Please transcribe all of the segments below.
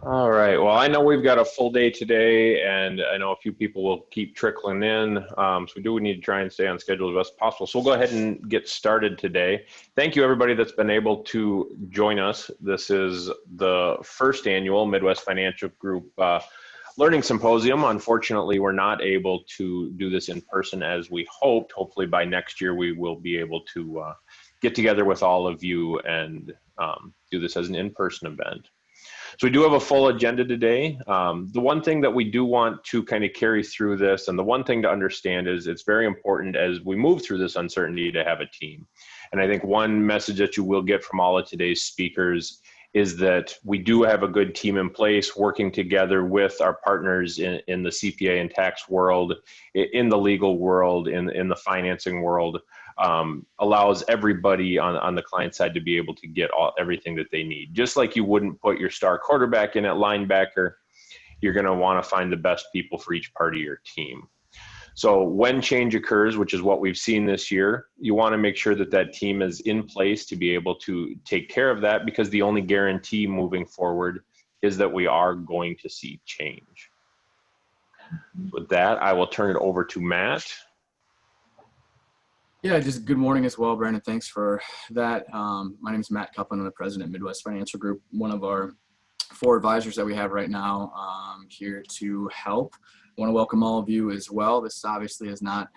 All right. Well, I know we've got a full day today, and I know a few people will keep trickling in. So we do need to try and stay on schedule as best possible. So we'll go ahead and get started today. Thank you, everybody that's been able to join us. This is the first annual Midwest Financial Group Learning Symposium. Unfortunately, we're not able to do this in person as we hoped. Hopefully by next year, we will be able to get together with all of you and do this as an in-person event. So we do have a full agenda today. The one thing that we do want to kind of carry through this, and the one thing to understand is it's very important as we move through this uncertainty to have a team. And I think one message that you will get from all of today's speakers is that we do have a good team in place working together with our partners in the CPA and tax world, in the legal world, in the financing world. Allows everybody on the client side to be able to get everything that they need. Just like you wouldn't put your star quarterback in at linebacker, you're going to want to find the best people for each part of your team. So when change occurs, which is what we've seen this year, you want to make sure that that team is in place to be able to take care of that, because the only guarantee moving forward is that we are going to see change. With that, I will turn it over to Matt. Yeah, just good morning as well, Brandon. Thanks for that. My name is Matt Coupland. I'm the president of Midwest Financial Group, one of our 4 advisors that we have right now here to help. I want to welcome all of you as well. This obviously is not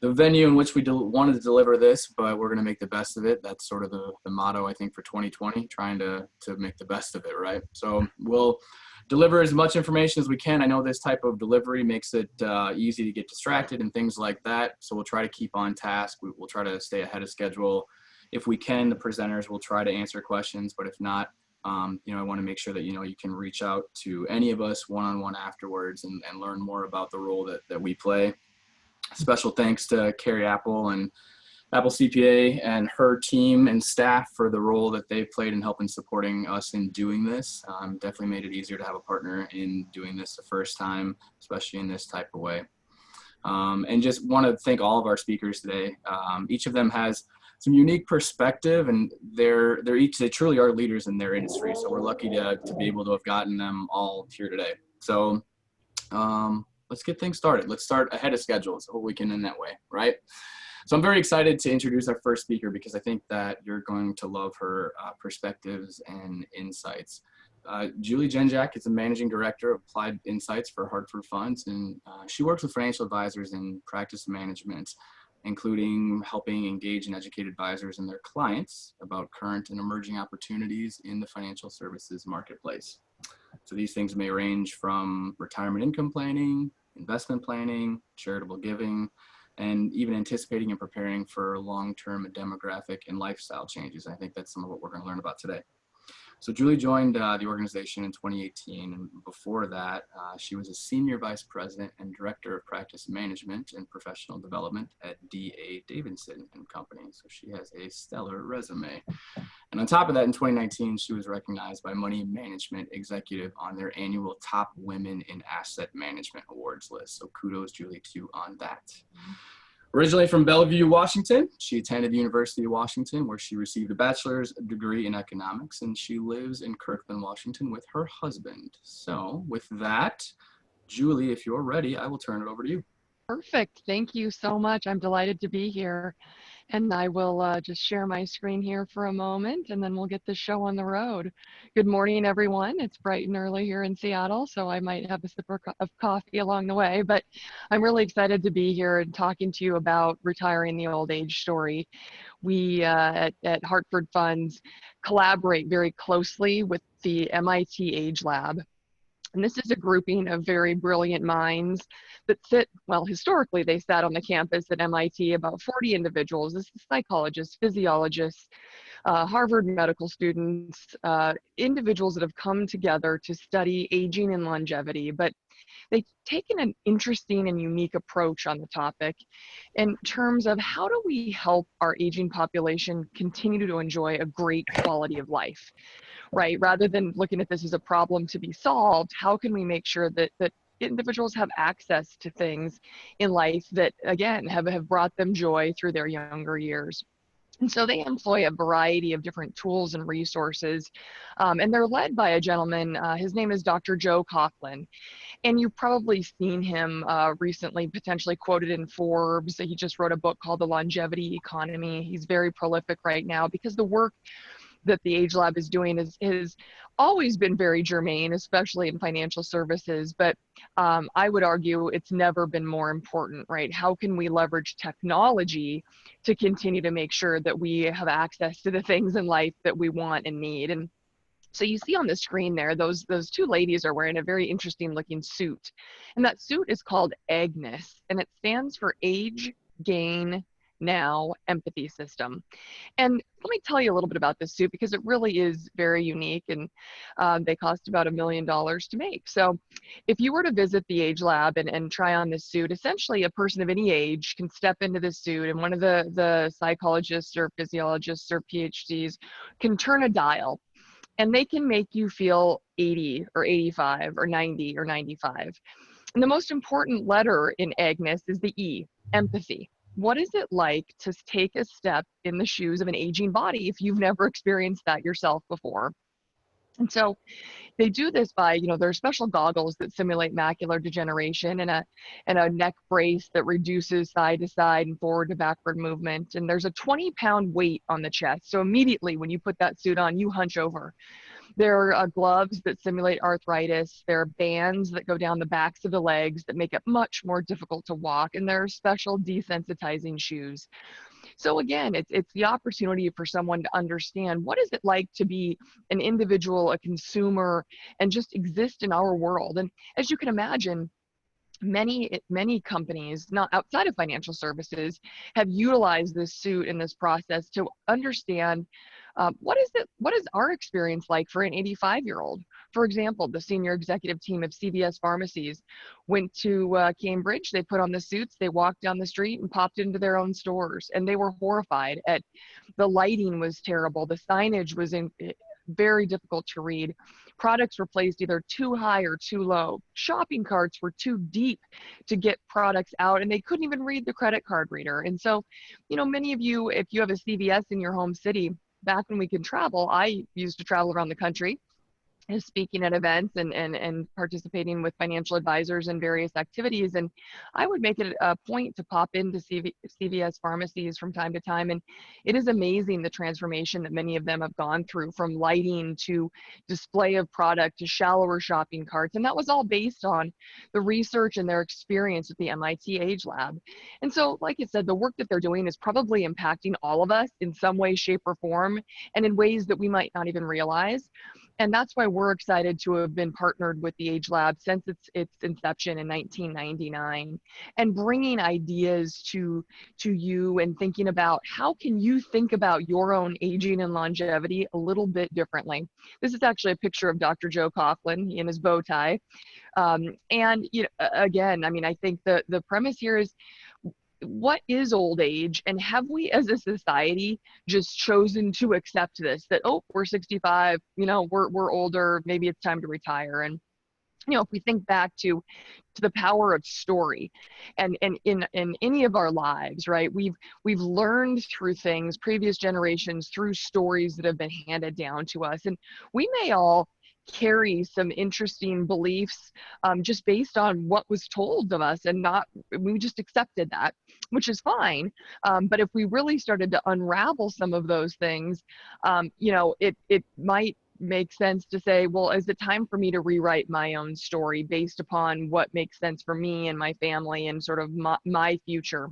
the venue in which we wanted to deliver this, but we're going to make the best of it. That's sort of the motto, I think, for 2020, trying to make the best of it, right? So we'll deliver as much information as we can. I know this type of delivery makes it easy to get distracted and things like that. So we'll try to keep on task. We'll try to stay ahead of schedule. If we can, the presenters will try to answer questions, but if not, I want to make sure that, you can reach out to any of us one-on-one afterwards and learn more about the role that we play. Special thanks to Carrie Apel and Apel CPA and her team and staff for the role that they've played in helping supporting us in doing this. Definitely made it easier to have a partner in doing this the first time, especially in this type of way. And just want to thank all of our speakers today. Each of them has some unique perspective, and they truly are leaders in their industry. So we're lucky to be able to have gotten them all here today. So let's get things started. Let's start ahead of schedule so we can end that way, right? So I'm very excited to introduce our first speaker because I think that you're going to love her perspectives and insights. Julie Genjak is the Managing Director of Applied Insights for Hartford Funds, and she works with financial advisors in practice management, including helping engage and educate advisors and their clients about current and emerging opportunities in the financial services marketplace. So these things may range from retirement income planning, investment planning, charitable giving, and even anticipating and preparing for long-term demographic and lifestyle changes. I think that's some of what we're going to learn about today. So Julie joined the organization in 2018, and before that, she was a Senior Vice President and Director of Practice Management and Professional Development at D.A. Davidson & Company. So she has a stellar resume. And on top of that, in 2019, she was recognized by Money Management Executive on their annual Top Women in Asset Management Awards list. So kudos, Julie, to you on that. Originally from Bellevue, Washington, she attended the University of Washington, where she received a bachelor's degree in economics, and she lives in Kirkland, Washington with her husband. So with that, Julie, if you're ready, I will turn it over to you. Perfect. Thank you so much. I'm delighted to be here. And I will just share my screen here for a moment, and then we'll get the show on the road. Good morning, everyone. It's bright and early here in Seattle, so I might have a sip of coffee along the way, but I'm really excited to be here and talking to you about retiring the old age story. We at Hartford Funds collaborate very closely with the MIT Age Lab. And this is a grouping of very brilliant minds that sit, well, historically they sat on the campus at MIT, about 40 individuals. This is psychologists, physiologists, Harvard medical students, individuals that have come together to study aging and longevity, but they've taken an interesting and unique approach on the topic in terms of how do we help our aging population continue to enjoy a great quality of life. Right, rather than looking at this as a problem to be solved, how can we make sure that individuals have access to things in life that, again, have brought them joy through their younger years? And so they employ a variety of different tools and resources. And they're led by a gentleman, his name is Dr. Joe Coughlin. And you've probably seen him recently, potentially quoted in Forbes. He just wrote a book called The Longevity Economy. He's very prolific right now because the work that the Age Lab is doing is always been very germane, especially in financial services. But I would argue it's never been more important, right? How can we leverage technology to continue to make sure that we have access to the things in life that we want and need? And so you see on the screen there, those two ladies are wearing a very interesting looking suit. And that suit is called Agnes, and it stands for Age, Gain, Now, Empathy System. And let me tell you a little bit about this suit because it really is very unique, and they cost about $1 million to make. So if you were to visit the Age Lab and try on this suit, essentially a person of any age can step into this suit, and one of the psychologists or physiologists or PhDs can turn a dial, and they can make you feel 80 or 85 or 90 or 95. And the most important letter in Agnes is the E, empathy. What is it like to take a step in the shoes of an aging body if you've never experienced that yourself before? And so they do this by, there are special goggles that simulate macular degeneration and a neck brace that reduces side to side and forward to backward movement. And there's a 20-pound weight on the chest. So immediately when you put that suit on, you hunch over. There are gloves that simulate arthritis. There are bands that go down the backs of the legs that make it much more difficult to walk. And there are special desensitizing shoes. So again, it's the opportunity for someone to understand what is it like to be an individual, a consumer, and just exist in our world. And as you can imagine, many companies, not outside of financial services, have utilized this suit in this process to understand what is our experience like for an 85-year-old. For example, the senior executive team of CVS Pharmacies went to Cambridge. They put on the suits, they walked down the street and popped into their own stores, and they were horrified at the lighting was terrible, the signage was very difficult to read. Products were placed either too high or too low. Shopping carts were too deep to get products out, and they couldn't even read the credit card reader. And so, many of you, if you have a CVS in your home city, back when we could travel, I used to travel around the country speaking at events and participating with financial advisors in various activities. And I would make it a point to pop into CVS pharmacies from time to time. And it is amazing the transformation that many of them have gone through, from lighting to display of product to shallower shopping carts. And that was all based on the research and their experience at the MIT Age Lab. And so, like I said, the work that they're doing is probably impacting all of us in some way, shape, or form, and in ways that we might not even realize. And that's why we're excited to have been partnered with the Age Lab since its inception in 1999, and bringing ideas to you and thinking about how can you think about your own aging and longevity a little bit differently. This is actually a picture of Dr. Joe Coughlin in his bow tie. And again, I think the premise here is, what is old age, and have we as a society just chosen to accept this, that, oh, we're 65, we're older, maybe it's time to retire? And if we think back to the power of story, and in any of our lives, right, we've learned through things, previous generations, through stories that have been handed down to us, and we may all carry some interesting beliefs just based on what was told of us, and we just accepted that, which is fine. But if we really started to unravel some of those things, it might make sense to say, well, is it time for me to rewrite my own story based upon what makes sense for me and my family and sort of my future?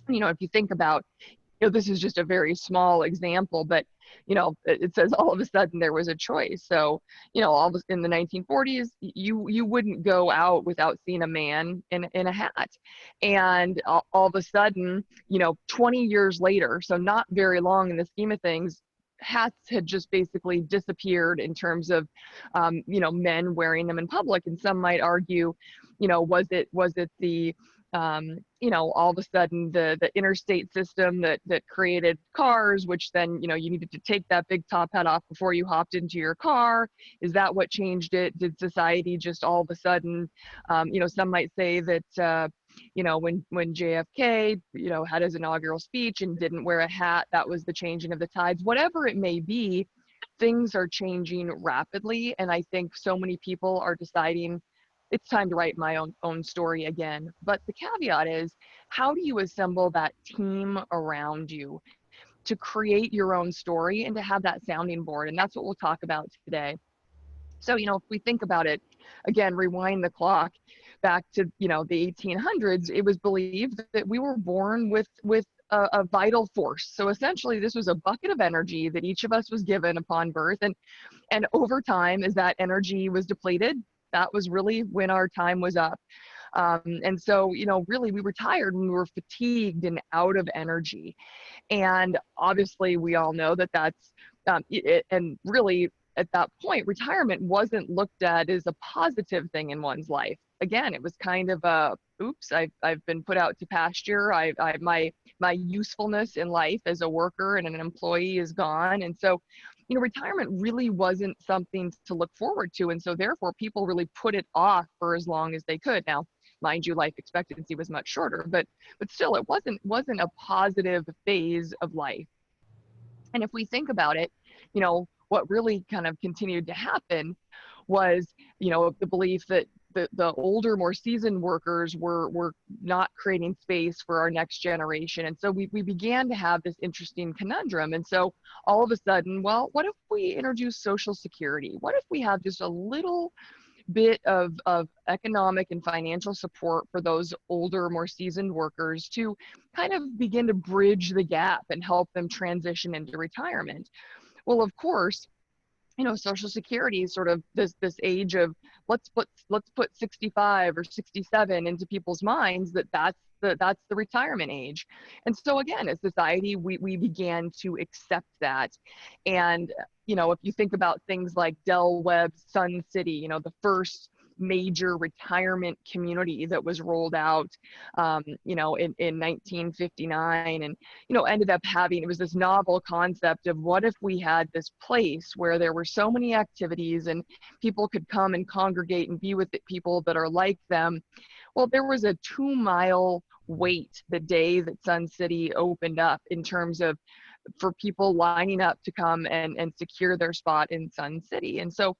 If you think about, this is just a very small example, but it says all of a sudden there was a choice. So in the 1940s, you wouldn't go out without seeing a man in a hat, and all of a sudden, 20 years later, so not very long in the scheme of things, hats had just basically disappeared in terms of men wearing them in public. And some might argue, was it the all of a sudden the interstate system that created cars, which then, you needed to take that big top hat off before you hopped into your car? Is that what changed it? Did society just all of a sudden, some might say that, when JFK, had his inaugural speech and didn't wear a hat, that was the changing of the tides. Whatever it may be, things are changing rapidly, and I think so many people are deciding it's time to write my own story again. But the caveat is, how do you assemble that team around you to create your own story and to have that sounding board? And that's what we'll talk about today. So, if we think about it, again, rewind the clock back to, the 1800s, it was believed that we were born with a vital force. So essentially, this was a bucket of energy that each of us was given upon birth. And over time, as that energy was depleted, that was really when our time was up. And so, really, we were tired and we were fatigued and out of energy. And obviously, we all know that that's, and really, at that point, retirement wasn't looked at as a positive thing in one's life. Again, it was kind of a, oops, I've been put out to pasture. My usefulness in life as a worker and an employee is gone. And so, retirement really wasn't something to look forward to. And so therefore, people really put it off for as long as they could. Now, mind you, life expectancy was much shorter, but still, it wasn't a positive phase of life. And if we think about it, what really kind of continued to happen was, the belief that the older, more seasoned workers were not creating space for our next generation. And so we began to have this interesting conundrum. And so all of a sudden, well, what if we introduce Social Security? What if we have just a little bit of economic and financial support for those older, more seasoned workers to kind of begin to bridge the gap and help them transition into retirement? Well, of course, Social Security is sort of this age of let's put 65 or 67 into people's minds that's the retirement age. And so again, as society, we began to accept that. And if you think about things like Del Webb's Sun City, the first major retirement community that was rolled out, in 1959, and, ended up having, it was this novel concept of what if we had this place where there were so many activities and people could come and congregate and be with the people that are like them. Well, there was a 2-mile wait the day that Sun City opened up in terms of for people lining up to come and secure their spot in Sun City. And so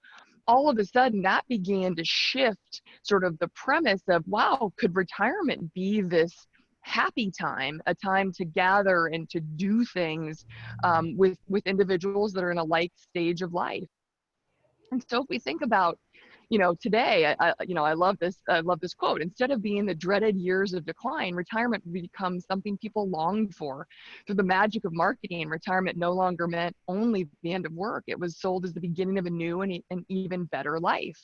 all of a sudden that began to shift sort of the premise of, wow, could retirement be this happy time, a time to gather and to do things with individuals that are in a like stage of life? And so if we think about, today, I love this quote: instead of being the dreaded years of decline, retirement becomes something people longed for. Through the magic of marketing, retirement no longer meant only the end of work. It was sold as the beginning of a new and an even better life.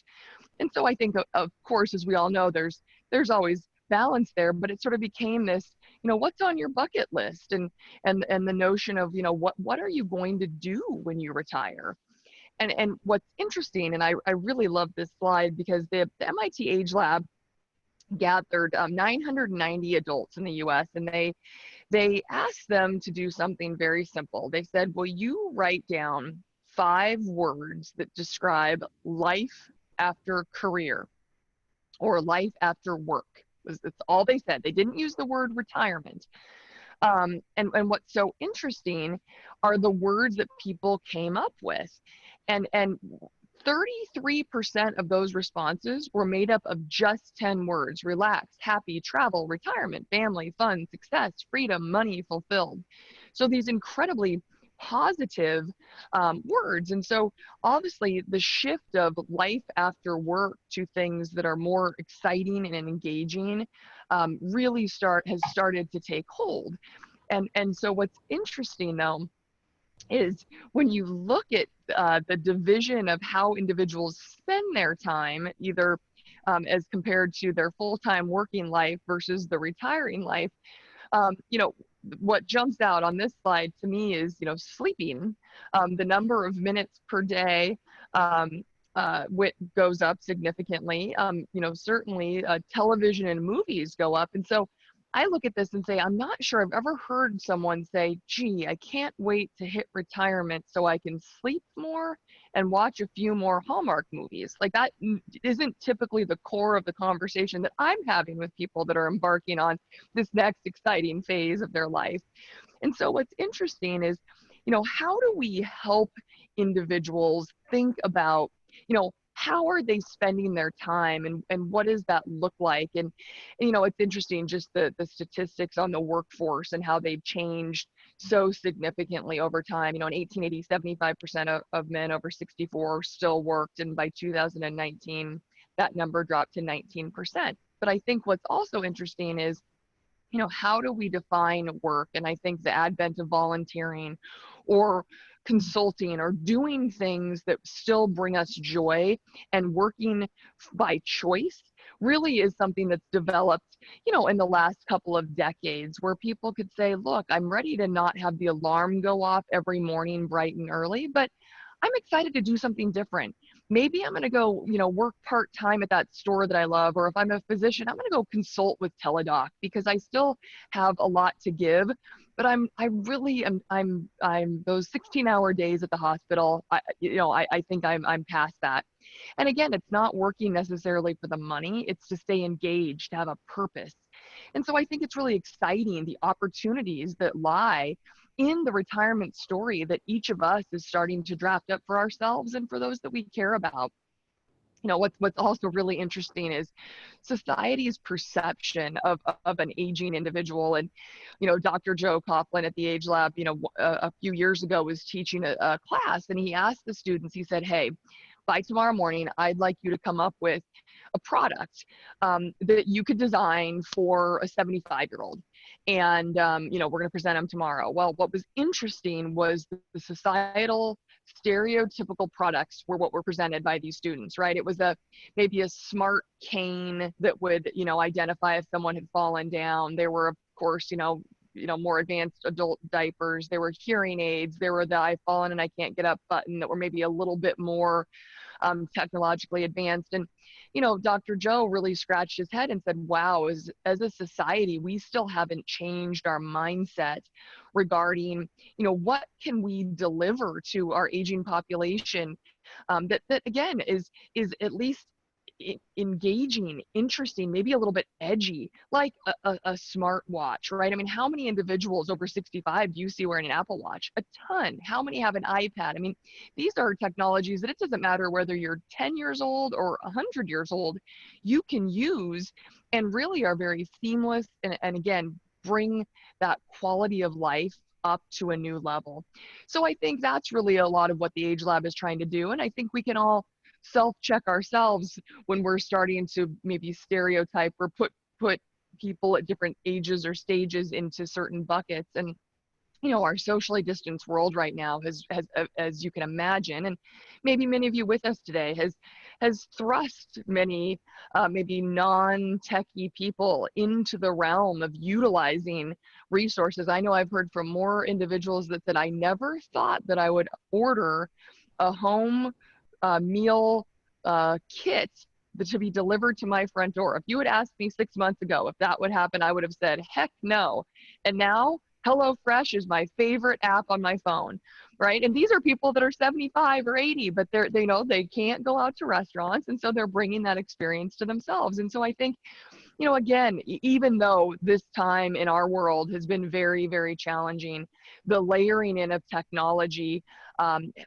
And so I think, of course, as we all know, there's always balance there, but it sort of became this, what's on your bucket list, and the notion of, what are you going to do when you retire? And what's interesting, and I really love this slide, because the MIT Age Lab gathered 990 adults in the US, and they asked them to do something very simple. They said, will you write down 5 words that describe life after career or life after work? That's all they said. They didn't use the word retirement. And what's so interesting are the words that people came up with. And 33% of those responses were made up of just 10 words: relax, happy, travel, retirement, family, fun, success, freedom, money, fulfilled. So these incredibly positive words. And so obviously the shift of life after work to things that are more exciting and engaging really has started to take hold. And so what's interesting though is when you look at the division of how individuals spend their time, either as compared to their full-time working life versus the retiring life, what jumps out on this slide to me is, sleeping. The number of minutes per day goes up significantly. Certainly television and movies go up. And so I look at this and say, I'm not sure I've ever heard someone say, gee, I can't wait to hit retirement so I can sleep more and watch a few more Hallmark movies. Like that isn't typically the core of the conversation that I'm having with people that are embarking on this next exciting phase of their life. And so what's interesting is, how do we help individuals think about, how are they spending their time, and what does that look like? And it's interesting just the statistics on the workforce and how they've changed so significantly over time. In 1880, 75% of men over 64 still worked. And by 2019, that number dropped to 19%. But I think what's also interesting is, how do we define work? And I think the advent of volunteering or consulting or doing things that still bring us joy and working by choice really is something that's developed, in the last couple of decades, where people could say, look, I'm ready to not have the alarm go off every morning bright and early, but I'm excited to do something different. Maybe I'm going to go, work part-time at that store that I love, or if I'm a physician, I'm going to go consult with Teladoc because I still have a lot to give. But I'm those 16-hour days at the hospital. I think I'm past that. And again, it's not working necessarily for the money. It's to stay engaged, to have a purpose. And so I think it's really exciting, the opportunities that lie in the retirement story that each of us is starting to draft up for ourselves and for those that we care about. What's also really interesting is society's perception of an aging individual. And Dr. Joe Coughlin at the Age Lab, a few years ago was teaching a class, and he asked the students, he said, hey, by tomorrow morning, I'd like you to come up with a product that you could design for a 75-year-old. And, we're going to present them tomorrow. Well, what was interesting was the societal stereotypical products were what were presented by these students, right? It was maybe a smart cane that would, identify if someone had fallen down. There were, of course, more advanced adult diapers. There were hearing aids. There were the I've fallen and I can't get up button that were maybe a little bit more technologically advanced. And, Dr. Joe really scratched his head and said, wow, as a society, we still haven't changed our mindset regarding, what can we deliver to our aging population that again is at least engaging, interesting, maybe a little bit edgy, like a smart watch, right? I mean, how many individuals over 65 do you see wearing an Apple Watch? A ton. How many have an iPad? I mean, these are technologies that it doesn't matter whether you're 10 years old or 100 years old, you can use and really are very seamless and again, bring that quality of life up to a new level. So I think that's really a lot of what the Age Lab is trying to do. And I think we can all self-check ourselves when we're starting to maybe stereotype or put people at different ages or stages into certain buckets. And our socially distanced world right now has, as you can imagine, and maybe many of you with us today, has thrust many maybe non-techie people into the realm of utilizing resources. I know I've heard from more individuals that said, I never thought that I would order a home meal kit to be delivered to my front door. If you had asked me 6 months ago if that would happen, I would have said, heck no. And now HelloFresh is my favorite app on my phone, right? And these are people that are 75 or 80, but they can't go out to restaurants. And so they're bringing that experience to themselves. And so I think, again, even though this time in our world has been very, very challenging, the layering in of technology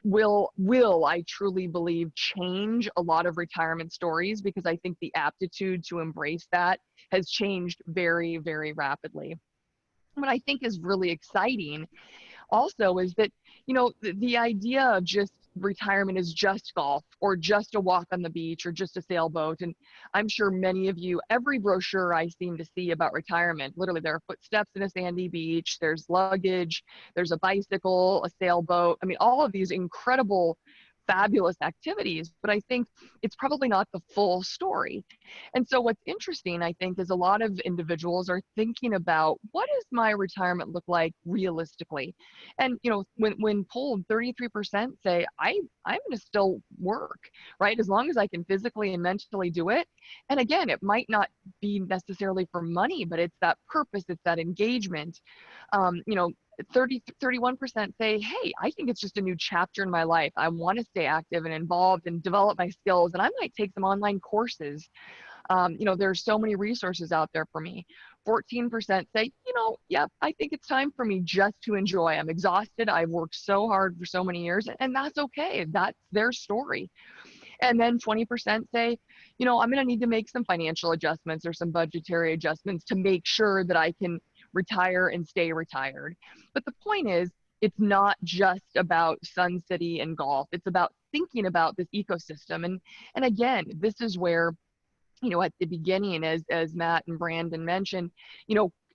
will, I truly believe, change a lot of retirement stories, because I think the aptitude to embrace that has changed very, very rapidly. What I think is really exciting also is that, the idea of just retirement is just golf or just a walk on the beach or just a sailboat. And I'm sure many of you, every brochure I seem to see about retirement, literally there are footsteps in a sandy beach, there's luggage, there's a bicycle, a sailboat. I mean, all of these incredible fabulous activities, but I think it's probably not the full story. And so what's interesting, I think, is a lot of individuals are thinking about, what does my retirement look like realistically? And, when polled, 33% say, I'm going to still work, right? As long as I can physically and mentally do it. And again, it might not be necessarily for money, but it's that purpose, it's that engagement. 31% say, hey, I think it's just a new chapter in my life. I want to stay active and involved and develop my skills, and I might take some online courses. There's so many resources out there for me. 14% say, yep, I think it's time for me just to enjoy. I'm exhausted. I've worked so hard for so many years, and that's okay. That's their story. And then 20% say, I'm going to need to make some financial adjustments or some budgetary adjustments to make sure that I can retire and stay retired. But the point is, it's not just about Sun City and golf. It's about thinking about this ecosystem. And again, this is where, at the beginning, as Matt and Brandon mentioned,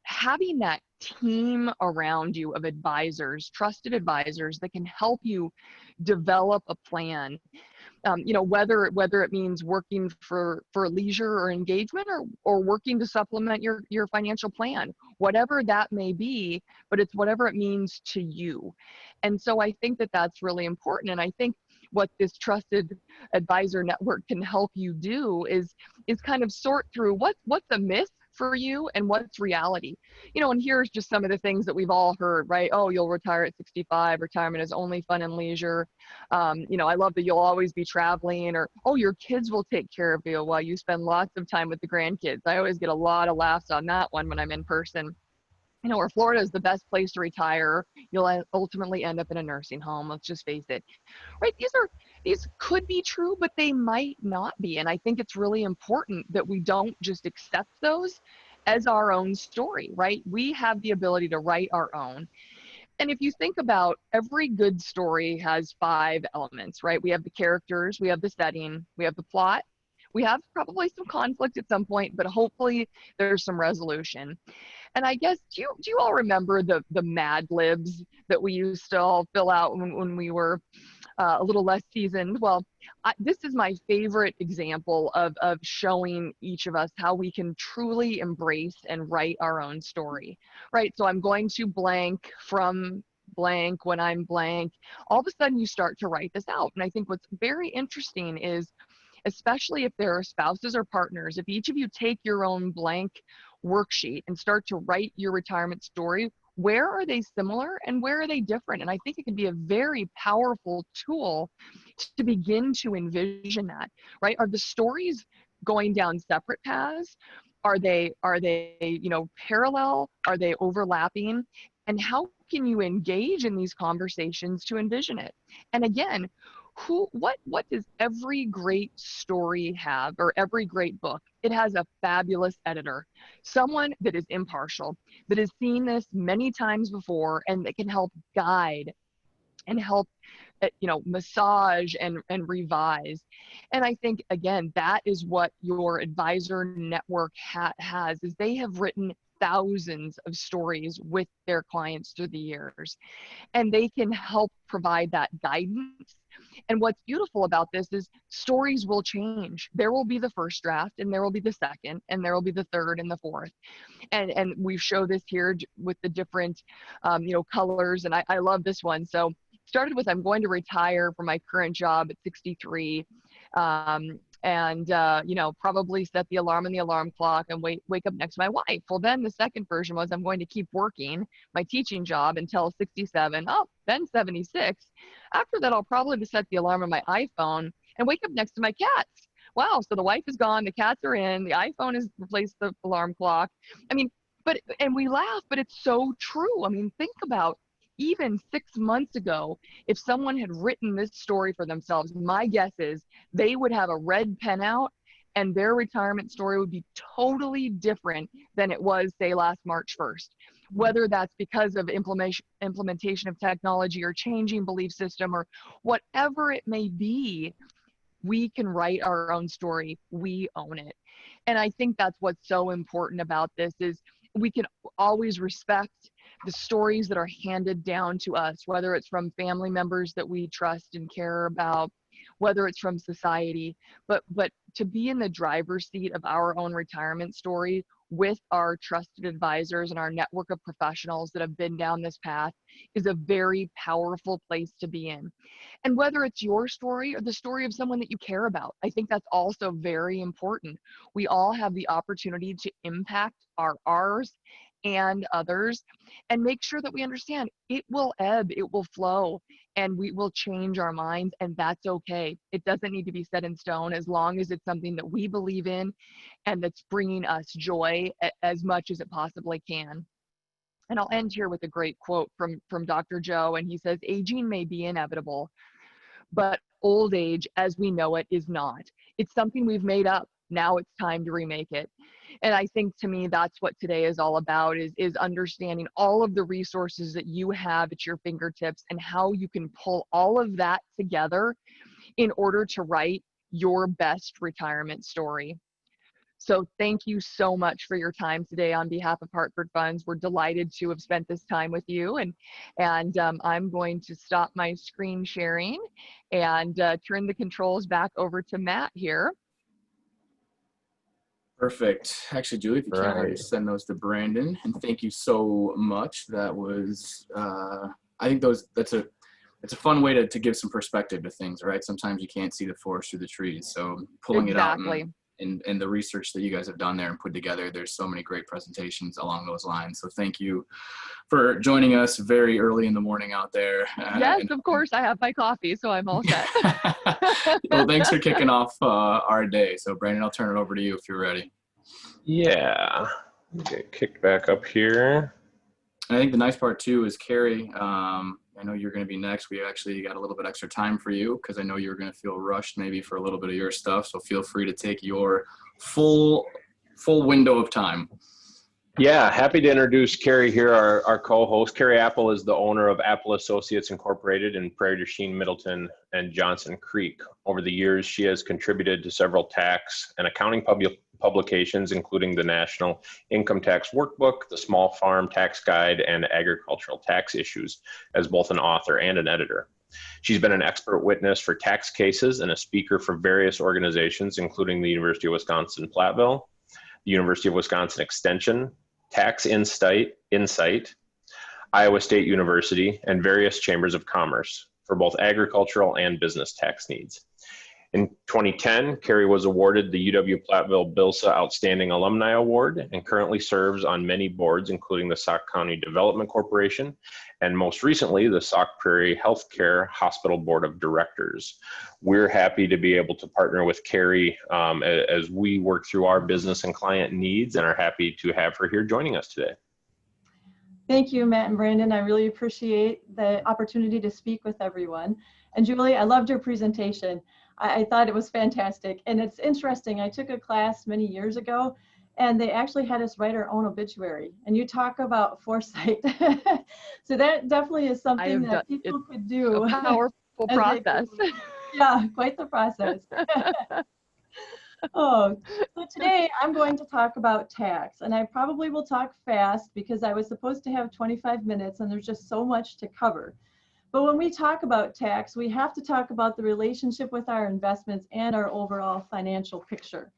having that team around you of advisors, trusted advisors that can help you develop a plan, whether it means working for leisure or engagement, or working to supplement your financial plan, whatever that may be, but it's whatever it means to you. And so I think that that's really important. And I think what this trusted advisor network can help you do is kind of sort through what's a myth for you and what's reality. And here's just some of the things that we've all heard, right? Oh, you'll retire at 65. Retirement is only fun and leisure. I love that you'll always be traveling, or, oh, your kids will take care of you while you spend lots of time with the grandkids. I always get a lot of laughs on that one when I'm in person. Or Florida is the best place to retire. You'll ultimately end up in a nursing home. Let's just face it, right? These could be true, but they might not be. And I think it's really important that we don't just accept those as our own story, right? We have the ability to write our own. And if you think about, every good story has 5 elements, right? We have the characters, we have the setting, we have the plot, we have probably some conflict at some point, but hopefully there's some resolution. And I guess, do you all remember the Mad Libs that we used to all fill out when we were a little less seasoned? Well, this is my favorite example of showing each of us how we can truly embrace and write our own story, right? So I'm going to blank from blank when I'm blank. All of a sudden you start to write this out. And I think what's very interesting is, especially if there are spouses or partners, if each of you take your own blank worksheet and start to write your retirement story, where are they similar and where are they different? And I think it can be a very powerful tool to begin to envision that, right? Are the stories going down separate paths? Are they parallel? Are they overlapping? And how can you engage in these conversations to envision it? And again, what does every great story have, or every great book? It has a fabulous editor, someone that is impartial, that has seen this many times before, and that can help guide and help massage and revise. And I think, again, that is what your advisor network has, is they have written thousands of stories with their clients through the years, and they can help provide that guidance. And what's beautiful about this is, stories will change. There will be the first draft, and there will be the second, and there will be the third and the fourth. And we show this here with the different colors. And I love this one. So started with, I'm going to retire from my current job at 63. Probably set the alarm on the alarm clock and wake up next to my wife. Well, then the second version was, I'm going to keep working my teaching job until 67. Oh, then 76. After that, I'll probably set the alarm on my iPhone and wake up next to my cats. Wow, so the wife is gone, the cats are in, the iPhone has replaced the alarm clock. And we laugh, but it's so true. Think about, even 6 months ago, if someone had written this story for themselves, my guess is they would have a red pen out, and their retirement story would be totally different than it was, say, last March 1st. Whether that's because of implementation of technology, or changing belief system, or whatever it may be, we can write our own story. We own it. And I think that's what's so important about this, is we can always respect the stories that are handed down to us, whether it's from family members that we trust and care about, whether it's from society, but to be in the driver's seat of our own retirement story with our trusted advisors and our network of professionals that have been down this path is a very powerful place to be in. And whether it's your story or the story of someone that you care about, I think that's also very important. We all have the opportunity to impact ours and others, and make sure that we understand it will ebb, it will flow, and we will change our minds, and that's okay. It doesn't need to be set in stone as long as it's something that we believe in and that's bringing us joy as much as it possibly can. And I'll end here with a great quote from Dr. Joe, and he says, aging may be inevitable, but old age as we know it is not. It's something we've made up. Now it's time to remake it. And I think, to me, that's what today is all about, is understanding all of the resources that you have at your fingertips and how you can pull all of that together in order to write your best retirement story. So thank you so much for your time today on behalf of Hartford Funds. We're delighted to have spent this time with you. And I'm going to stop my screen sharing and turn the controls back over to Matt here. Perfect. Actually, Julie, if you can, Right. send those to Brandon. And thank you so much. That was, I think it's a fun way to give some perspective to things, right? Sometimes you can't see the forest through the trees. So pulling Exactly. it out and the research that you guys have done there and put together, there's so many great presentations along those lines. So thank you for joining us very early in the morning out there. Yes, of course. I have my coffee, so I'm all set. Well, thanks for kicking off our day. So Brandon, I'll turn it over to you if you're ready. Yeah. Get kicked back up here. And I think the nice part too is Carrie, I know you're going to be next. We actually got a little bit extra time for you because I know you're going to feel rushed maybe for a little bit of your stuff. So feel free to take your full window of time. Yeah, happy to introduce Carrie here, our co-host. Carrie Apel is the owner of Apel Associates Incorporated in Prairie du Chien, Middleton, and Johnson Creek. Over the years, she has contributed to several tax and accounting publications, including the National Income Tax Workbook, the Small Farm Tax Guide, and Agricultural Tax Issues, as both an author and an editor. She's been an expert witness for tax cases and a speaker for various organizations, including the University of Wisconsin-Platteville, the University of Wisconsin Extension, Tax Insight, Iowa State University, and various chambers of commerce for both agricultural and business tax needs. In 2010, Carrie was awarded the UW Platteville Outstanding Alumni Award and currently serves on many boards, including the Sauk County Development Corporation and most recently the Sauk Prairie Healthcare Hospital Board of Directors. We're happy to be able to partner with Carrie as we work through our business and client needs, and are happy to have her here joining us today. Thank you, Matt and Brandon. I really appreciate the opportunity to speak with everyone. And Julie, I loved your presentation. I thought it was fantastic. And it's interesting, I took a class many years ago and they actually had us write our own obituary. And you talk about foresight. So that definitely is something that people could do. A powerful process. Yeah, quite the process. Oh, so today I'm going to talk about tax, and I probably will talk fast because I was supposed to have 25 minutes and there's just so much to cover. But when we talk about tax, we have to talk about the relationship with our investments and our overall financial picture.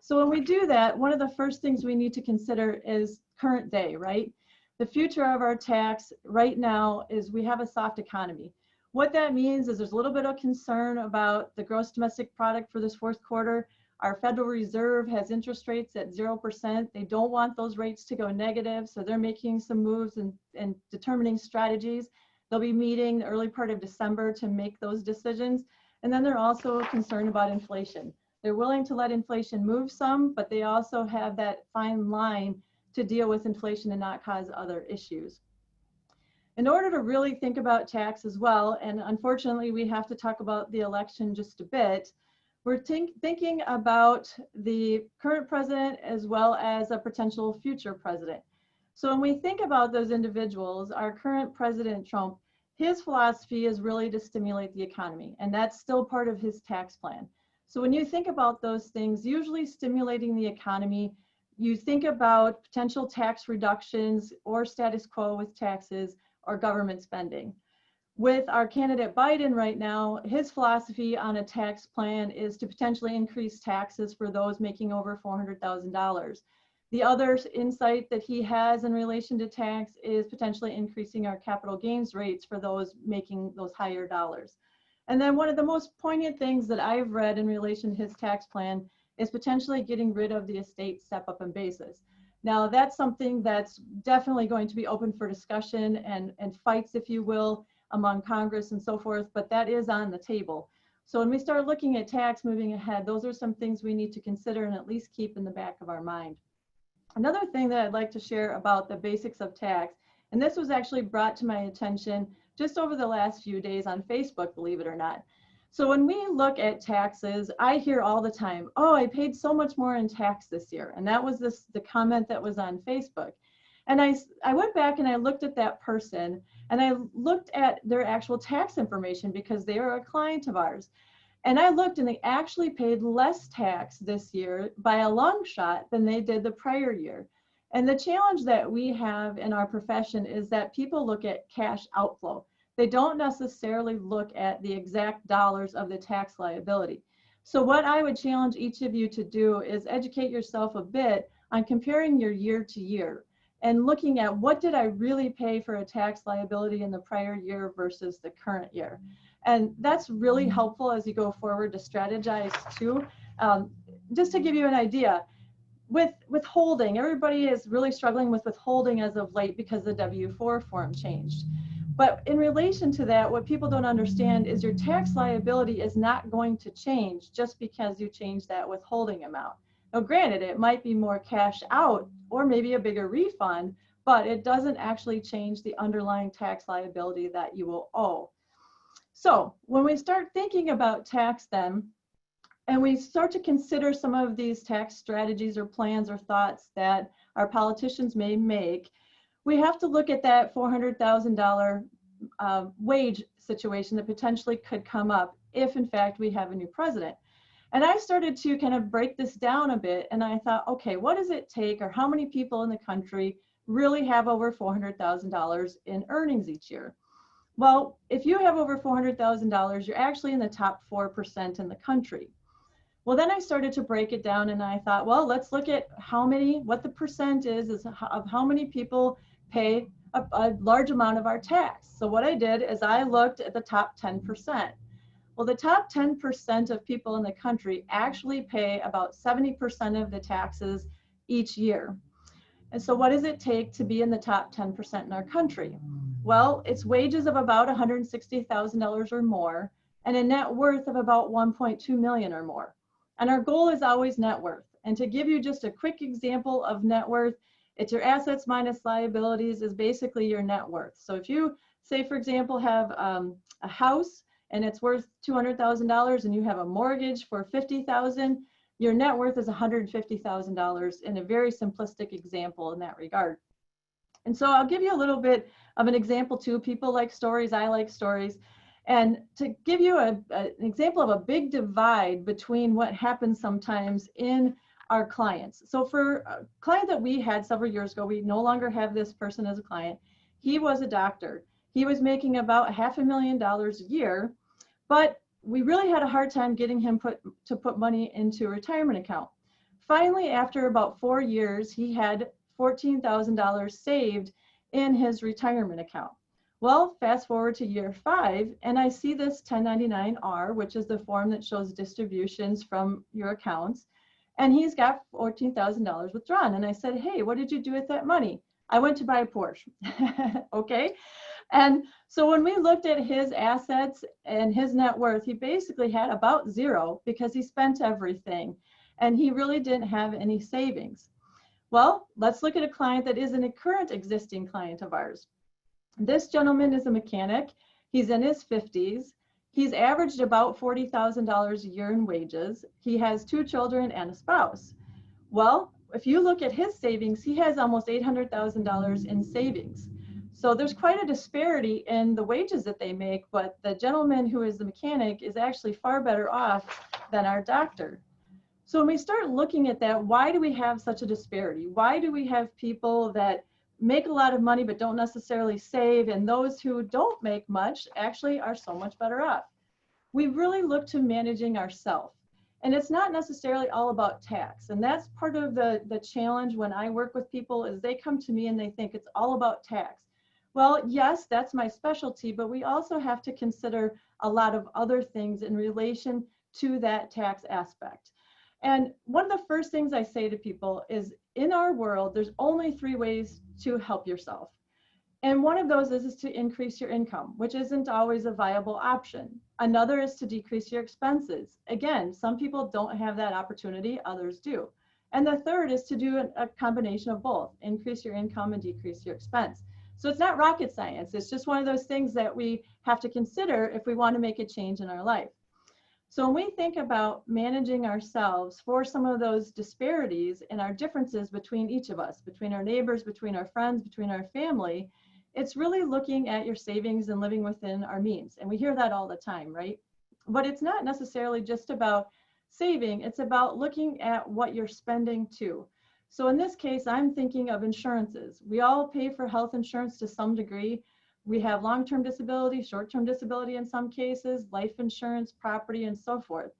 So when we do that, one of the first things we need to consider is current day, right? The future of our tax right now is we have a soft economy. What that means is there's a little bit of concern about the gross domestic product for this fourth quarter. Our Federal Reserve has interest rates at 0%. They don't want those rates to go negative, so they're making some moves and determining strategies. They'll be meeting the early part of December to make those decisions. And then they're also concerned about inflation. They're willing to let inflation move some, but they also have that fine line to deal with inflation and not cause other issues. In order to really think about tax as well, and unfortunately we have to talk about the election just a bit, we're thinking about the current president as well as a potential future president. So when we think about those individuals, our current President Trump, his philosophy is really to stimulate the economy, and that's still part of his tax plan. So when you think about those things, usually stimulating the economy, you think about potential tax reductions or status quo with taxes or government spending. With our candidate Biden right now, his philosophy on a tax plan is to potentially increase taxes for those making over $400,000. The other insight that he has in relation to tax is potentially increasing our capital gains rates for those making those higher dollars. And then one of the most poignant things that I've read in relation to his tax plan is potentially getting rid of the estate step-up and basis. Now, that's something that's definitely going to be open for discussion and fights, if you will, among Congress and so forth, but that is on the table. So when we start looking at tax moving ahead, those are some things we need to consider and at least keep in the back of our mind. Another thing that I'd like to share about the basics of tax, and this was actually brought to my attention just over the last few days on Facebook, believe it or not. So when we look at taxes, I hear all the time, oh, I paid so much more in tax this year. And that was the comment that was on Facebook. And I went back and I looked at that person and I looked at their actual tax information because they are a client of ours. And I looked and they actually paid less tax this year by a long shot than they did the prior year. And the challenge that we have in our profession is that people look at cash outflow. They don't necessarily look at the exact dollars of the tax liability. So what I would challenge each of you to do is educate yourself a bit on comparing your year to year and looking at what did I really pay for a tax liability in the prior year versus the current year. And that's really helpful as you go forward to strategize too. Just to give you an idea, with withholding, everybody is really struggling with withholding as of late because the W-4 form changed. But in relation to that, what people don't understand is your tax liability is not going to change just because you change that withholding amount. Now, granted, it might be more cash out or maybe a bigger refund, but it doesn't actually change the underlying tax liability that you will owe. So when we start thinking about tax then, and we start to consider some of these tax strategies or plans or thoughts that our politicians may make, we have to look at that $400,000 wage situation that potentially could come up if in fact we have a new president. And I started to kind of break this down a bit and I thought, okay, what does it take or how many people in the country really have over $400,000 in earnings each year? Well, if you have over $400,000, you're actually in the top 4% in the country. Well, then I started to break it down and I thought, well, let's look at what the percent is of how many people pay a large amount of our tax. So what I did is I looked at the top 10%. Well, the top 10% of people in the country actually pay about 70% of the taxes each year. And so what does it take to be in the top 10% in our country? Well, it's wages of about $160,000 or more and a net worth of about 1.2 million or more. And our goal is always net worth. And to give you just a quick example of net worth, it's your assets minus liabilities is basically your net worth. So if you say, for example, have a house and it's worth $200,000 and you have a mortgage for $50,000, your net worth is $150,000 in a very simplistic example in that regard. And so I'll give you a little bit of an example too. People like stories, I like stories. And to give you an example of a big divide between what happens sometimes in our clients. So for a client that we had several years ago, we no longer have this person as a client. He was a doctor. He was making about $500,000 a year, but we really had a hard time getting him to put money into a retirement account. Finally, after about 4 years, he had $14,000 saved in his retirement account. Well, fast forward to year 5, and I see this 1099-R, which is the form that shows distributions from your accounts, and he's got $14,000 withdrawn. And I said, hey, what did you do with that money? I went to buy a Porsche. Okay. And so when we looked at his assets and his net worth, he basically had about zero because he spent everything and he really didn't have any savings. Well, let's look at a client that isn't a current existing client of ours. This gentleman is a mechanic. He's in his 50s. He's averaged about $40,000 a year in wages. He has 2 children and a spouse. Well, if you look at his savings, he has almost $800,000 in savings. So there's quite a disparity in the wages that they make, but the gentleman who is the mechanic is actually far better off than our doctor. So when we start looking at that, why do we have such a disparity? Why do we have people that make a lot of money but don't necessarily save, and those who don't make much actually are so much better off. We really look to managing ourselves. And it's not necessarily all about tax. And that's part of the challenge when I work with people is they come to me and they think it's all about tax. Well, yes, that's my specialty, but we also have to consider a lot of other things in relation to that tax aspect. And one of the first things I say to people is in our world, there's only 3 ways to help yourself. And one of those is to increase your income, which isn't always a viable option. Another is to decrease your expenses. Again, some people don't have that opportunity, others do. And the third is to do a combination of both, increase your income and decrease your expense. So it's not rocket science. It's just one of those things that we have to consider if we want to make a change in our life. So when we think about managing ourselves for some of those disparities and our differences between each of us, between our neighbors, between our friends, between our family, it's really looking at your savings and living within our means. And we hear that all the time, right? But it's not necessarily just about saving. It's about looking at what you're spending too. So in this case, I'm thinking of insurances. We all pay for health insurance to some degree. We have long-term disability, short-term disability in some cases, life insurance, property, and so forth.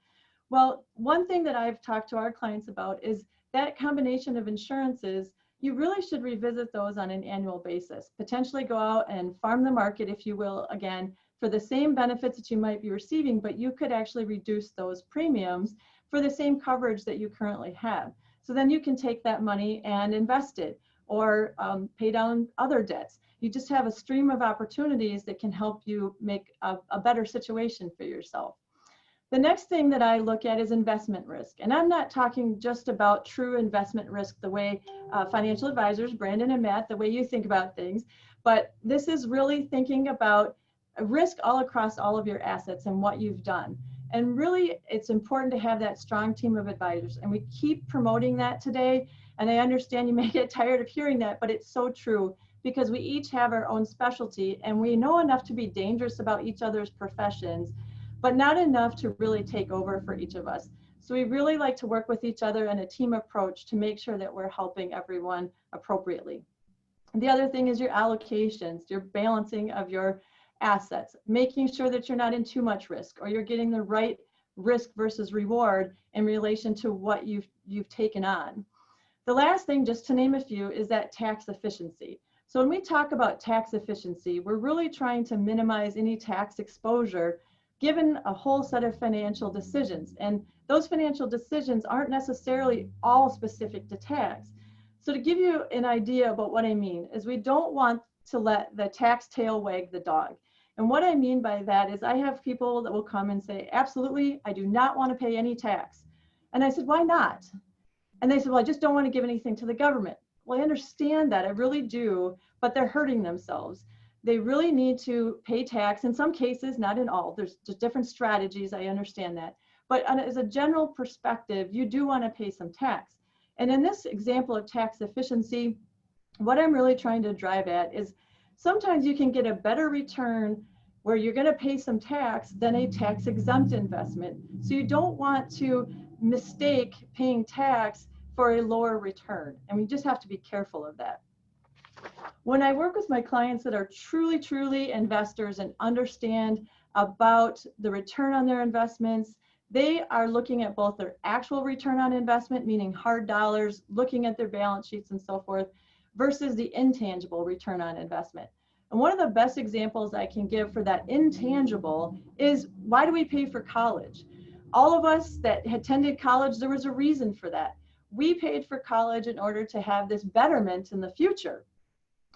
Well, one thing that I've talked to our clients about is that combination of insurances. You really should revisit those on an annual basis, potentially go out and farm the market, if you will, again, for the same benefits that you might be receiving, but you could actually reduce those premiums for the same coverage that you currently have. So then you can take that money and invest it or pay down other debts. You just have a stream of opportunities that can help you make a better situation for yourself. The next thing that I look at is investment risk. And I'm not talking just about true investment risk the way financial advisors, Brandon and Matt, the way you think about things, but this is really thinking about risk all across all of your assets and what you've done. And really, it's important to have that strong team of advisors. And we keep promoting that today. And I understand you may get tired of hearing that, but it's so true because we each have our own specialty and we know enough to be dangerous about each other's professions, but not enough to really take over for each of us. So we really like to work with each other in a team approach to make sure that we're helping everyone appropriately. And the other thing is your allocations, your balancing of your assets, making sure that you're not in too much risk or you're getting the right risk versus reward in relation to what you've taken on. The last thing, just to name a few, is that tax efficiency. So when we talk about tax efficiency, we're really trying to minimize any tax exposure given a whole set of financial decisions. And those financial decisions aren't necessarily all specific to tax. So to give you an idea about what I mean is we don't want to let the tax tail wag the dog. And what I mean by that is I have people that will come and say, absolutely, I do not want to pay any tax. And I said, why not? And they said, well, I just don't want to give anything to the government. Well, I understand that, I really do, but they're hurting themselves. They really need to pay tax in some cases, not in all. There's just different strategies, I understand that. But as a general perspective, you do want to pay some tax. And in this example of tax efficiency, what I'm really trying to drive at is sometimes you can get a better return where you're going to pay some tax than a tax exempt investment. So you don't want to mistake paying tax for a lower return. And we just have to be careful of that. When I work with my clients that are truly investors and understand about the return on their investments, they are looking at both their actual return on investment, meaning hard dollars, looking at their balance sheets and so forth, versus the intangible return on investment. And one of the best examples I can give for that intangible is, why do we pay for college? All of us that attended college, there was a reason for that. We paid for college in order to have this betterment in the future.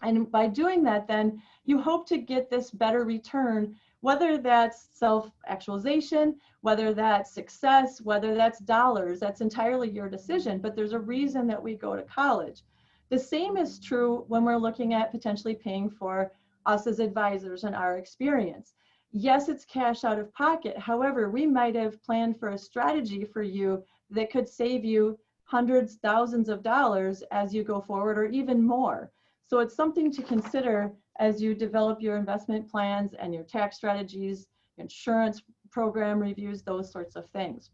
And by doing that, then you hope to get this better return, whether that's self-actualization, whether that's success, whether that's dollars, that's entirely your decision, but there's a reason that we go to college. The same is true when we're looking at potentially paying for us as advisors and our experience. Yes, it's cash out of pocket. However, we might have planned for a strategy for you that could save you hundreds, thousands of dollars as you go forward, or even more. So it's something to consider as you develop your investment plans and your tax strategies, insurance program reviews, those sorts of things.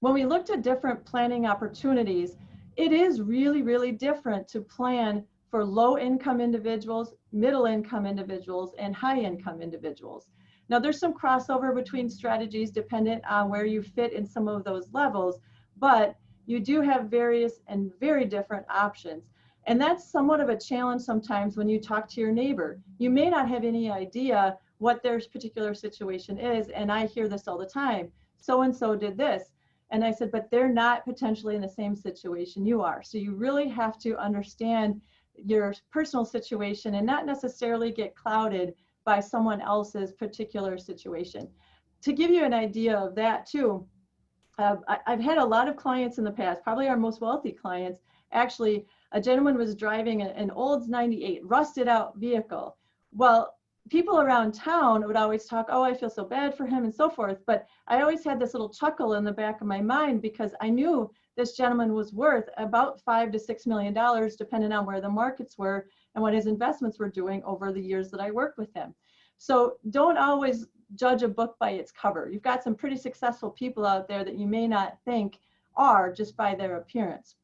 When we looked at different planning opportunities, it is really different to plan for low income individuals, middle income individuals, and high income individuals. Now there's some crossover between strategies dependent on where you fit in some of those levels, but you do have various and very different options. And that's somewhat of a challenge sometimes when you talk to your neighbor. You may not have any idea what their particular situation is, and I hear this all the time. So-and-so did this. And I said, but they're not potentially in the same situation you are. So you really have to understand your personal situation and not necessarily get clouded by someone else's particular situation. To give you an idea of that too, I've had a lot of clients in the past, probably our most wealthy clients. Actually, a gentleman was driving an Olds 98 rusted out vehicle. Well, people around town would always talk, oh, I feel so bad for him and so forth. But I always had this little chuckle in the back of my mind because I knew this gentleman was worth about $5 to $6 million, depending on where the markets were and what his investments were doing over the years that I worked with him. So don't always judge a book by its cover. You've got some pretty successful people out there that you may not think are just by their appearance.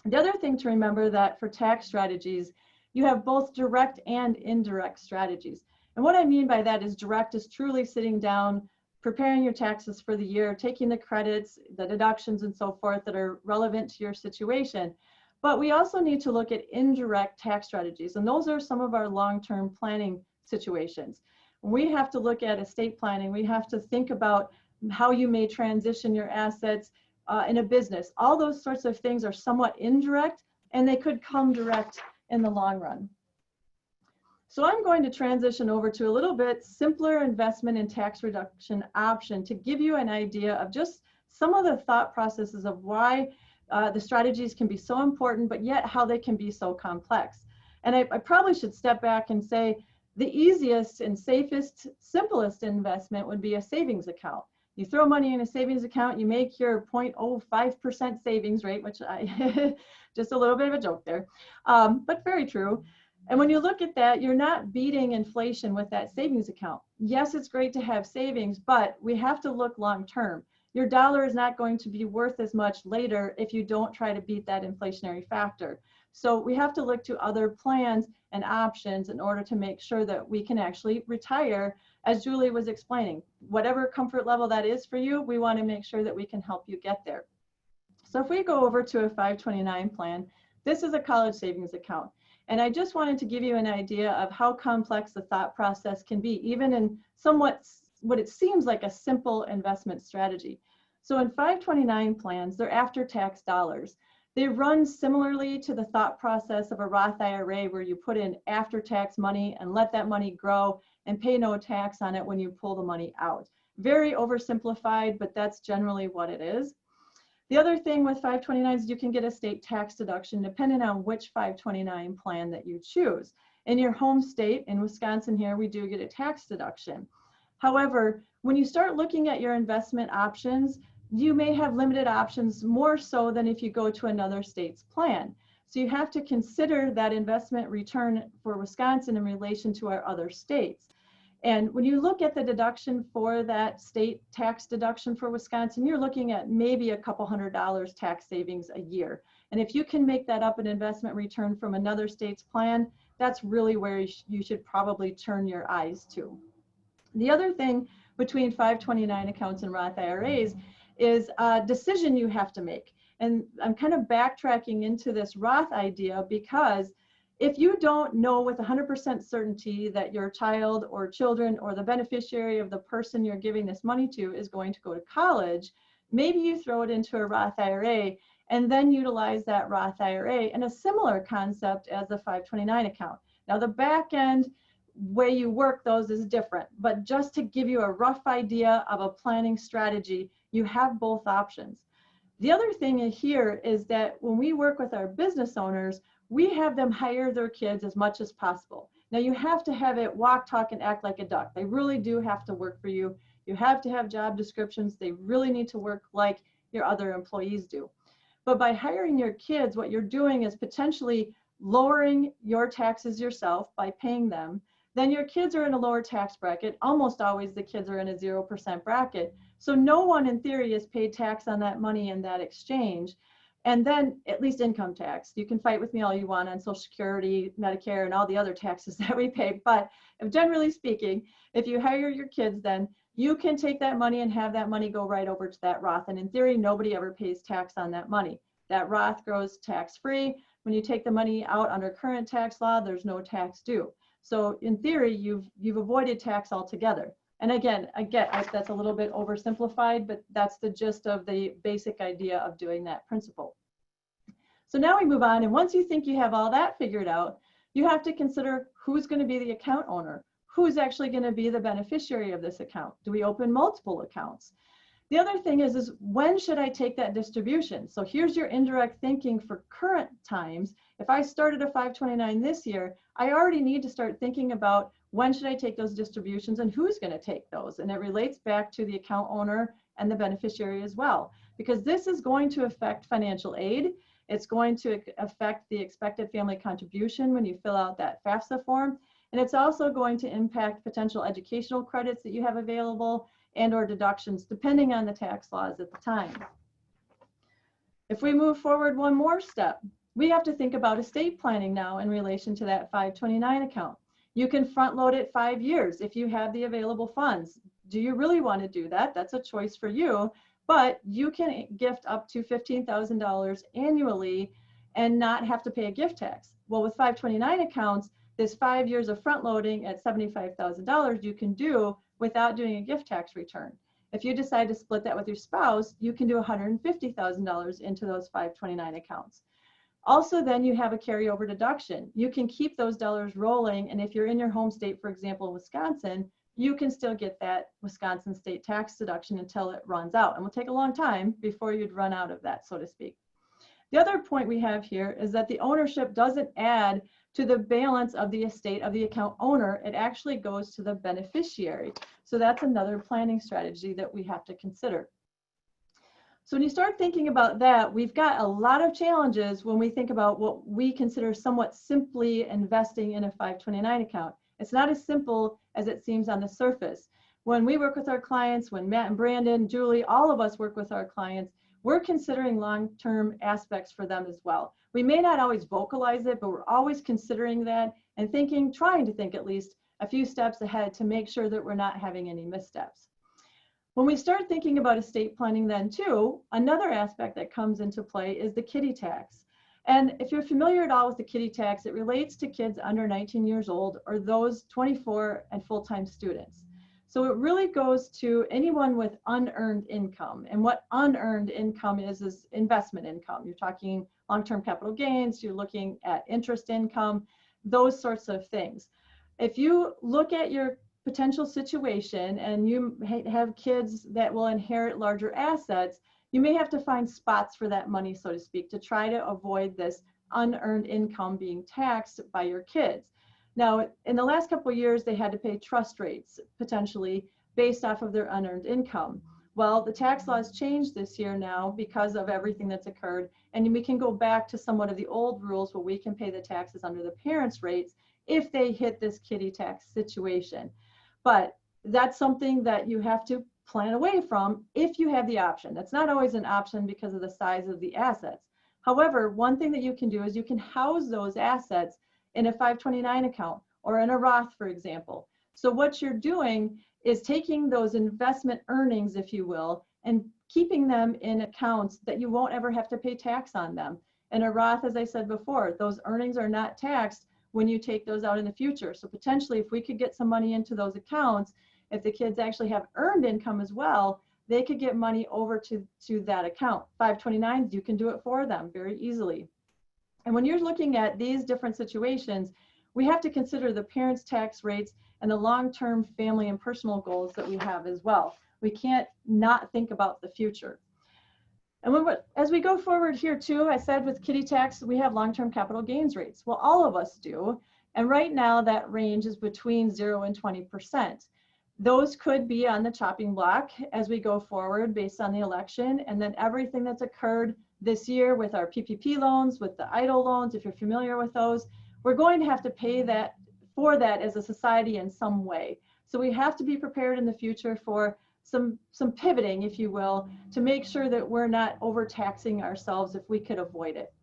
The other thing to remember that for tax strategies, you have both direct and indirect strategies. And what I mean by that is direct is truly sitting down, preparing your taxes for the year, taking the credits, the deductions and so forth that are relevant to your situation. But we also need to look at indirect tax strategies. And those are some of our long-term planning situations. We have to look at estate planning. We have to think about how you may transition your assets in a business. All those sorts of things are somewhat indirect, and they could come direct in the long run. So I'm going to transition over to a little bit simpler investment and tax reduction option to give you an idea of just some of the thought processes of why the strategies can be so important, but yet how they can be so complex. And I probably should step back and say the easiest and safest, simplest investment would be a savings account. You throw money in a savings account, you make your 0.05% savings rate, which I, just a little bit of a joke there, but very true. And when you look at that, you're not beating inflation with that savings account. Yes, it's great to have savings, but we have to look long term. Your dollar is not going to be worth as much later if you don't try to beat that inflationary factor. So we have to look to other plans and options in order to make sure that we can actually retire, as Julie was explaining. Whatever comfort level that is for you, we want to make sure that we can help you get there. So if we go over to a 529 plan, this is a college savings account. And I just wanted to give you an idea of how complex the thought process can be, even in somewhat what it seems like a simple investment strategy. So in 529 plans, they're after-tax dollars. They run similarly to the thought process of a Roth IRA, where you put in after-tax money and let that money grow and pay no tax on it when you pull the money out. Very oversimplified, but that's generally what it is. The other thing with 529 is you can get a state tax deduction depending on which 529 plan that you choose. In your home state, in Wisconsin here, we do get a tax deduction. However, when you start looking at your investment options, you may have limited options more so than if you go to another state's plan. So you have to consider that investment return for Wisconsin in relation to our other states. And when you look at the deduction for that state tax deduction for Wisconsin, you're looking at maybe a couple $100 tax savings a year. And if you can make that up an investment return from another state's plan, that's really where you should probably turn your eyes to. The other thing between 529 accounts and Roth IRAs is a decision you have to make. And I'm kind of backtracking into this Roth idea because if you don't know with 100% certainty that your child or children or the beneficiary of the person you're giving this money to is going to go to college, maybe you throw it into a Roth IRA and then utilize that Roth IRA in a similar concept as a 529 account. Now the back end way you work those is different, but just to give you a rough idea of a planning strategy, you have both options. The other thing here is that when we work with our business owners, we have them hire their kids as much as possible. Now you have to have it walk, talk, and act like a duck. They really do have to work for you. You have to have job descriptions. They really need to work like your other employees do. But by hiring your kids, what you're doing is potentially lowering your taxes yourself by paying them. Then your kids are in a lower tax bracket. Almost always the kids are in a 0% bracket. So no one in theory is paid tax on that money in that exchange. And then at least income tax. You can fight with me all you want on Social Security, Medicare, and all the other taxes that we pay. But generally speaking, if you hire your kids, then you can take that money and have that money go right over to that Roth. And in theory, nobody ever pays tax on that money. That Roth grows tax-free. When you take the money out under current tax law, there's no tax due. So in theory, you've avoided tax altogether. And again, that's a little bit oversimplified, but that's the gist of the basic idea of doing that principle. So now we move on, and once you think you have all that figured out, you have to consider who's going to be the account owner, who's actually going to be the beneficiary of this account. Do we open multiple accounts? The other thing is when should I take that distribution? So here's your indirect thinking for current times. If I started a 529 this year, I already need to start thinking about when should I take those distributions and who's going to take those? And it relates back to the account owner and the beneficiary as well, because this is going to affect financial aid. It's going to affect the expected family contribution when you fill out that FAFSA form. And it's also going to impact potential educational credits that you have available and or deductions, depending on the tax laws at the time. If we move forward one more step, we have to think about estate planning now in relation to that 529 account. You can front load it 5 years if you have the available funds. Do you really want to do that? That's a choice for you, but you can gift up to $15,000 annually and not have to pay a gift tax. Well, with 529 accounts, this 5 years of front loading at $75,000 you can do without doing a gift tax return. If you decide to split that with your spouse, you can do $150,000 into those 529 accounts. Also, then you have a carryover deduction. You can keep those dollars rolling, and if you're in your home state, for example, Wisconsin, you can still get that Wisconsin state tax deduction until it runs out. And it will take a long time before you'd run out of that, so to speak. The other point we have here is that the ownership doesn't add to the balance of the estate of the account owner. It actually goes to the beneficiary. So that's another planning strategy that we have to consider. So when you start thinking about that, we've got a lot of challenges when we think about what we consider somewhat simply investing in a 529 account. It's not as simple as it seems on the surface. When we work with our clients, when Matt and Brandon, Julie, all of us work with our clients, we're considering long-term aspects for them as well. We may not always vocalize it, but we're always considering that and trying to think at least a few steps ahead to make sure that we're not having any missteps. When we start thinking about estate planning then too, another aspect that comes into play is the kiddie tax. And if you're familiar at all with the kiddie tax, it relates to kids under 19 years old or those 24 and full-time students. So it really goes to anyone with unearned income. And what unearned income is investment income. You're talking long-term capital gains, you're looking at interest income, those sorts of things. If you look at your potential situation and you have kids that will inherit larger assets, you may have to find spots for that money, so to speak, to try to avoid this unearned income being taxed by your kids. Now, in the last couple of years, they had to pay trust rates potentially based off of their unearned income. Well, the tax laws changed this year now because of everything that's occurred, and we can go back to somewhat of the old rules where we can pay the taxes under the parents' rates if they hit this kiddie tax situation. But that's something that you have to plan away from if you have the option. That's not always an option because of the size of the assets. However, one thing that you can do is you can house those assets in a 529 account or in a Roth, for example. So what you're doing is taking those investment earnings, if you will, and keeping them in accounts that you won't ever have to pay tax on them. In a Roth, as I said before, those earnings are not taxed when you take those out in the future. So potentially if we could get some money into those accounts, if the kids actually have earned income as well, they could get money over to that account. 529s, you can do it for them very easily. And when you're looking at these different situations, we have to consider the parents' tax rates and the long-term family and personal goals that we have as well. We can't not think about the future. And as we go forward here too, I said with kiddie tax, we have long-term capital gains rates. Well, all of us do. And right now that range is between 0 and 20%. Those could be on the chopping block as we go forward based on the election. And then everything that's occurred this year with our PPP loans, with the EIDL loans, if you're familiar with those, we're going to have to pay for that as a society in some way. So we have to be prepared in the future for some pivoting, if you will, to make sure that we're not overtaxing ourselves if we could avoid it.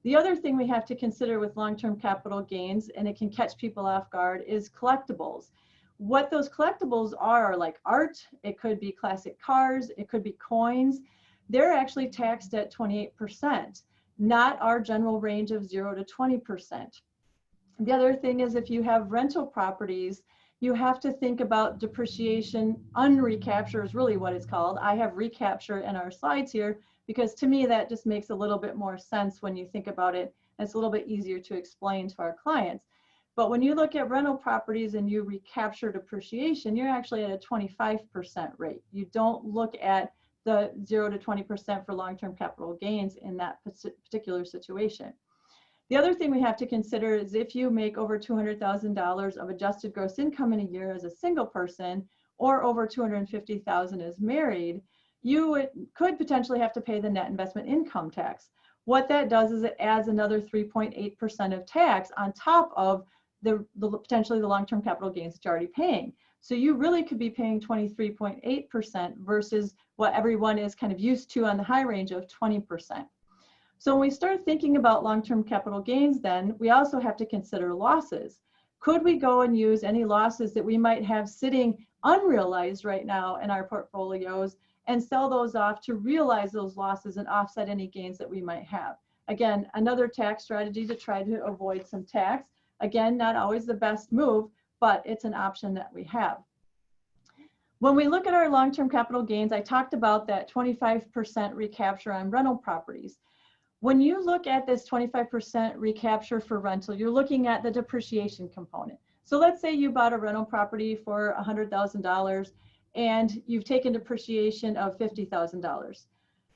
The other thing we have to consider with long-term capital gains, and it can catch people off guard, is collectibles. What those collectibles are like art, it could be classic cars, it could be coins. They're actually taxed at 28%, not our general range of 0 to 20%. The other thing is if you have rental properties, you have to think about depreciation. Unrecapture is really what it's called. I have recapture in our slides here because to me that just makes a little bit more sense when you think about it. It's a little bit easier to explain to our clients. But when you look at rental properties and you recapture depreciation, you're actually at a 25% rate. You don't look at the 0 to 20% for long-term capital gains in that particular situation. The other thing we have to consider is if you make over $200,000 of adjusted gross income in a year as a single person, or over $250,000 as married, you could potentially have to pay the net investment income tax. What that does is it adds another 3.8% of tax on top of the potentially the long-term capital gains that you're already paying. So you really could be paying 23.8% versus what everyone is kind of used to on the high range of 20%. So when we start thinking about long-term capital gains, then we also have to consider losses. Could we go and use any losses that we might have sitting unrealized right now in our portfolios and sell those off to realize those losses and offset any gains that we might have? Again, another tax strategy to try to avoid some tax. Again, not always the best move, but it's an option that we have. When we look at our long-term capital gains, I talked about that 25% recapture on rental properties. When you look at this 25% recapture for rental, you're looking at the depreciation component. So let's say you bought a rental property for $100,000 and you've taken depreciation of $50,000.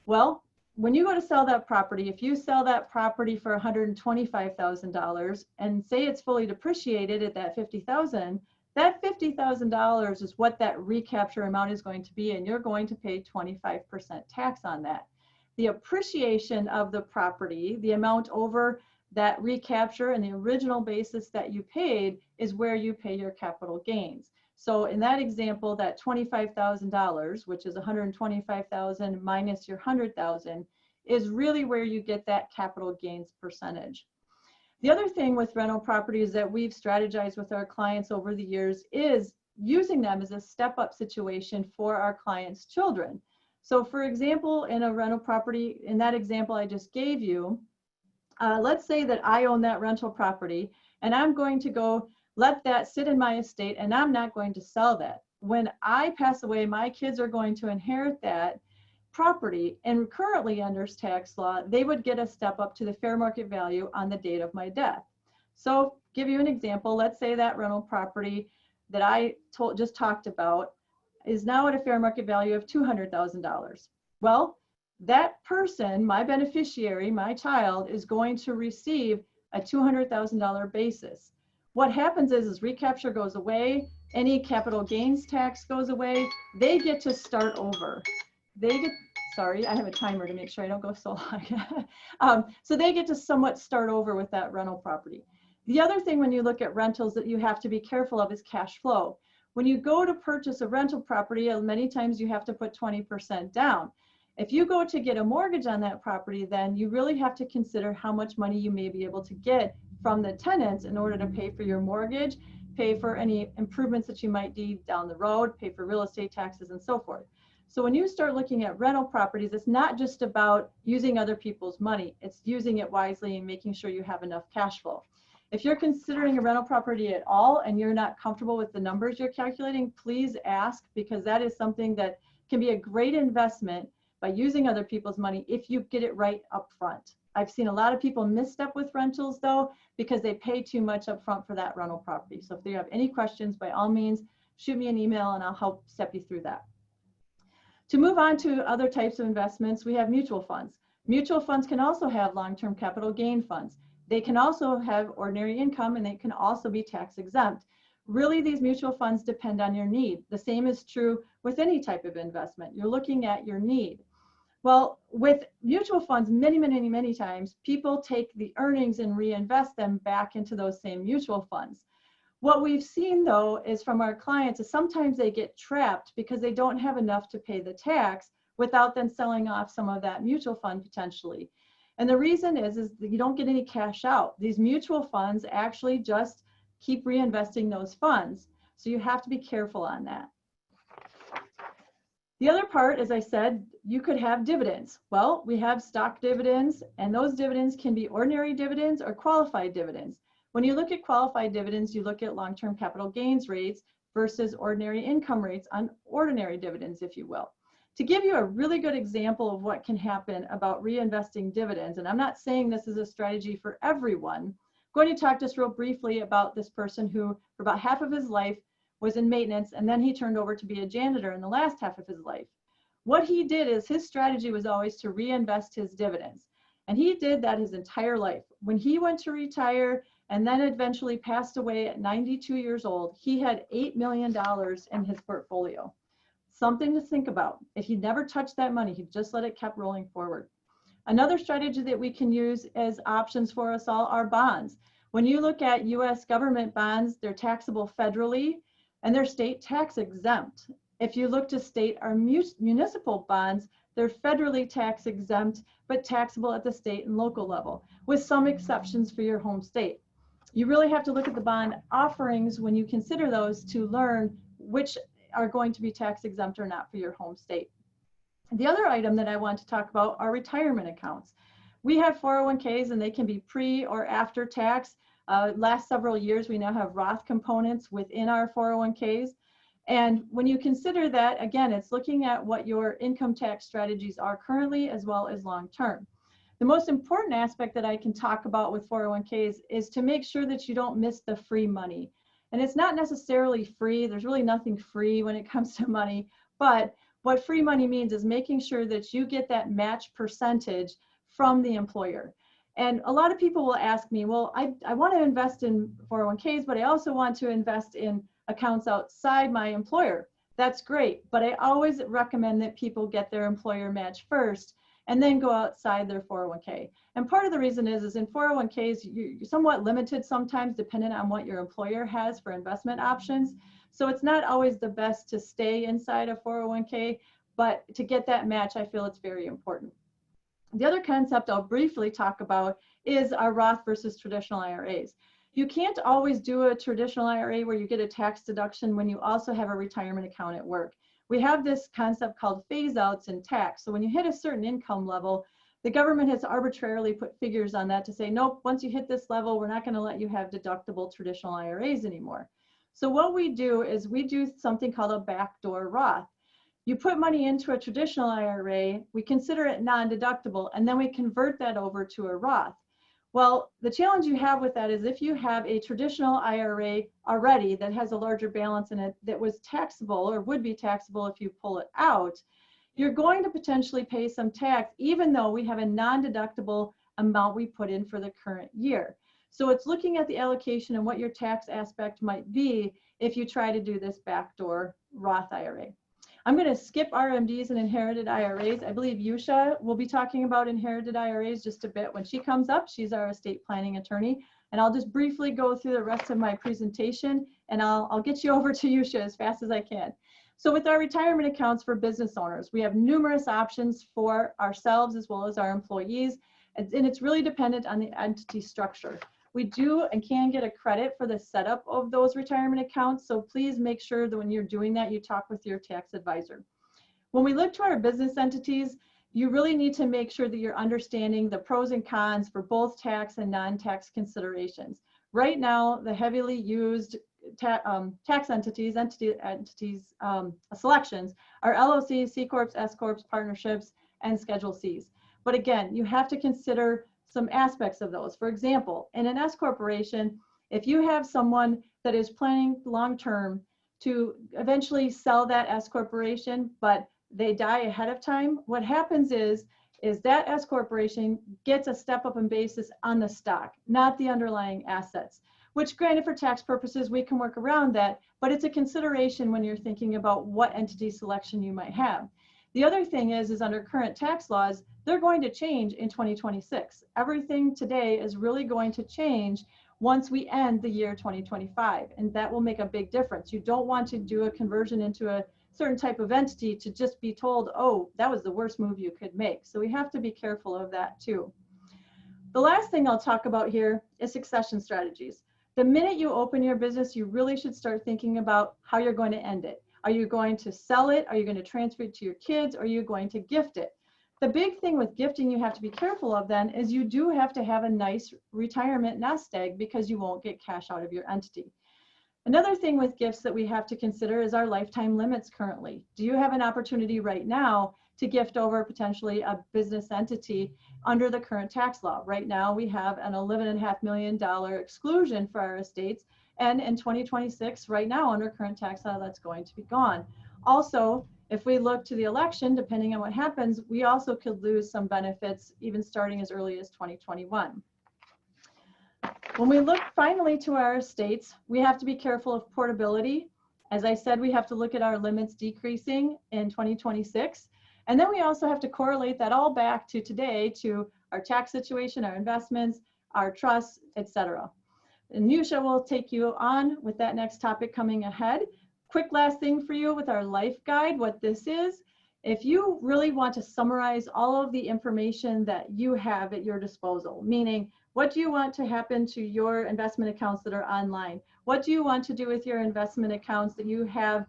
Well, when you go to sell that property, if you sell that property for $125,000 and say it's fully depreciated at that $50,000, that $50,000 is what that recapture amount is going to be, and you're going to pay 25% tax on that. The appreciation of the property, the amount over that recapture and the original basis that you paid, is where you pay your capital gains. So in that example, that $25,000, which is $125,000 minus your $100,000, is really where you get that capital gains percentage. The other thing with rental properties that we've strategized with our clients over the years is using them as a step-up situation for our clients' children. So for example, in a rental property, in that example I just gave you, let's say that I own that rental property and I'm going to go let that sit in my estate and I'm not going to sell that. When I pass away, my kids are going to inherit that property, and currently under tax law, they would get a step up to the fair market value on the date of my death. So give you an example, let's say that rental property that I just talked about is now at a fair market value of $200,000. Well, that person, my beneficiary, my child, is going to receive a $200,000 basis. What happens is recapture goes away, any capital gains tax goes away, they get to start over. Sorry, I have a timer to make sure I don't go so long. So they get to somewhat start over with that rental property. The other thing when you look at rentals that you have to be careful of is cash flow. When you go to purchase a rental property, many times you have to put 20% down. If you go to get a mortgage on that property, then you really have to consider how much money you may be able to get from the tenants in order to pay for your mortgage, pay for any improvements that you might need down the road, pay for real estate taxes and so forth. So when you start looking at rental properties, it's not just about using other people's money, it's using it wisely and making sure you have enough cash flow. If you're considering a rental property at all and you're not comfortable with the numbers you're calculating, please ask, because that is something that can be a great investment by using other people's money if you get it right up front. I've seen a lot of people misstep with rentals though, because they pay too much up front for that rental property. So if you have any questions, by all means, shoot me an email and I'll help step you through that. To move on to other types of investments, we have mutual funds. Mutual funds can also have long-term capital gain funds. They can also have ordinary income and they can also be tax exempt. Really, these mutual funds depend on your need. The same is true with any type of investment. You're looking at your need. Well, with mutual funds, many times, people take the earnings and reinvest them back into those same mutual funds. What we've seen though is from our clients is sometimes they get trapped because they don't have enough to pay the tax without then selling off some of that mutual fund potentially. And the reason is that you don't get any cash out. These mutual funds actually just keep reinvesting those funds. So you have to be careful on that. The other part, as I said, you could have dividends. Well, we have stock dividends, and those dividends can be ordinary dividends or qualified dividends. When you look at qualified dividends, you look at long-term capital gains rates versus ordinary income rates on ordinary dividends, if you will. To give you a really good example of what can happen about reinvesting dividends, and I'm not saying this is a strategy for everyone, I'm going to talk just real briefly about this person who, for about half of his life, was in maintenance, and then he turned over to be a janitor in the last half of his life. What he did is his strategy was always to reinvest his dividends. And he did that his entire life. When he went to retire and then eventually passed away at 92 years old, he had $8 million in his portfolio. Something to think about. If he never touched that money, he just let it kept rolling forward. Another strategy that we can use as options for us all are bonds. When you look at US government bonds, they're taxable federally, and they're state tax exempt. If you look to state or municipal bonds, they're federally tax exempt, but taxable at the state and local level, with some exceptions for your home state. You really have to look at the bond offerings when you consider those to learn which are going to be tax exempt or not for your home state. The other item that I want to talk about are retirement accounts. We have 401ks and they can be pre or after tax. Last several years, we now have Roth components within our 401ks. And when you consider that, again, it's looking at what your income tax strategies are currently as well as long-term. The most important aspect that I can talk about with 401ks is to make sure that you don't miss the free money. And it's not necessarily free. There's really nothing free when it comes to money. But what free money means is making sure that you get that match percentage from the employer. And a lot of people will ask me, well, I want to invest in 401ks, but I also want to invest in accounts outside my employer. That's great, but I always recommend that people get their employer match first and then go outside their 401k. And part of the reason is in 401ks, you're somewhat limited sometimes depending on what your employer has for investment options. So it's not always the best to stay inside a 401k, but to get that match, I feel it's very important. The other concept I'll briefly talk about is our Roth versus traditional IRAs. You can't always do a traditional IRA where you get a tax deduction when you also have a retirement account at work. We have this concept called phase outs in tax. So when you hit a certain income level, the government has arbitrarily put figures on that to say, nope, once you hit this level, we're not going to let you have deductible traditional IRAs anymore. So what we do is we do something called a backdoor Roth. You put money into a traditional IRA, we consider it non-deductible, and then we convert that over to a Roth. Well, the challenge you have with that is if you have a traditional IRA already that has a larger balance in it that was taxable or would be taxable if you pull it out, you're going to potentially pay some tax even though we have a non-deductible amount we put in for the current year. So it's looking at the allocation and what your tax aspect might be if you try to do this backdoor Roth IRA. I'm going to skip RMDs and inherited IRAs. I believe Yusha will be talking about inherited IRAs just a bit when she comes up. She's our estate planning attorney. And I'll just briefly go through the rest of my presentation and I'll get you over to Yusha as fast as I can. So with our retirement accounts for business owners, we have numerous options for ourselves as well as our employees. And it's really dependent on the entity structure. We do and can get a credit for the setup of those retirement accounts. So please make sure that when you're doing that, you talk with your tax advisor. When we look to our business entities, you really need to make sure that you're understanding the pros and cons for both tax and non-tax considerations. Right now, the heavily used tax entities selections are LLCs, C Corps, S Corps, partnerships, and Schedule Cs. But again, you have to consider some aspects of those. For example, in an S corporation, if you have someone that is planning long-term to eventually sell that S corporation, but they die ahead of time, what happens is that S corporation gets a step up in basis on the stock, not the underlying assets, which granted for tax purposes, we can work around that, but it's a consideration when you're thinking about what entity selection you might have. The other thing is under current tax laws, they're going to change in 2026. Everything today is really going to change once we end the year 2025. And that will make a big difference. You don't want to do a conversion into a certain type of entity to just be told, oh, that was the worst move you could make. So we have to be careful of that too. The last thing I'll talk about here is succession strategies. The minute you open your business, you really should start thinking about how you're going to end it. Are you going to sell it? Are you going to transfer it to your kids? Or are you going to gift it? The big thing with gifting you have to be careful of then is you do have to have a nice retirement nest egg because you won't get cash out of your entity. Another thing with gifts that we have to consider is our lifetime limits currently. Do you have an opportunity right now to gift over potentially a business entity under the current tax law? Right now we have an $11.5 million exclusion for our estates, and in 2026 right now under current tax law that's going to be gone. Also, if we look to the election, depending on what happens, we also could lose some benefits even starting as early as 2021. When we look finally to our estates, we have to be careful of portability. As I said, we have to look at our limits decreasing in 2026. And then we also have to correlate that all back to today to our tax situation, our investments, our trusts, etc. And Yusha will take you on with that next topic coming ahead. Quick last thing for you with our life guide, what this is. If you really want to summarize all of the information that you have at your disposal, meaning what do you want to happen to your investment accounts that are online? What do you want to do with your investment accounts that you have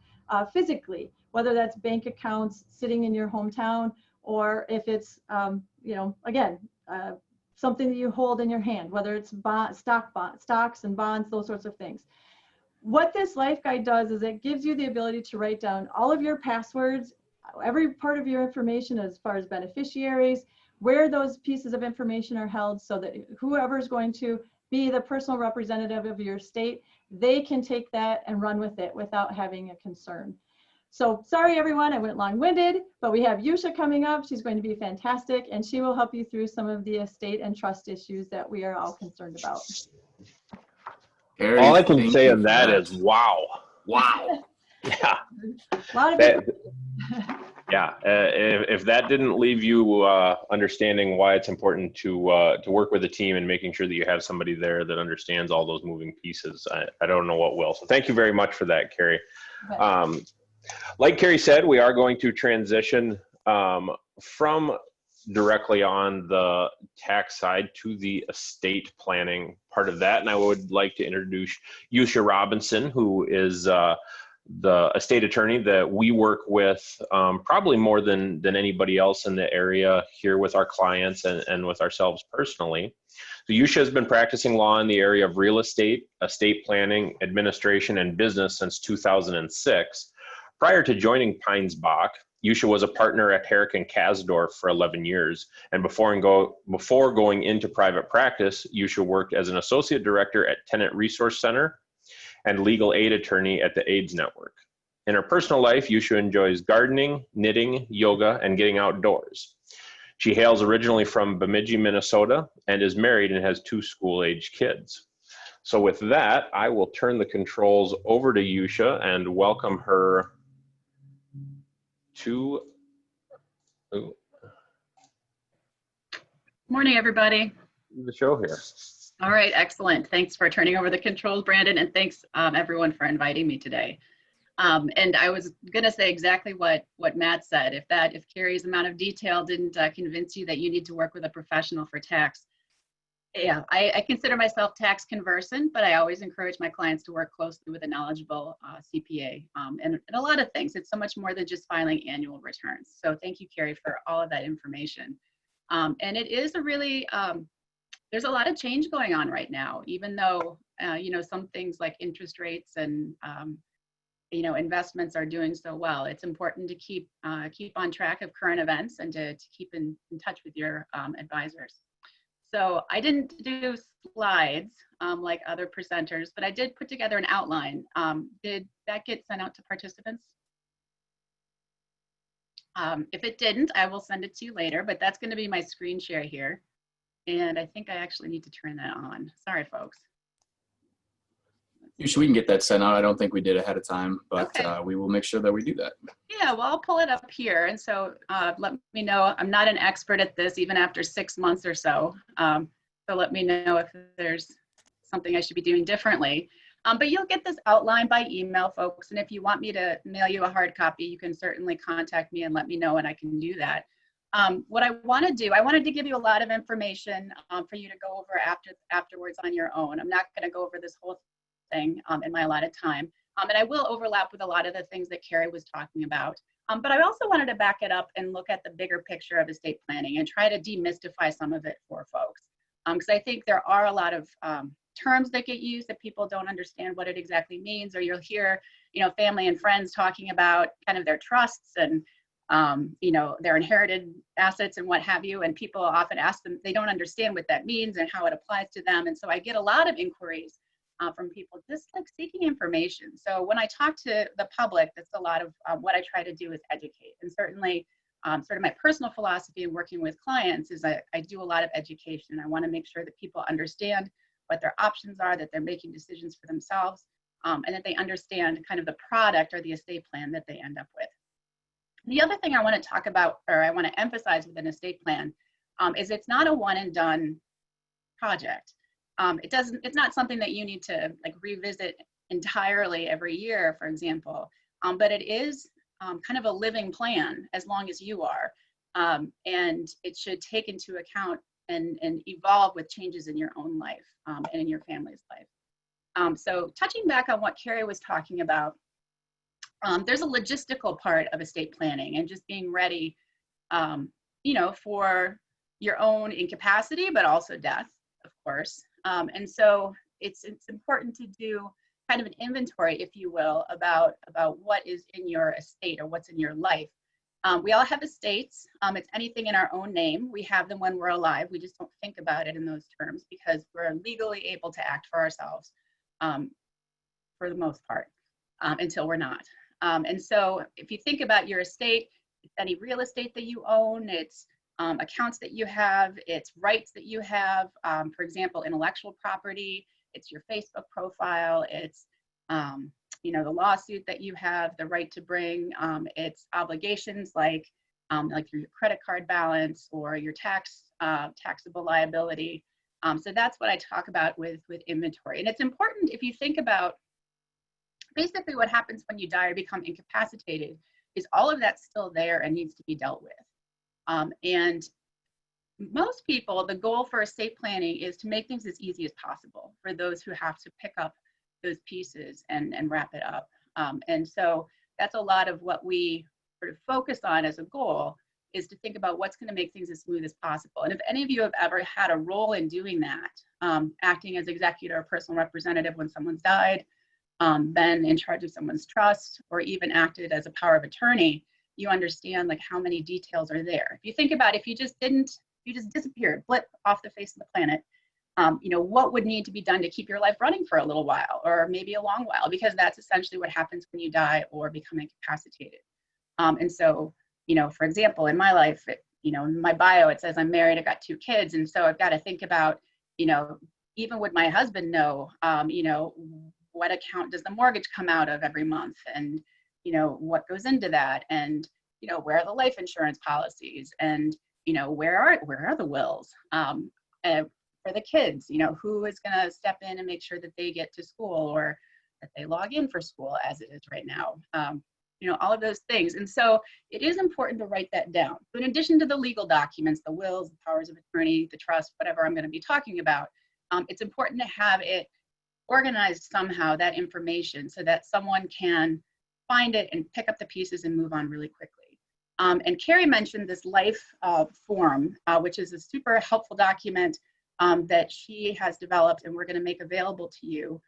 physically, whether that's bank accounts sitting in your hometown, or if it's, something that you hold in your hand, whether it's stocks and bonds, those sorts of things. What this life guide does is it gives you the ability to write down all of your passwords, every part of your information as far as beneficiaries, where those pieces of information are held, so that whoever is going to be the personal representative of your state, they can take that and run with it without having a concern. So sorry everyone, I went long-winded, but we have Yusha coming up. She's going to be fantastic, and she will help you through some of the estate and trust issues that we are all concerned about. Carrie, All I can thank say you on for that is wow. Wow. Yeah. A lot of That, yeah. If that didn't leave you understanding why it's important to work with a team and making sure that you have somebody there that understands all those moving pieces, I don't know what will. So thank you very much for that, Carrie. Like Carrie said, we are going to transition from directly on the tax side to the estate planning part of that. And I would like to introduce Yusha Robinson, who is the estate attorney that we work with probably more than anybody else in the area here with our clients and with ourselves personally. So Yusha has been practicing law in the area of real estate, estate planning, administration, and business since 2006. Prior to joining Pines Bach, Yusha was a partner at Herrick & Kasdorf for 11 years. And before going into private practice, Yusha worked as an associate director at Tenant Resource Center and legal aid attorney at the AIDS Network. In her personal life, Yusha enjoys gardening, knitting, yoga, and getting outdoors. She hails originally from Bemidji, Minnesota, and is married and has 2 school-age kids. So with that, I will turn the controls over to Yusha and welcome her to Morning, everybody. the show here. All right, excellent. Thanks for turning over the controls, Brandon, and thanks everyone for inviting me today. And I was going to say exactly what Matt said. If Carrie's amount of detail didn't convince you that you need to work with a professional for tax, yeah, I consider myself tax conversant, but I always encourage my clients to work closely with a knowledgeable CPA. And a lot of things, it's so much more than just filing annual returns. So thank you, Carrie, for all of that information. And it is a really, there's a lot of change going on right now, even though, some things like interest rates and, investments are doing so well. It's important to keep on track of current events and to keep in touch with your advisors. So I didn't do slides like other presenters, but I did put together an outline. Did that get sent out to participants? If it didn't, I will send it to you later, but that's going to be my screen share here. And I think I actually need to turn that on. Sorry, folks. Usually we can get that sent out. I don't think we did ahead of time, but Okay. We will make sure that we do that. Yeah, well, I'll pull it up here. And so let me know. I'm not an expert at this, even after 6 months or so. So let me know if there's something I should be doing differently. But you'll get this outline by email, folks. And if you want me to mail you a hard copy, you can certainly contact me and let me know, and I can do that. What I want to do, I wanted to give you a lot of information for you to go over afterwards on your own. I'm not going to go over this whole thing in my allotted time. And I will overlap with a lot of the things that Carrie was talking about. But I also wanted to back it up and look at the bigger picture of estate planning and try to demystify some of it for folks. Because I think there are a lot of terms that get used that people don't understand what it exactly means, or you'll hear, family and friends talking about kind of their trusts and, their inherited assets and what have you. And people often ask them, they don't understand what that means and how it applies to them. And so I get a lot of inquiries from people just like seeking information. So when I talk to the public, that's a lot of what I try to do is educate. And certainly sort of my personal philosophy in working with clients is I do a lot of education. I want to make sure that people understand what their options are, that they're making decisions for themselves, and that they understand kind of the product or the estate plan that they end up with. The other thing I want to talk about, or I want to emphasize with an estate plan, is it's not a one and done project. It's not something that you need to like revisit entirely every year, for example, but it is kind of a living plan as long as you are. And it should take into account and evolve with changes in your own life and in your family's life. So touching back on what Carrie was talking about, there's a logistical part of estate planning and just being ready, for your own incapacity, but also death, of course. And so it's important to do kind of an inventory, if you will, about what is in your estate or what's in your life. We all have estates. It's anything in our own name. We have them when we're alive. We just don't think about it in those terms because we're legally able to act for ourselves for the most part until we're not. And so if you think about your estate, it's any real estate that you own, it's accounts that you have, it's rights that you have, for example, intellectual property, it's your Facebook profile, it's the lawsuit that you have the right to bring, it's obligations like your credit card balance or your taxable liability. So that's what I talk about with inventory. And it's important if you think about basically what happens when you die or become incapacitated is all of that's still there and needs to be dealt with. And most people, the goal for estate planning is to make things as easy as possible for those who have to pick up those pieces and wrap it up. And so that's a lot of what we sort of focus on as a goal, is to think about what's going to make things as smooth as possible. And if any of you have ever had a role in doing that, acting as executor or personal representative when someone's died, been in charge of someone's trust, or even acted as a power of attorney, you understand like how many details are there. If you think about if you just disappeared, blip off the face of the planet, what would need to be done to keep your life running for a little while or maybe a long while, because that's essentially what happens when you die or become incapacitated. And so, for example, in my life, in my bio, it says I'm married, I've got 2 kids. And so I've got to think about, even would my husband know, what account does the mortgage come out of every month? And, what goes into that? And, where are the life insurance policies? And, where are the wills? For the kids, who is going to step in and make sure that they get to school or that they log in for school as it is right now? All of those things. And so it is important to write that down. So in addition to the legal documents, the wills, the powers of attorney, the trust, whatever I'm going to be talking about, it's important to have it organized somehow, that information, so that someone can find it and pick up the pieces and move on really quickly. And Carrie mentioned this life form, which is a super helpful document that she has developed and we're going to make available to you.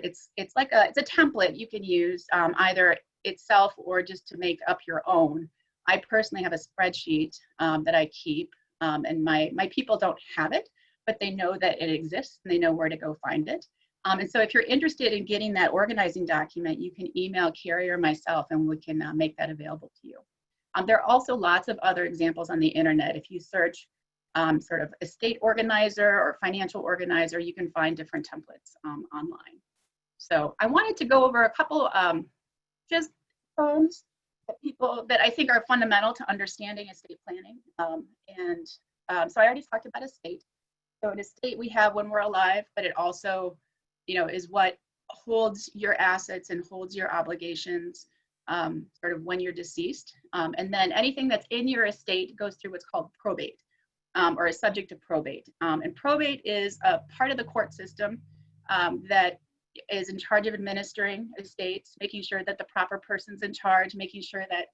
It's a template you can use either itself or just to make up your own. I personally have a spreadsheet that I keep, and my people don't have it, but they know that it exists and they know where to go find it. And so if you're interested in getting that organizing document, you can email Carrie or myself and we can make that available to you. There are also lots of other examples on the internet. If you search sort of estate organizer or financial organizer, you can find different templates online. So I wanted to go over a couple just terms that I think are fundamental to understanding estate planning. So I already talked about estate. So an estate we have when we're alive, but it also is what holds your assets and holds your obligations sort of when you're deceased. And then anything that's in your estate goes through what's called probate, or is subject to probate. And probate is a part of the court system that is in charge of administering estates, making sure that the proper person's in charge, making sure that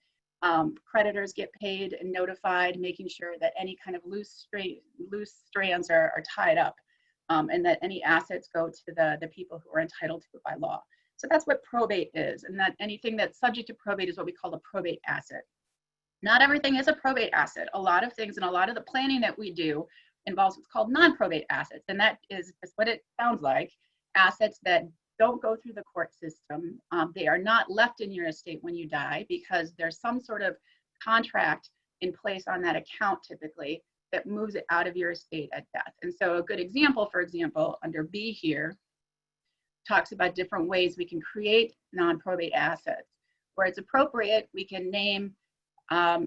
creditors get paid and notified, making sure that any kind of loose strands are tied up, and that any assets go to the people who are entitled to it by law. So that's what probate is, and that anything that's subject to probate is what we call a probate asset. Not everything is a probate asset. A lot of things and a lot of the planning that we do involves what's called non-probate assets, and that is what it sounds like, assets that don't go through the court system. They are not left in your estate when you die because there's some sort of contract in place on that account typically that moves it out of your estate at death. And so a good example, for example, under B here, talks about different ways we can create non-probate assets. Where it's appropriate, we can name a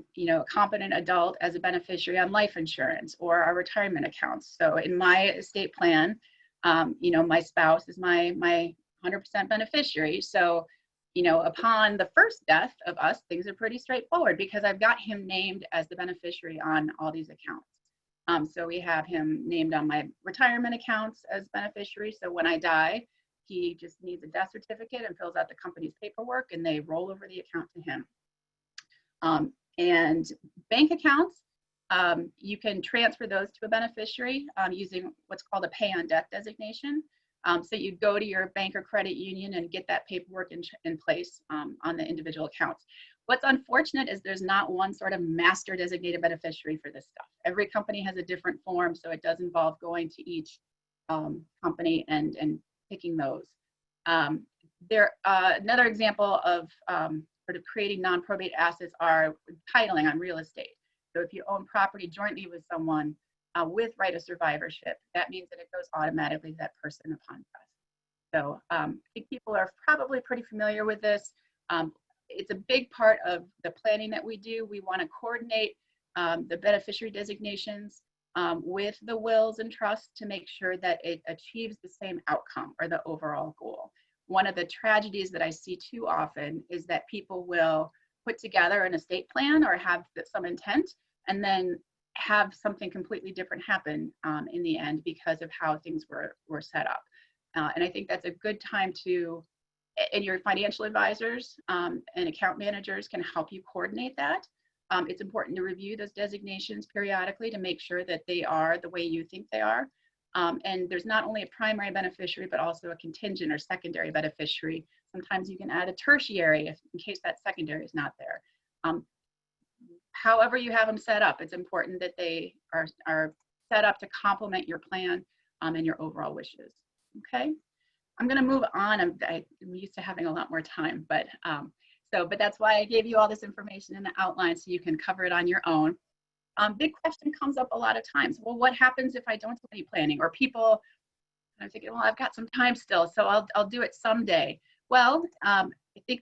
competent adult as a beneficiary on life insurance or our retirement accounts. So in my estate plan, my spouse is my 100% beneficiary. So, upon the first death of us, things are pretty straightforward because I've got him named as the beneficiary on all these accounts. So we have him named on my retirement accounts as beneficiary. So when I die, he just needs a death certificate and fills out the company's paperwork and they roll over the account to him. And bank accounts, you can transfer those to a beneficiary using what's called a pay on death designation. So you go to your bank or credit union and get that paperwork in place on the individual accounts. What's unfortunate is there's not one sort of master designated beneficiary for this stuff. Every company has a different form, so it does involve going to each company and picking those. Another example of sort of creating non-probate assets are titling on real estate. So if you own property jointly with someone with right of survivorship, that means that it goes automatically to that person upon death. So I think people are probably pretty familiar with this. It's a big part of the planning that we do. We want to coordinate the beneficiary designations with the wills and trusts to make sure that it achieves the same outcome or the overall goal. One of the tragedies that I see too often is that people will put together an estate plan or have some intent and then have something completely different happen in the end because of how things were set up. And I think that's a good time to, and your financial advisors and account managers can help you coordinate that. It's important to review those designations periodically to make sure that they are the way you think they are. And there's not only a primary beneficiary, but also a contingent or secondary beneficiary. Sometimes you can add a tertiary in case that secondary is not there. However you have them set up, it's important that they are set up to complement your plan and your overall wishes. Okay, I'm going to move on. I'm used to having a lot more time, but that's why I gave you all this information in the outline so you can cover it on your own. Big question comes up a lot of times. Well, what happens if I don't do any planning? Or people, I'm thinking, well, I've got some time still, so I'll do it someday. Well, I think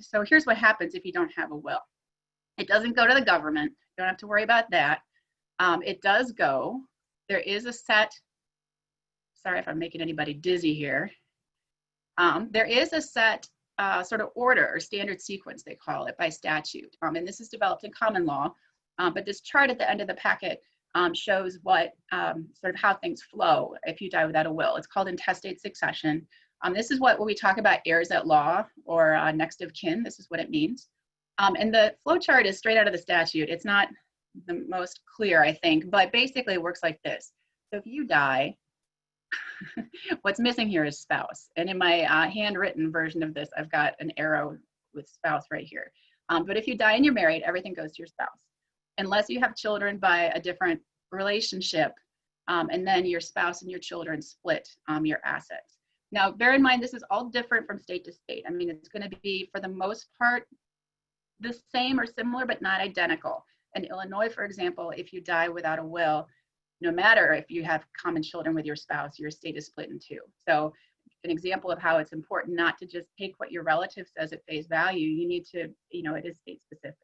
so here's what happens if you don't have a will. It doesn't go to the government. You don't have to worry about that. It does go. There is a set, sorry if I'm making anybody dizzy here. There is a set sort of order or standard sequence, they call it, by statute. And this is developed in common law. But this chart at the end of the packet shows what sort of how things flow if you die without a will. It's called intestate succession. This is what when we talk about heirs at law or next of kin, this is what it means. And the flow chart is straight out of the statute. It's not the most clear, I think, but basically it works like this. So if you die, what's missing here is spouse. And in my handwritten version of this, I've got an arrow with spouse right here. But if you die and you're married, everything goes to your spouse. Unless you have children by a different relationship, and then your spouse and your children split your assets. Now, bear in mind, this is all different from state to state. I mean, it's going to be, for the most part, the same or similar, but not identical. In Illinois, for example, if you die without a will, no matter if you have common children with your spouse, your estate is split in two. So an example of how it's important not to just take what your relative says at face value. You need to, it is state specific.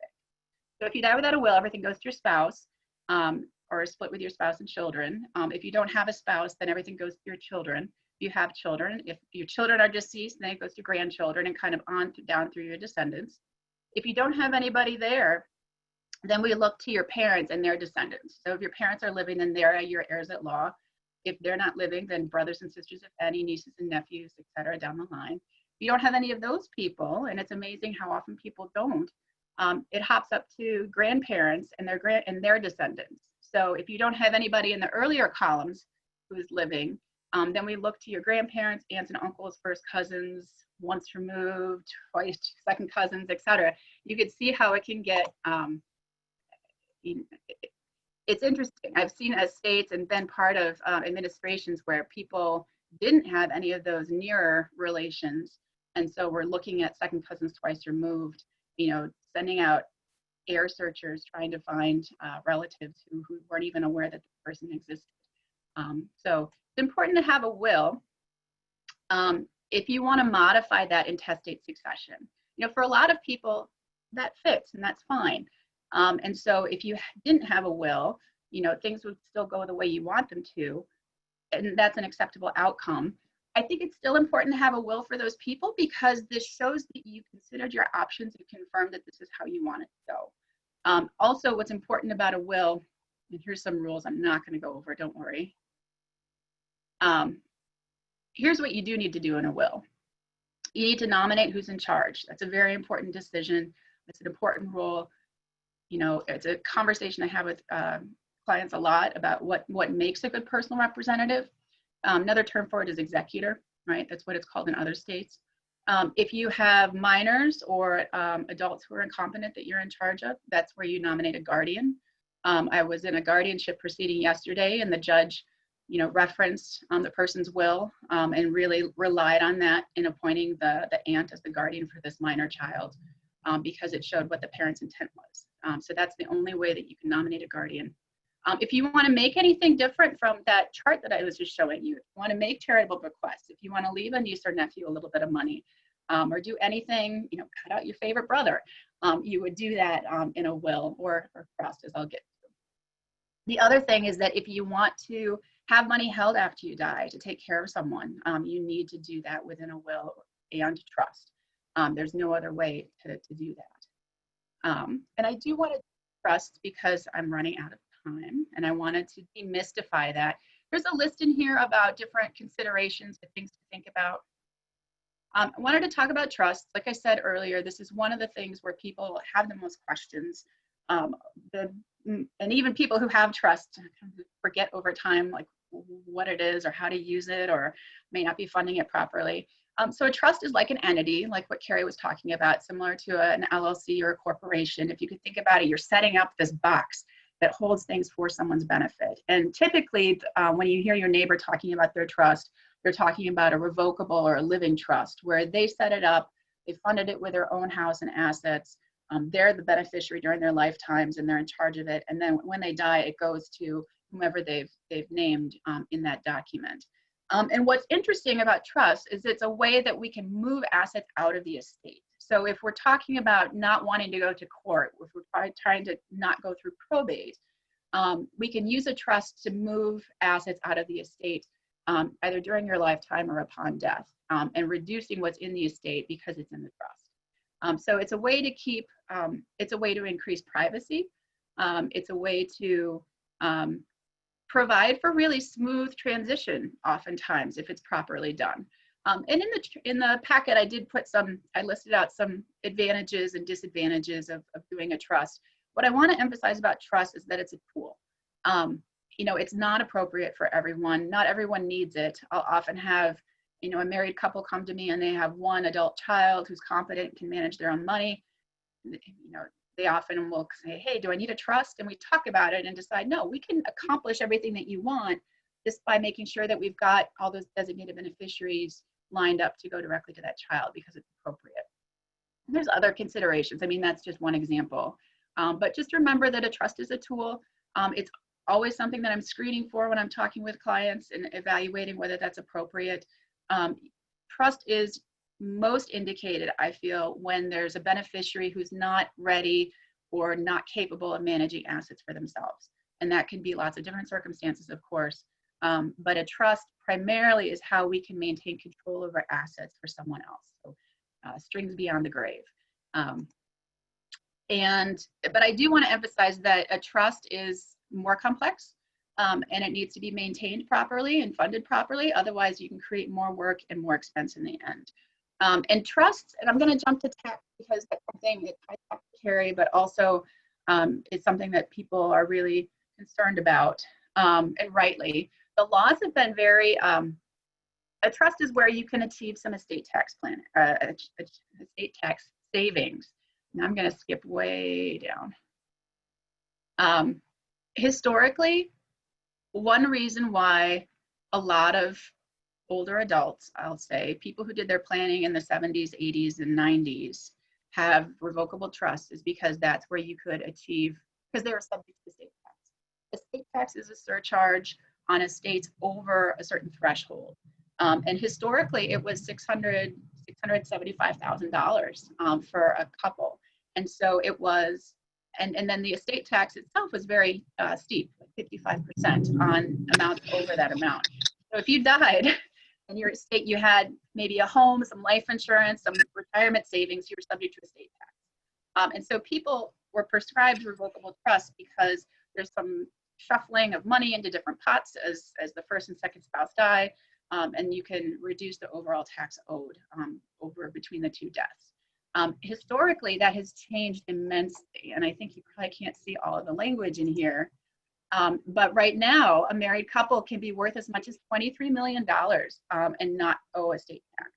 So if you die without a will, everything goes to your spouse or is split with your spouse and children. If you don't have a spouse, then everything goes to your children. you have children. If your children are deceased, then it goes to grandchildren and kind of on down through your descendants. If you don't have anybody there, then we look to your parents and their descendants. So if your parents are living, then they're your heirs at law. If they're not living, then brothers and sisters, if any, nieces and nephews, et cetera, down the line. If you don't have any of those people, and it's amazing how often people don't, it hops up to grandparents and their descendants. So if you don't have anybody in the earlier columns who is living, then we look to your grandparents, aunts and uncles, first cousins, once removed, twice, second cousins, et cetera. You could see how it can get, it's interesting. I've seen estates and been part of administrations where people didn't have any of those nearer relations. And so we're looking at second cousins twice removed, sending out air searchers, trying to find relatives who weren't even aware that the person existed. So it's important to have a will. If you want to modify that intestate succession, for a lot of people that fits and that's fine. And so if you didn't have a will, things would still go the way you want them to, and that's an acceptable outcome. I think it's still important to have a will for those people because this shows that you considered your options and confirmed that this is how you want it to go. Also, what's important about a will, and here's some rules I'm not going to go over, don't worry. Here's what you do need to do in a will. You need to nominate who's in charge. That's a very important decision. It's an important rule. It's a conversation I have with clients a lot about what makes a good personal representative. Another term for it is executor, right? That's what it's called in other states. If you have minors or adults who are incompetent that you're in charge of, that's where you nominate a guardian. I was in a guardianship proceeding yesterday, and the judge, referenced the person's will and really relied on that in appointing the aunt as the guardian for this minor child because it showed what the parent's intent was. So that's the only way that you can nominate a guardian. If you want to make anything different from that chart that I was just showing you, if you want to make charitable bequests, if you want to leave a niece or nephew a little bit of money, or do anything, cut out your favorite brother, you would do that in a will or trust, as I'll get to. The other thing is that if you want to have money held after you die to take care of someone, you need to do that within a will and trust. There's no other way to do that. And I do want to trust because I'm running out of time, and I wanted to demystify that. There's a list in here about different considerations and things to think about. I wanted to talk about trust. Like I said earlier, this is one of the things where people have the most questions. And even people who have trust forget over time like what it is or how to use it, or may not be funding it properly. So a trust is like an entity, like what Carrie was talking about, similar to an LLC or a corporation. If you could think about it, you're setting up this box that holds things for someone's benefit. And typically, when you hear your neighbor talking about their trust, they're talking about a revocable or a living trust, where they set it up, they funded it with their own house and assets. They're the beneficiary during their lifetimes, and they're in charge of it. And then when they die, it goes to whomever they've named in that document. And what's interesting about trust is it's a way that we can move assets out of the estate. So if we're talking about not wanting to go to court, if we're trying to not go through probate, we can use a trust to move assets out of the estate, either during your lifetime or upon death, and reducing what's in the estate because it's in the trust. So it's a way to keep, it's a way to increase privacy. It's a way to provide for really smooth transition, oftentimes, if it's properly done. And in the packet, I listed out some advantages and disadvantages of doing a trust. What I want to emphasize about trust is that it's a tool. It's not appropriate for everyone. Not everyone needs it. I'll often have, a married couple come to me and they have one adult child who's competent, can manage their own money. They often will say, hey, do I need a trust? And we talk about it and decide, no, we can accomplish everything that you want just by making sure that we've got all those designated beneficiaries lined up to go directly to that child because it's appropriate. And there's other considerations. I mean, that's just one example. But just remember that a trust is a tool. It's always something that I'm screening for when I'm talking with clients and evaluating whether that's appropriate. Trust is most indicated, I feel, when there's a beneficiary who's not ready or not capable of managing assets for themselves. And that can be lots of different circumstances, of course. But a trust primarily is how we can maintain control over assets for someone else. So strings beyond the grave. But I do want to emphasize that a trust is more complex, and it needs to be maintained properly and funded properly. Otherwise, you can create more work and more expense in the end. And trusts, and I'm going to jump to tax because that's something that I talked to Carrie, but also it's something that people are really concerned about, and rightly. The laws have been very, a trust is where you can achieve some estate tax estate tax savings. Now I'm going to skip way down. Historically, one reason why a lot of older adults, I'll say, people who did their planning in the 70s, 80s, and 90s have revocable trusts is because that's where you could achieve, because they were subject to estate tax. Estate tax is a surcharge on estates over a certain threshold. And historically, it was $675,000 for a couple. And so it was, and then the estate tax itself was very steep, like 55% on amounts over that amount. So if you died in your estate, you had maybe a home, some life insurance, some retirement savings, you were subject to estate tax. And so people were prescribed revocable trusts because there's some shuffling of money into different pots as the first and second spouse die, and you can reduce the overall tax owed over between the two deaths. Historically, that has changed immensely, and I think you probably can't see all of the language in here. But right now, a married couple can be worth as much as $23 million and not owe estate tax.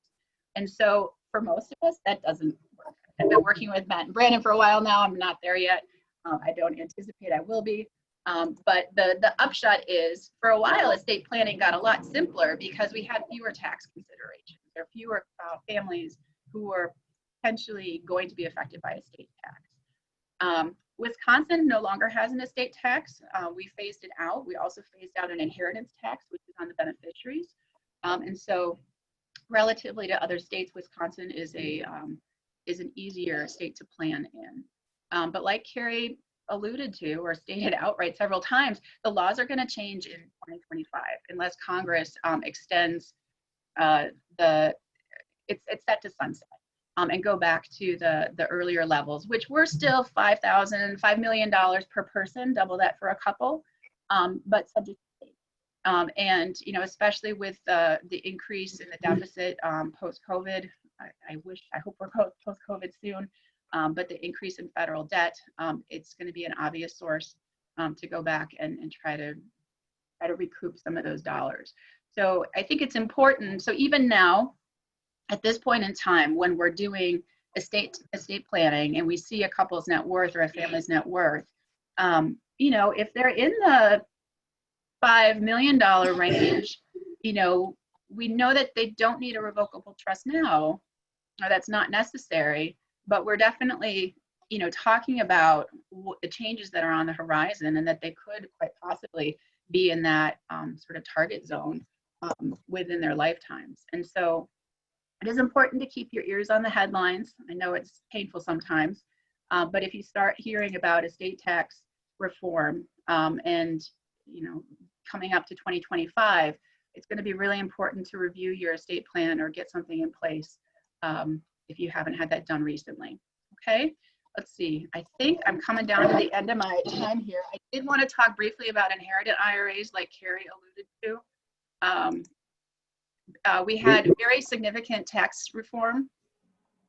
And so for most of us, that doesn't work. I've been working with Matt and Brandon for a while now. I'm not there yet. I don't anticipate I will be. But the upshot is, for a while, estate planning got a lot simpler because we had fewer tax considerations. There are fewer families who were potentially going to be affected by estate tax. Wisconsin no longer has an estate tax. We phased it out. We also phased out an inheritance tax, which is on the beneficiaries. And so relatively to other states, Wisconsin is an easier state to plan in. But like Carrie alluded to or stated outright several times, the laws are going to change in 2025 unless Congress extends it's set to sunset. And go back to the earlier levels, which were still $5 million per person, double that for a couple, but subject to state. And especially with the increase in the deficit post-COVID, I hope we're post-COVID soon, but the increase in federal debt, it's going to be an obvious source to go back and try to recoup some of those dollars. So I think it's important. So even now, at this point in time, when we're doing estate planning and we see a couple's net worth or a family's net worth, if they're in the $5 million range, we know that they don't need a revocable trust now, or that's not necessary, but we're definitely, talking about the changes that are on the horizon and that they could quite possibly be in that sort of target zone within their lifetimes. And so it is important to keep your ears on the headlines. I know it's painful sometimes, but if you start hearing about estate tax reform and coming up to 2025, it's going to be really important to review your estate plan or get something in place if you haven't had that done recently. Okay, let's see. I think I'm coming down to the end of my time here. I did want to talk briefly about inherited IRAs, like Carrie alluded to. We had very significant tax reform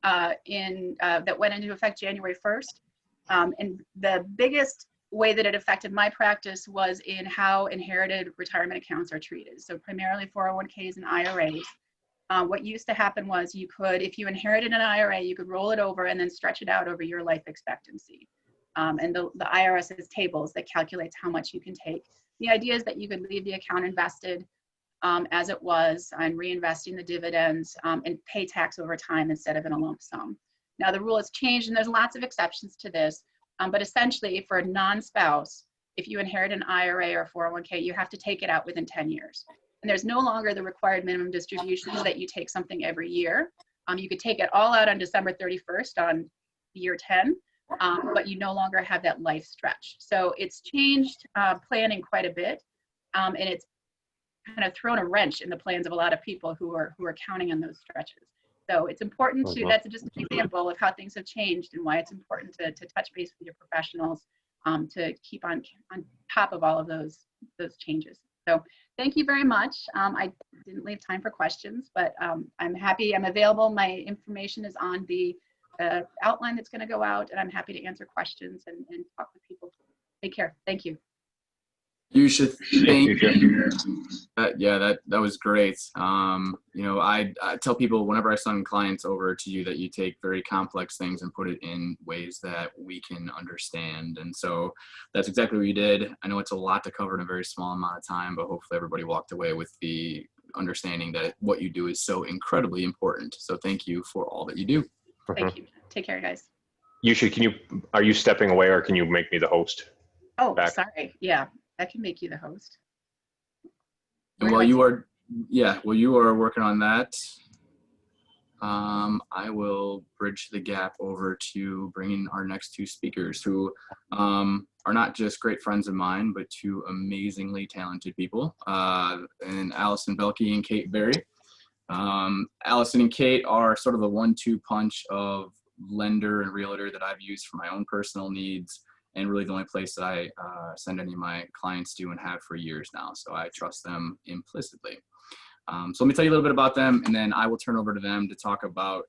that went into effect January 1st. And the biggest way that it affected my practice was in how inherited retirement accounts are treated. So primarily 401ks and IRAs. What used to happen was you could, if you inherited an IRA, you could roll it over and then stretch it out over your life expectancy. And the IRS has tables that calculates how much you can take. The idea is that you could leave the account invested as it was and reinvesting the dividends and pay tax over time instead of in a lump sum. Now the rule has changed and there's lots of exceptions to this, but essentially for a non-spouse, if you inherit an IRA or 401k, you have to take it out within 10 years. And there's no longer the required minimum distributions that you take something every year. You could take it all out on December 31st on year 10, but you no longer have that life stretch. So it's changed planning quite a bit, and it's kind of thrown a wrench in the plans of a lot of people who are counting on those stretches. So it's important to, that's just an example of how things have changed and why it's important to touch base with your professionals to keep on top of all of those changes. So thank you very much. I didn't leave time for questions, but I'm happy, I'm available. My information is on the outline that's going to go out, and I'm happy to answer questions and talk with people. Take care. Thank you. You should thank you. Yeah, that was great. You know, I tell people whenever I send clients over to you that you take very complex things and put it in ways that we can understand. And so that's exactly what you did. I know it's a lot to cover in a very small amount of time, but hopefully everybody walked away with the understanding that what you do is so incredibly important. So thank you for all that you do. Thank you. Take care, guys. Are you stepping away, or can you make me the host? Oh, Back. sorry. Yeah, I can make you the host. And while you are working on that, I will bridge the gap over to bringing our next two speakers who are not just great friends of mine, but two amazingly talented people, and Allison Belke and Kate Berry. Allison and Kate are sort of the 1-2 punch of lender and realtor that I've used for my own personal needs, and really the only place that I send any of my clients to and have for years now. So I trust them implicitly. So let me tell you a little bit about them, and then I will turn over to them to talk about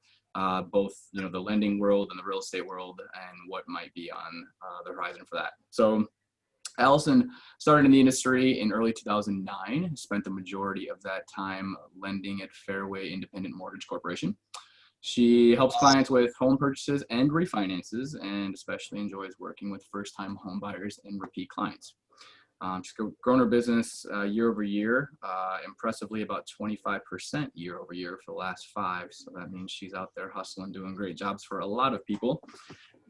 both, you know, the lending world and the real estate world and what might be on the horizon for that. So Allison started in the industry in early 2009, spent the majority of that time lending at Fairway Independent Mortgage Corporation. She helps clients with home purchases and refinances, and especially enjoys working with first-time home buyers and repeat clients. She's grown her business year over year, impressively about 25% year over year for the last 5. So that means she's out there hustling, doing great jobs for a lot of people,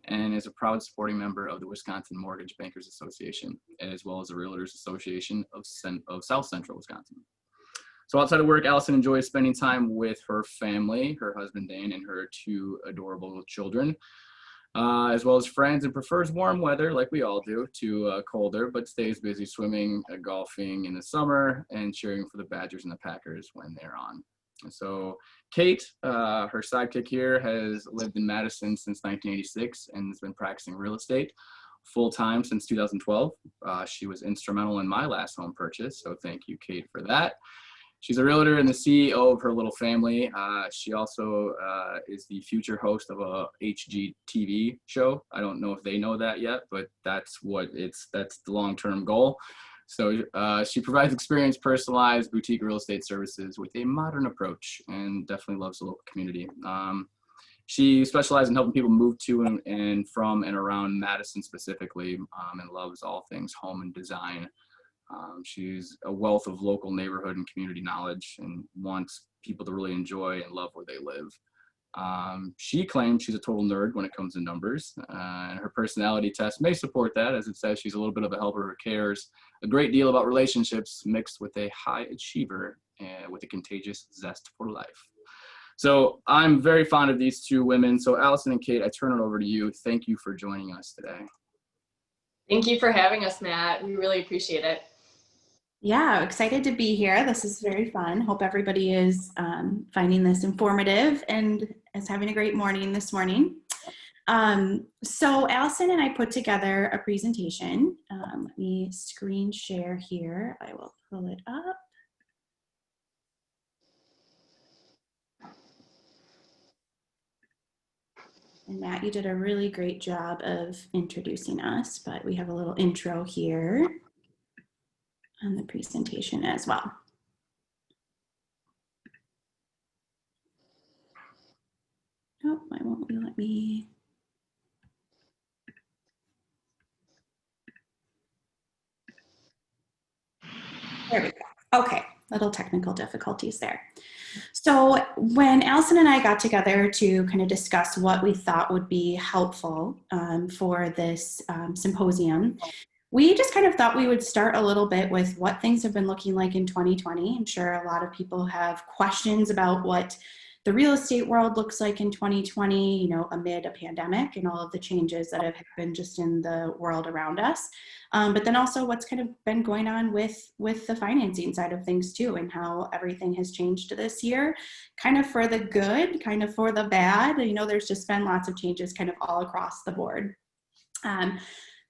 and is a proud supporting member of the Wisconsin Mortgage Bankers Association, as well as the Realtors Association of South Central Wisconsin. So outside of work, Allison enjoys spending time with her family, her husband Dan, and her 2 adorable children, as well as friends, and prefers warm weather like we all do to colder, but stays busy swimming, golfing in the summer, and cheering for the Badgers and the Packers when they're on. And so Kate, her sidekick here, has lived in Madison since 1986 and has been practicing real estate full-time since 2012. She was instrumental in my last home purchase, so thank you, Kate, for that. She's a realtor and the CEO of her little family. She also is the future host of a HGTV show. I don't know if they know that yet, but that's the long-term goal. So she provides experienced, personalized boutique real estate services with a modern approach, and definitely loves the local community. She specializes in helping people move to and from and around Madison specifically, and loves all things home and design. She's a wealth of local neighborhood and community knowledge, and wants people to really enjoy and love where they live. She claims she's a total nerd when it comes to numbers, and her personality test may support that, as it says she's a little bit of a helper who cares a great deal about relationships, mixed with a high achiever with a contagious zest for life. So I'm very fond of these 2 women. So Allison and Kate, I turn it over to you. Thank you for joining us today. Thank you for having us, Matt. We really appreciate it. Yeah, excited to be here. This is very fun. Hope everybody is finding this informative and is having a great morning this morning. So Allison and I put together a presentation. Let me screen share here. I will pull it up. And Matt, you did a really great job of introducing us, but we have a little intro here on the presentation as well. Oh, why won't you let me? There we go. Okay, little technical difficulties there. So when Allison and I got together to kind of discuss what we thought would be helpful for this symposium, we just kind of thought we would start a little bit with what things have been looking like in 2020. I'm sure a lot of people have questions about what the real estate world looks like in 2020, you know, amid a pandemic and all of the changes that have happened just in the world around us. But then also what's kind of been going on with the financing side of things too, and how everything has changed this year, kind of for the good, kind of for the bad. You know, there's just been lots of changes kind of all across the board.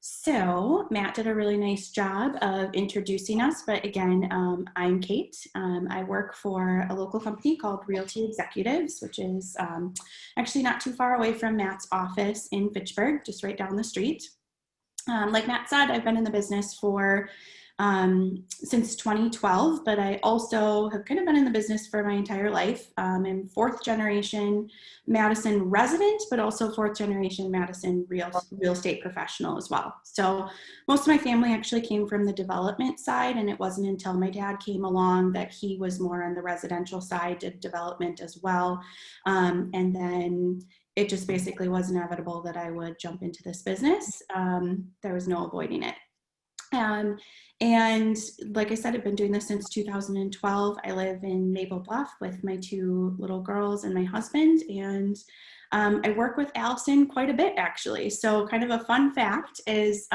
So Matt did a really nice job of introducing us, but again, I'm Kate. I work for a local company called Realty Executives, which is actually not too far away from Matt's office in Fitchburg, just right down the street. Like Matt said, I've been in the business for since 2012, but I also have kind of been in the business for my entire life. I'm fourth generation Madison resident, but also fourth generation Madison real estate professional as well. So most of my family actually came from the development side, and it wasn't until my dad came along that he was more on the residential side, did development as well. And then it just basically was inevitable that I would jump into this business. There was no avoiding it. And like I said, I've been doing this since 2012. I live in Maple Bluff with my two little girls and my husband, and I work with Allison quite a bit actually. So kind of a fun fact is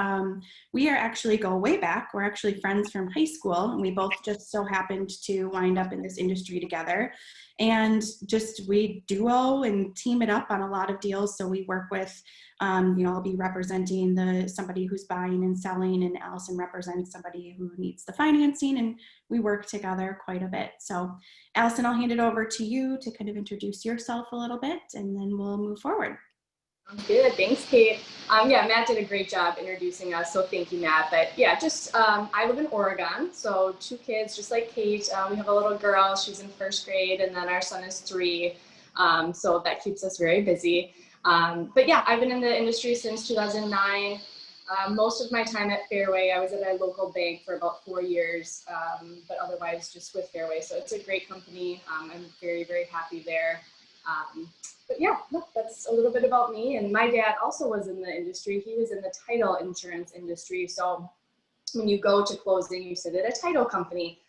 we are actually go way back. We're actually friends from high school, and we both just so happened to wind up in this industry together. And just we duo and team it up on a lot of deals. So we work with, you know, I'll be representing somebody who's buying and selling, and Allison represents somebody who needs the financing, and we work together quite a bit. So Allison, I'll hand it over to you to kind of introduce yourself a little bit, and then we'll move forward. Good, thanks, Kate. Yeah, Matt did a great job introducing us, so thank you, Matt. But yeah, just I live in Oregon, so two kids, just like Kate. We have a little girl, she's in first grade, and then our son is 3, so that keeps us very busy. But yeah, I've been in the industry since 2009. Most of my time at Fairway, I was at a local bank for about 4 years, but otherwise just with Fairway. So it's a great company. I'm very, very happy there. But yeah, that's a little bit about me. And my dad also was in the industry. He was in the title insurance industry. So when you go to closing, you sit at a title company.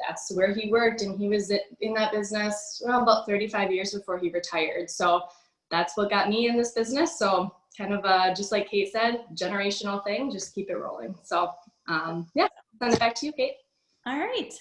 That's where he worked, and he was in that business about 35 years before he retired. So that's what got me in this business. So kind of just like Kate said, generational thing, just keep it rolling. So yeah, send it back to you, Kate. All right.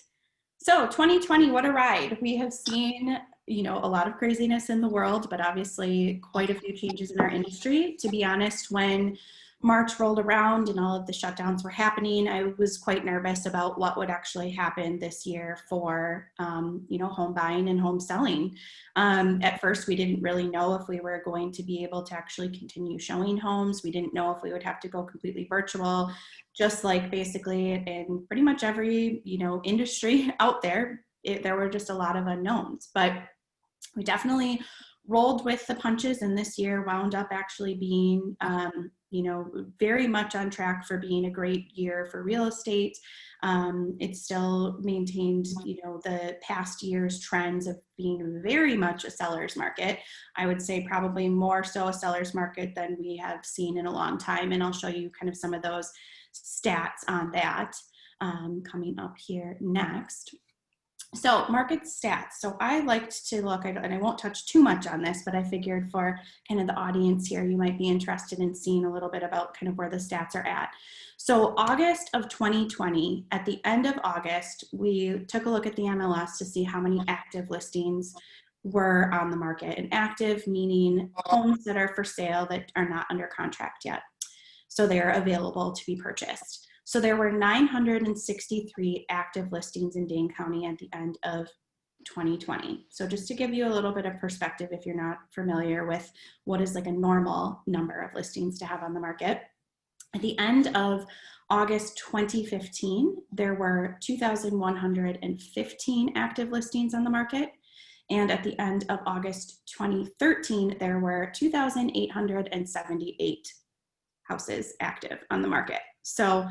So 2020, what a ride. We have seen, you know, a lot of craziness in the world, but obviously quite a few changes in our industry. To be honest, when March rolled around and all of the shutdowns were happening, I was quite nervous about what would actually happen this year for, you know, home buying and home selling. At first, we didn't really know if we were going to be able to actually continue showing homes. We didn't know if we would have to go completely virtual, just like basically in pretty much every, you know, industry out there. There were just a lot of unknowns, but we definitely rolled with the punches, and this year wound up actually being, you know, very much on track for being a great year for real estate. It still maintained, you know, the past year's trends of being very much a seller's market. I would say probably more so a seller's market than we have seen in a long time. And I'll show you kind of some of those stats on that coming up here next. So market stats. So I liked to look, and I won't touch too much on this, but I figured for kind of the audience here, you might be interested in seeing a little bit about kind of where the stats are at. So August of 2020, at the end of August, we took a look at the MLS to see how many active listings were on the market. And active meaning homes that are for sale that are not under contract yet. So they're available to be purchased. So there were 963 active listings in Dane County at the end of 2020. So just to give you a little bit of perspective, if you're not familiar with what is like a normal number of listings to have on the market. At the end of August 2015, there were 2,115 active listings on the market. And at the end of August 2013, there were 2,878 houses active on the market. So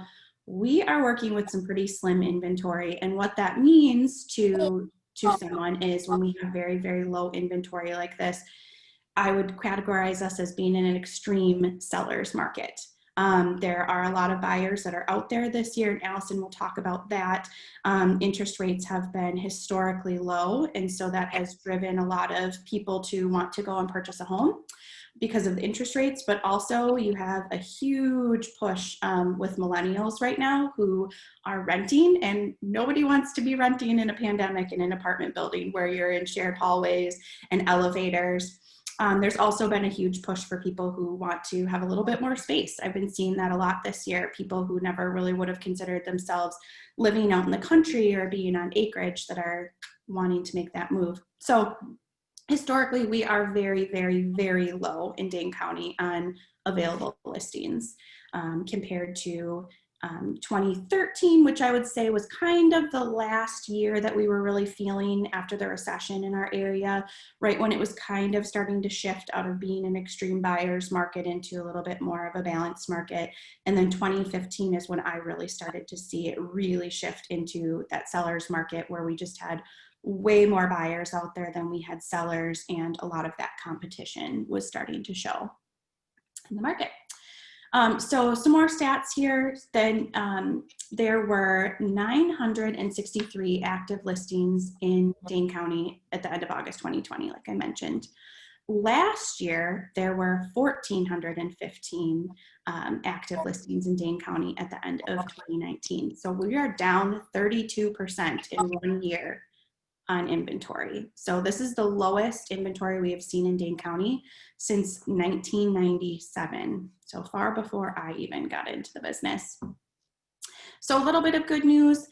we are working with some pretty slim inventory. And what that means to someone is when we have very, very low inventory like this, I would categorize us as being in an extreme seller's market. There are a lot of buyers that are out there this year, and Allison will talk about that. Interest rates have been historically low, and so that has driven a lot of people to want to go and purchase a home because of the interest rates, but also you have a huge push with millennials right now who are renting, and nobody wants to be renting in a pandemic in an apartment building where you're in shared hallways and elevators. There's also been a huge push for people who want to have a little bit more space. I've been seeing that a lot this year, people who never really would have considered themselves living out in the country or being on acreage that are wanting to make that move. So historically, we are very, very, very low in Dane County on available listings compared to 2013, which I would say was kind of the last year that we were really feeling after the recession in our area, right when it was kind of starting to shift out of being an extreme buyer's market into a little bit more of a balanced market. And then 2015 is when I really started to see it really shift into that seller's market, where we just had way more buyers out there than we had sellers, and a lot of that competition was starting to show in the market. So some more stats here. Then there were 963 active listings in Dane County at the end of August 2020, like I mentioned. Last year, there were 1,415 active listings in Dane County at the end of 2019. So we are down 32% in 1 year on inventory. So this is the lowest inventory we have seen in Dane County since 1997. So far before I even got into the business. So a little bit of good news.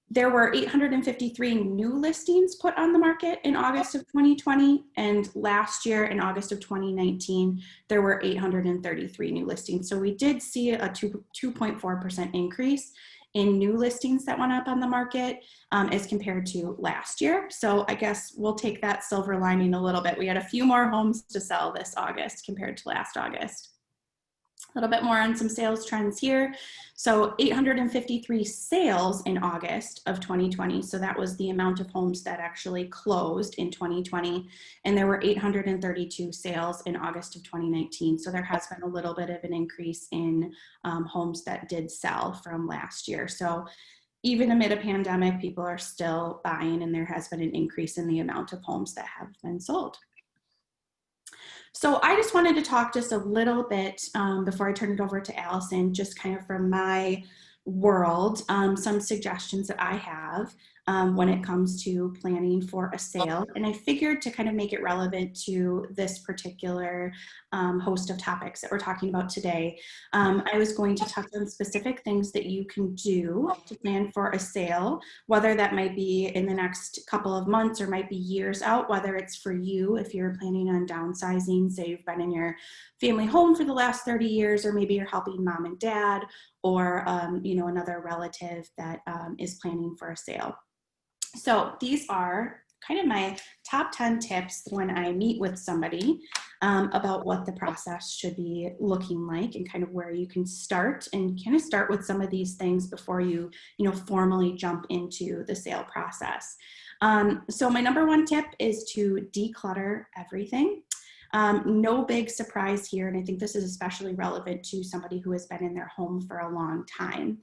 There were 853 new listings put on the market in August of 2020. And last year in August of 2019, there were 833 new listings. So we did see a 2.4% increase in new listings that went up on the market as compared to last year. So I guess we'll take that silver lining a little bit. We had a few more homes to sell this August compared to last August. A little bit more on some sales trends here. So 853 sales in August of 2020. So that was the amount of homes that actually closed in 2020. And there were 832 sales in August of 2019. So there has been a little bit of an increase in homes that did sell from last year. So even amid a pandemic, people are still buying, and there has been an increase in the amount of homes that have been sold. So I just wanted to talk just a little bit before I turn it over to Allison, just kind of from my world, some suggestions that I have when it comes to planning for a sale. And I figured to kind of make it relevant to this particular host of topics that we're talking about today, I was going to touch on specific things that you can do to plan for a sale, whether that might be in the next couple of months or might be years out, whether it's for you if you're planning on downsizing, say you've been in your family home for the last 30 years, or maybe you're helping mom and dad, or another relative that is planning for a sale. So these are kind of my top 10 tips when I meet with somebody about what the process should be looking like, and kind of where you can start, and kind of start with some of these things before you formally jump into the sale process. So my number one tip is to declutter everything. No big surprise here, and I think this is especially relevant to somebody who has been in their home for a long time.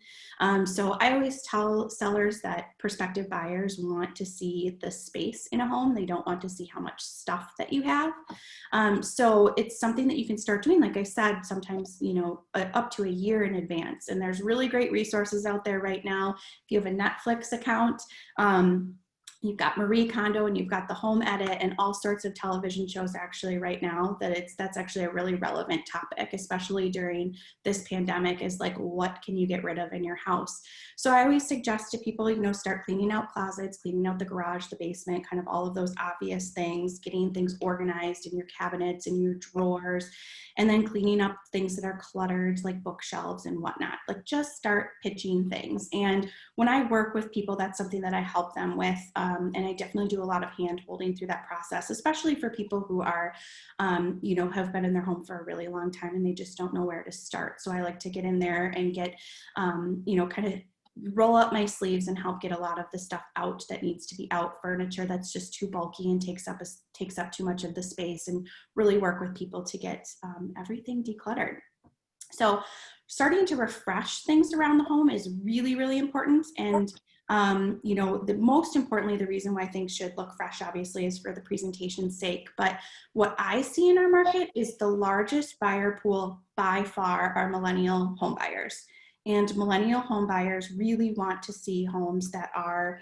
So I always tell sellers that prospective buyers want to see the space in a home. They don't want to see how much stuff that you have. So it's something that you can start doing, like I said, sometimes, up to a year in advance. And there's really great resources out there right now. If you have a Netflix account, you've got Marie Kondo, and you've got the Home Edit, and all sorts of television shows actually right now that's actually a really relevant topic, especially during this pandemic, is like, what can you get rid of in your house? So I always suggest to people, start cleaning out closets, cleaning out the garage, the basement, kind of all of those obvious things, getting things organized in your cabinets and your drawers, and then cleaning up things that are cluttered, like bookshelves and whatnot. Like, just start pitching things. And when I work with people, that's something that I help them with. And I definitely do a lot of hand holding through that process, especially for people who are, have been in their home for a really long time and they just don't know where to start. So I like to get in there and get, kind of roll up my sleeves and help get a lot of the stuff out that needs to be out, furniture that's just too bulky and takes up too much of the space, and really work with people to get everything decluttered. So starting to refresh things around the home is really, really important. And you know, the most importantly, the reason why things should look fresh, obviously, is for the presentation's sake. But what I see in our market is the largest buyer pool by far are millennial home buyers. And millennial home buyers really want to see homes that are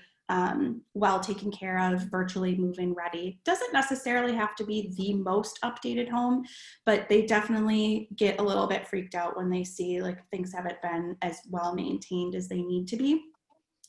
well taken care of, virtually move-in ready. Doesn't necessarily have to be the most updated home, but they definitely get a little bit freaked out when they see like things haven't been as well maintained as they need to be.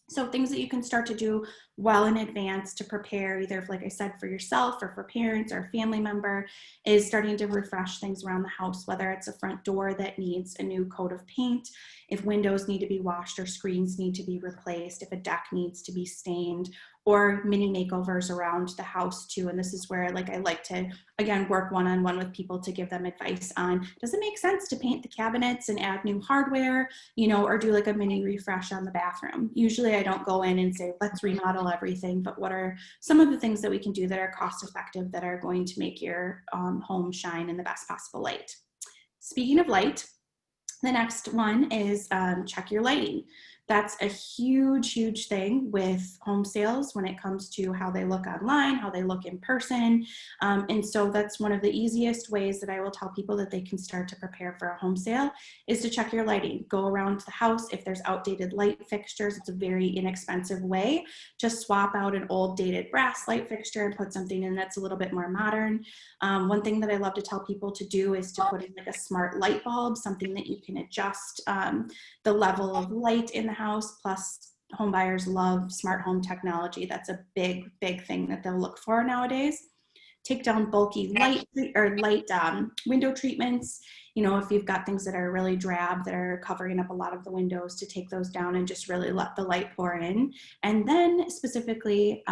So things that you can start to do well in advance to prepare, either, like I said, for yourself or for parents or a family member, is starting to refresh things around the house, whether it's a front door that needs a new coat of paint, if windows need to be washed or screens need to be replaced, if a deck needs to be stained, or mini makeovers around the house too. And this is where, like, I like to, again, work one-on-one with people to give them advice on, does it make sense to paint the cabinets and add new hardware, you know, or do like a mini refresh on the bathroom? Usually I don't go in and say, let's remodel everything, but what are some of the things that we can do that are cost effective, that are going to make your home shine in the best possible light? Speaking of light, the next one is check your lighting. That's a huge, huge thing with home sales when it comes to how they look online, how they look in person. And so that's one of the easiest ways that I will tell people that they can start to prepare for a home sale, is to check your lighting. Go around the house. If there's outdated light fixtures, it's a very inexpensive way to swap out an old dated brass light fixture and put something in that's a little bit more modern. One thing that I love to tell people to do is to put in like a smart light bulb, something that you can adjust the level of light in the house. Plus, home buyers love smart home technology. That's a big, big thing that they'll look for nowadays. Take down bulky light window treatments. You know, if you've got things that are really drab, that are covering up a lot of the windows, to take those down and just really let the light pour in. And then specifically,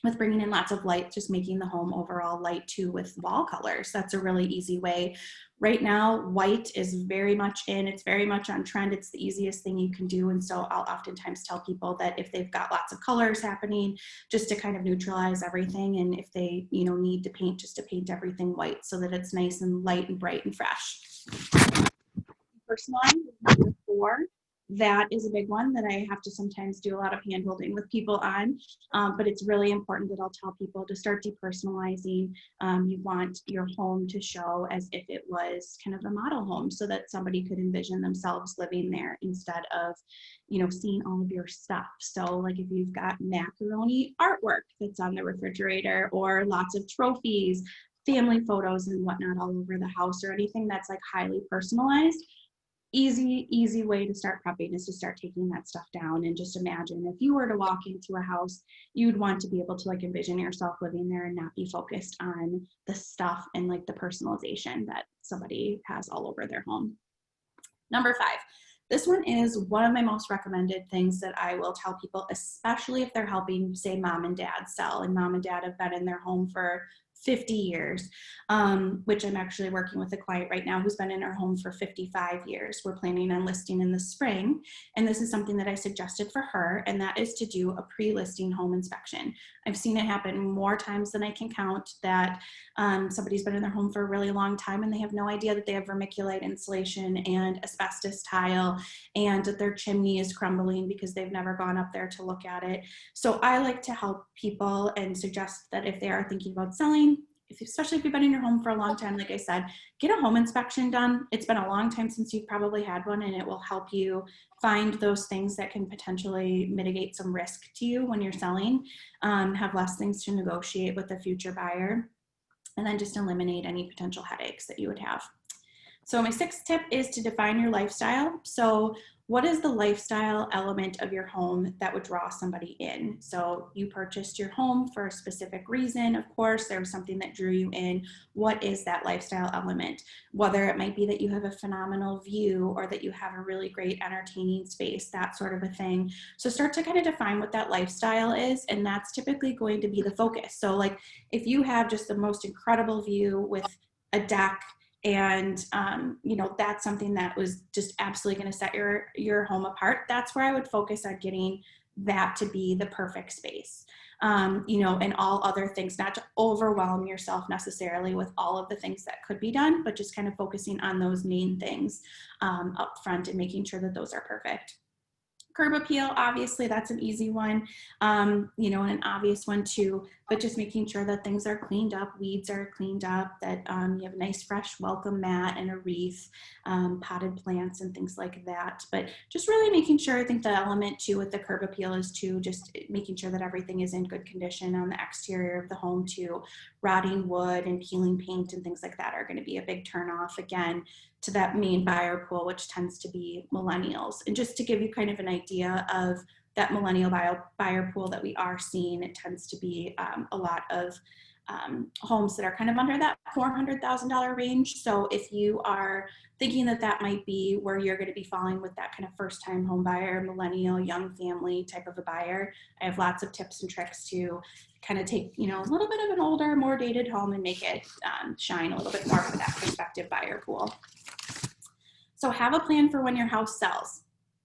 with bringing in lots of light, just making the home overall light too with wall colors. That's a really easy way. Right now, white is very much in, it's very much on trend. It's the easiest thing you can do. And so I'll oftentimes tell people that if they've got lots of colors happening, just to kind of neutralize everything. And if they, you know, need to paint, just to paint everything white so that it's nice and light and bright and fresh. Personalized, number 4. That is a big one that I have to sometimes do a lot of hand holding with people on, but it's really important that I'll tell people to start depersonalizing. You want your home to show as if it was kind of a model home, so that somebody could envision themselves living there instead of, you know, seeing all of your stuff. So like if you've got macaroni artwork that's on the refrigerator, or lots of trophies, family photos and whatnot all over the house, or anything that's like highly personalized, easy way to start prepping is to start taking that stuff down. And just imagine if you were to walk into a house, you'd want to be able to like envision yourself living there and not be focused on the stuff and like the personalization that somebody has all over their home. Number 5. This one is one of my most recommended things that I will tell people, especially if they're helping, say, mom and dad sell, and mom and dad have been in their home for 50 years, which I'm actually working with a client right now who's been in her home for 55 years. We're planning on listing in the spring, and this is something that I suggested for her, and that is to do a pre-listing home inspection. I've seen it happen more times than I can count, that somebody's been in their home for a really long time and they have no idea that they have vermiculite insulation and asbestos tile, and that their chimney is crumbling because they've never gone up there to look at it. So I like to help people and suggest that if they are thinking about selling, especially if you've been in your home for a long time, like I said, get a home inspection done. It's been a long time since you've probably had one, and it will help you find those things that can potentially mitigate some risk to you when you're selling, have less things to negotiate with the future buyer, and then just eliminate any potential headaches that you would have. So my 6th tip is to define your lifestyle. So what is the lifestyle element of your home that would draw somebody in? So you purchased your home for a specific reason. Of course, there was something that drew you in. What is that lifestyle element? Whether it might be that you have a phenomenal view, or that you have a really great entertaining space, that sort of a thing. So start to kind of define what that lifestyle is, and that's typically going to be the focus. So like if you have just the most incredible view with a deck, and you know, that's something that was just absolutely going to set your home apart, that's where I would focus on getting that to be the perfect space. You know, and all other things, not to overwhelm yourself necessarily with all of the things that could be done, but just kind of focusing on those main things up front and making sure that those are perfect. Curb appeal, obviously that's an easy one, you know, and an obvious one too, but just making sure that things are cleaned up, weeds are cleaned up, that you have a nice fresh welcome mat and a wreath, potted plants and things like that. But just really making sure, I think the element too with the curb appeal is too, just making sure that everything is in good condition on the exterior of the home too. Rotting wood and peeling paint and things like that are going to be a big turnoff again to that main buyer pool, which tends to be millennials. And just to give you kind of an idea of that millennial buyer pool that we are seeing, it tends to be a lot of homes that are kind of under that $400,000 range. So if you are thinking that that might be where you're going to be falling with that kind of first time home buyer, millennial, young family type of a buyer, I have lots of tips and tricks to kind of take, you know, a little bit of an older, more dated home and make it shine a little bit more for that prospective buyer pool. So have a plan for when your house sells.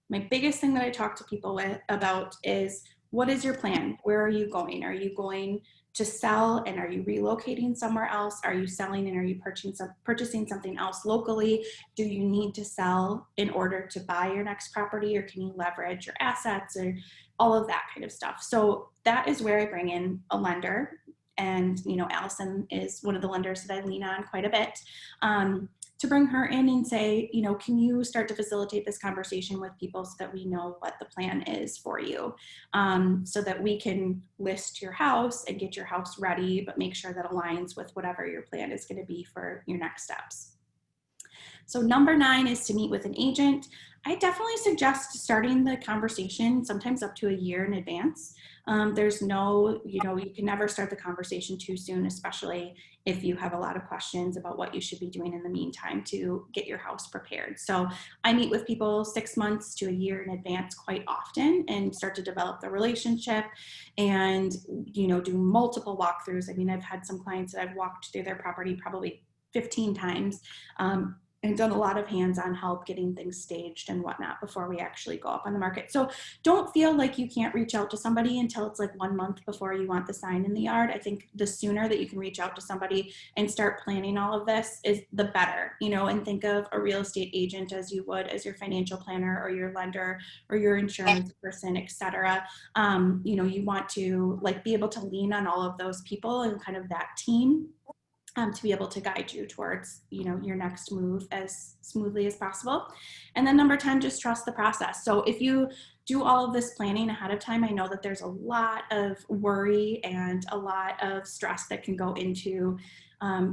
My biggest thing that I talk to people about is, what is your plan? Where are you going? Are you going to sell and are you relocating somewhere else? Are you selling and are you purchasing something else locally? Do you need to sell in order to buy your next property, or can you leverage your assets or all of that kind of stuff? So that is where I bring in a lender. And, you know, Allison is one of the lenders that I lean on quite a bit. To bring her in and say, you know, can you start to facilitate this conversation with people so that we know what the plan is for you, so that we can list your house and get your house ready, but make sure that aligns with whatever your plan is going to be for your next steps. So number 9 is to meet with an agent. I definitely suggest starting the conversation sometimes up to a year in advance. There's no, you know, you can never start the conversation too soon, especially if you have a lot of questions about what you should be doing in the meantime to get your house prepared. So I meet with people 6 months to a year in advance quite often and start to develop the relationship and, you know, do multiple walkthroughs. I mean, I've had some clients that I've walked through their property probably 15 times. And done a lot of hands-on help getting things staged and whatnot before we actually go up on the market. So don't feel like you can't reach out to somebody until it's like 1 month before you want the sign in the yard. I think the sooner that you can reach out to somebody and start planning all of this is the better, you know, and think of a real estate agent as you would as your financial planner or your lender or your insurance person, etc. You know, you want to like be able to lean on all of those people and kind of that team. To be able to guide you towards, you know, your next move as smoothly as possible. And then number 10, just trust the process. So if you do all of this planning ahead of time, I know that there's a lot of worry and a lot of stress that can go into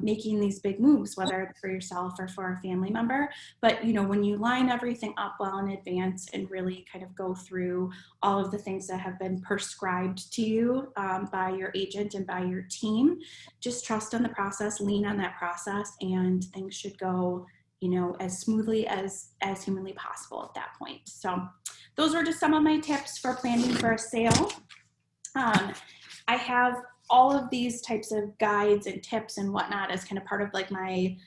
making these big moves, whether it's for yourself or for a family member. But, you know, when you line everything up well in advance and really kind of go through all of the things that have been prescribed to you by your agent and by your team, just trust in the process, lean on that process, and things should go, you know, as smoothly as humanly possible at that point. So those were just some of my tips for planning for a sale. I have all of these types of guides and tips and whatnot as kind of part of like my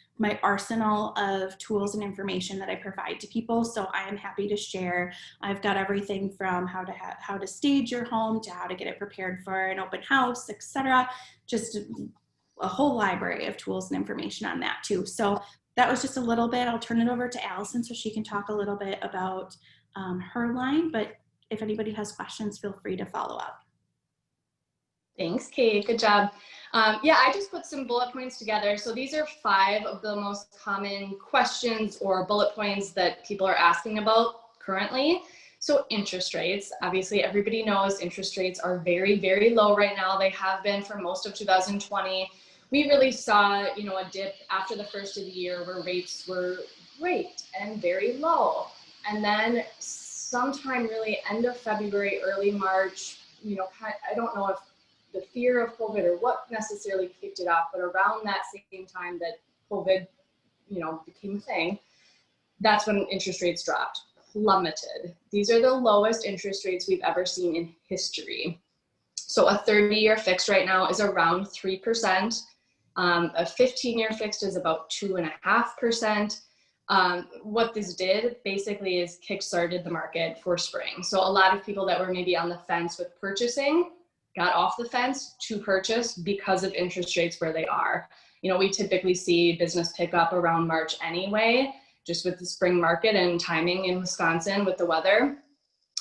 arsenal of tools and information that I provide to people. So I am happy to share. I've got everything from how to stage your home to how to get it prepared for an open house, etc. Just a whole library of tools and information on that too. So that was just a little bit. I'll turn it over to Allison so she can talk a little bit about her line, but if anybody has questions, feel free to follow up. Thanks, Kate. Good job. Yeah, I just put some bullet points together. So these are 5 of the most common questions or bullet points that people are asking about currently. So interest rates, obviously everybody knows interest rates are very, very low right now. They have been for most of 2020. We really saw, you know, a dip after the first of the year where rates were great and very low. And then sometime really end of February, early March, you know, I don't know if the fear of COVID or what necessarily kicked it off, but around that same time that COVID, you know, became a thing, that's when interest rates dropped, plummeted. These are the lowest interest rates we've ever seen in history. So a 30-year fixed right now is around 3%. A 15-year fixed is about 2.5%. What this did basically is kickstarted the market for spring. So a lot of people that were maybe on the fence with purchasing got off the fence to purchase because of interest rates where they are. You know, we typically see business pick up around March anyway, just with the spring market and timing in Wisconsin with the weather.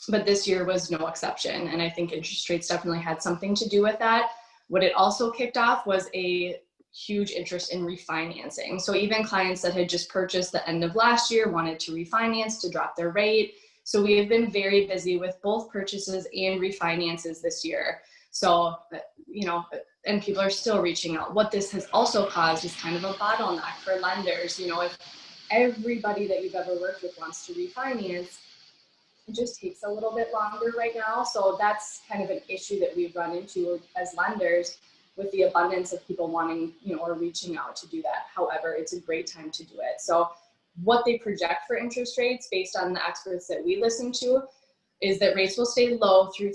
But this year was no exception. And I think interest rates definitely had something to do with that. What it also kicked off was a huge interest in refinancing. So even clients that had just purchased the end of last year wanted to refinance to drop their rate. So we have been very busy with both purchases and refinances this year. So, you know, and people are still reaching out. What this has also caused is kind of a bottleneck for lenders. You know, if everybody that you've ever worked with wants to refinance, it just takes a little bit longer right now. So that's kind of an issue that we've run into as lenders with the abundance of people wanting, you know, or reaching out to do that. However, it's a great time to do it. So what they project for interest rates based on the experts that we listen to is that rates will stay low through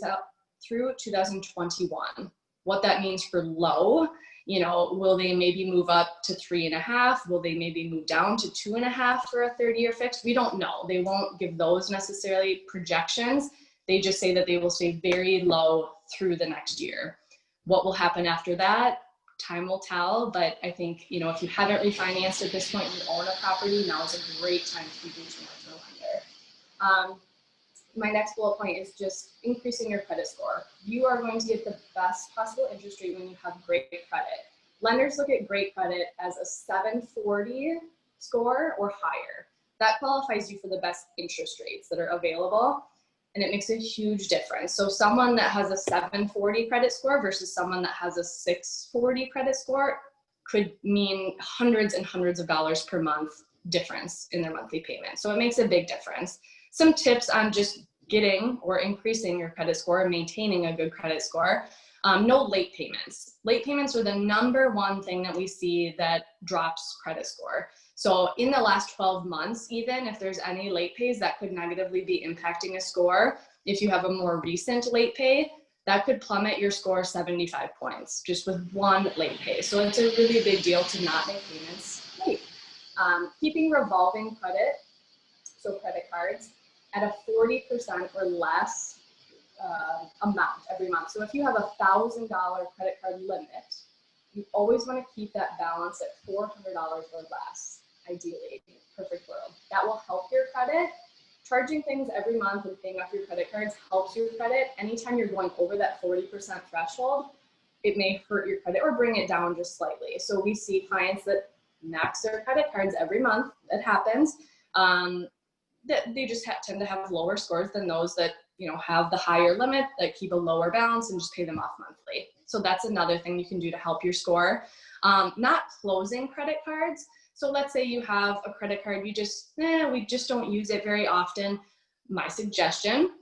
2021. What that means for low, you know, will they maybe move up to 3.5? Will they maybe move down to 2.5 for a 30-year fixed? We don't know. They won't give those necessarily projections. They just say that they will stay very low through the next year. What will happen after that? Time will tell, but I think, you know, if you haven't refinanced at this point, you own a property, now is a great time to be reaching out to a lender. My next bullet point is just increasing your credit score. You are going to get the best possible interest rate when you have great credit. Lenders look at great credit as a 740 score or higher. That qualifies you for the best interest rates that are available, and it makes a huge difference. So someone that has a 740 credit score versus someone that has a 640 credit score could mean hundreds and hundreds of dollars per month difference in their monthly payment. So it makes a big difference. Some tips on just getting or increasing your credit score and maintaining a good credit score. No late payments. Late payments are the number one thing that we see that drops credit score. So in the last 12 months, even if there's any late pays, that could negatively be impacting a score. If you have a more recent late pay, that could plummet your score 75 points just with one late pay. So it's a really big deal to not make payments late. Keeping revolving credit, so credit cards, at a 40% or less amount every month. So if you have a $1,000 credit card limit, you always want to keep that balance at $400 or less, ideally, perfect world. That will help your credit. Charging things every month and paying off your credit cards helps your credit. Anytime you're going over that 40% threshold, it may hurt your credit or bring it down just slightly. So we see clients that max their credit cards every month. It happens. That they just tend to have lower scores than those that, you know, have the higher limit, that keep a lower balance and just pay them off monthly. So that's another thing you can do to help your score. Not closing credit cards. So let's say you have a credit card, we just don't use it very often. My suggestion,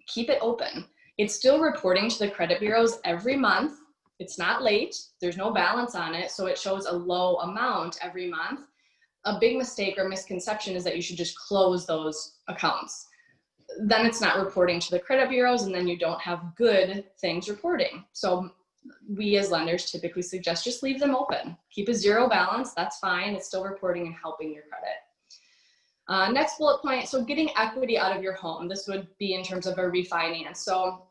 keep it open. It's still reporting to the credit bureaus every month. It's not late. There's no balance on it. So it shows a low amount every month. A big mistake or misconception is that you should just close those accounts. Then it's not reporting to the credit bureaus, and then you don't have good things reporting. So we as lenders typically suggest just leave them open. Keep a zero balance, that's fine. It's still reporting and helping your credit. Next bullet point, so getting equity out of your home. This would be in terms of a refinance. So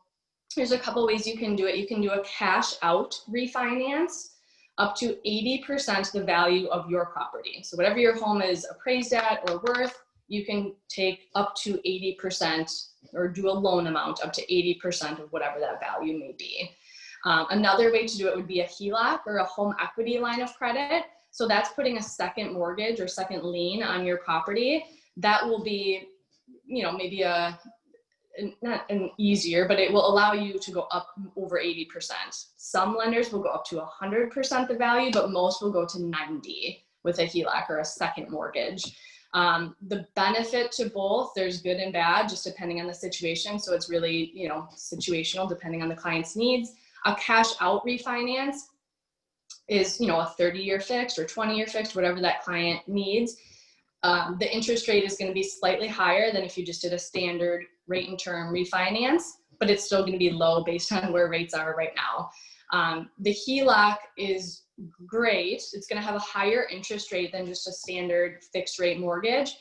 there's a couple ways you can do it. You can do a cash out refinance up to 80% the value of your property. So whatever your home is appraised at or worth, you can take up to 80% or do a loan amount up to 80% of whatever that value may be. Another way to do it would be a HELOC or a home equity line of credit. So that's putting a second mortgage or second lien on your property. That will be, you know, maybe not an easier, but it will allow you to go up over 80%. Some lenders will go up to 100% the value, but most will go to 90 with a HELOC or a second mortgage. The benefit to both, there's good and bad, just depending on the situation. So it's really, you know, situational depending on the client's needs. A cash out refinance is, you know, a 30-year fixed or 20-year fixed, whatever that client needs. The interest rate is going to be slightly higher than if you just did a standard rate and term refinance, but it's still going to be low based on where rates are right now. The HELOC is great. It's going to have a higher interest rate than just a standard fixed rate mortgage,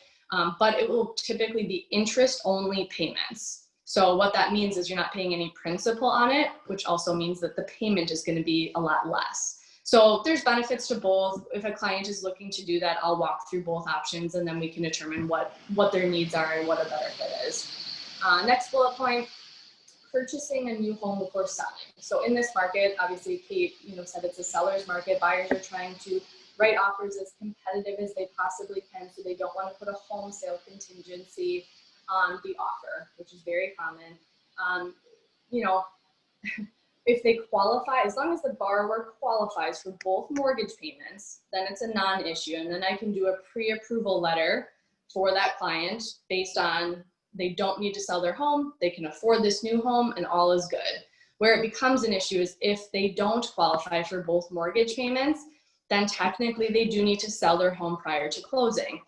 but it will typically be interest only payments. So what that means is you're not paying any principal on it, which also means that the payment is going to be a lot less. So there's benefits to both. If a client is looking to do that, I'll walk through both options and then we can determine what their needs are and what a better fit is. Next bullet point, purchasing a new home before selling. So in this market, obviously Kate, said it's a seller's market. Buyers are trying to write offers as competitive as they possibly can, so they don't want to put a home sale contingency on the offer, which is very common. If they qualify, as long as the borrower qualifies for both mortgage payments, then it's a non-issue. And then I can do a pre-approval letter for that client based on they don't need to sell their home, they can afford this new home, and all is good. Where it becomes an issue is if they don't qualify for both mortgage payments, then technically they do need to sell their home prior to closing.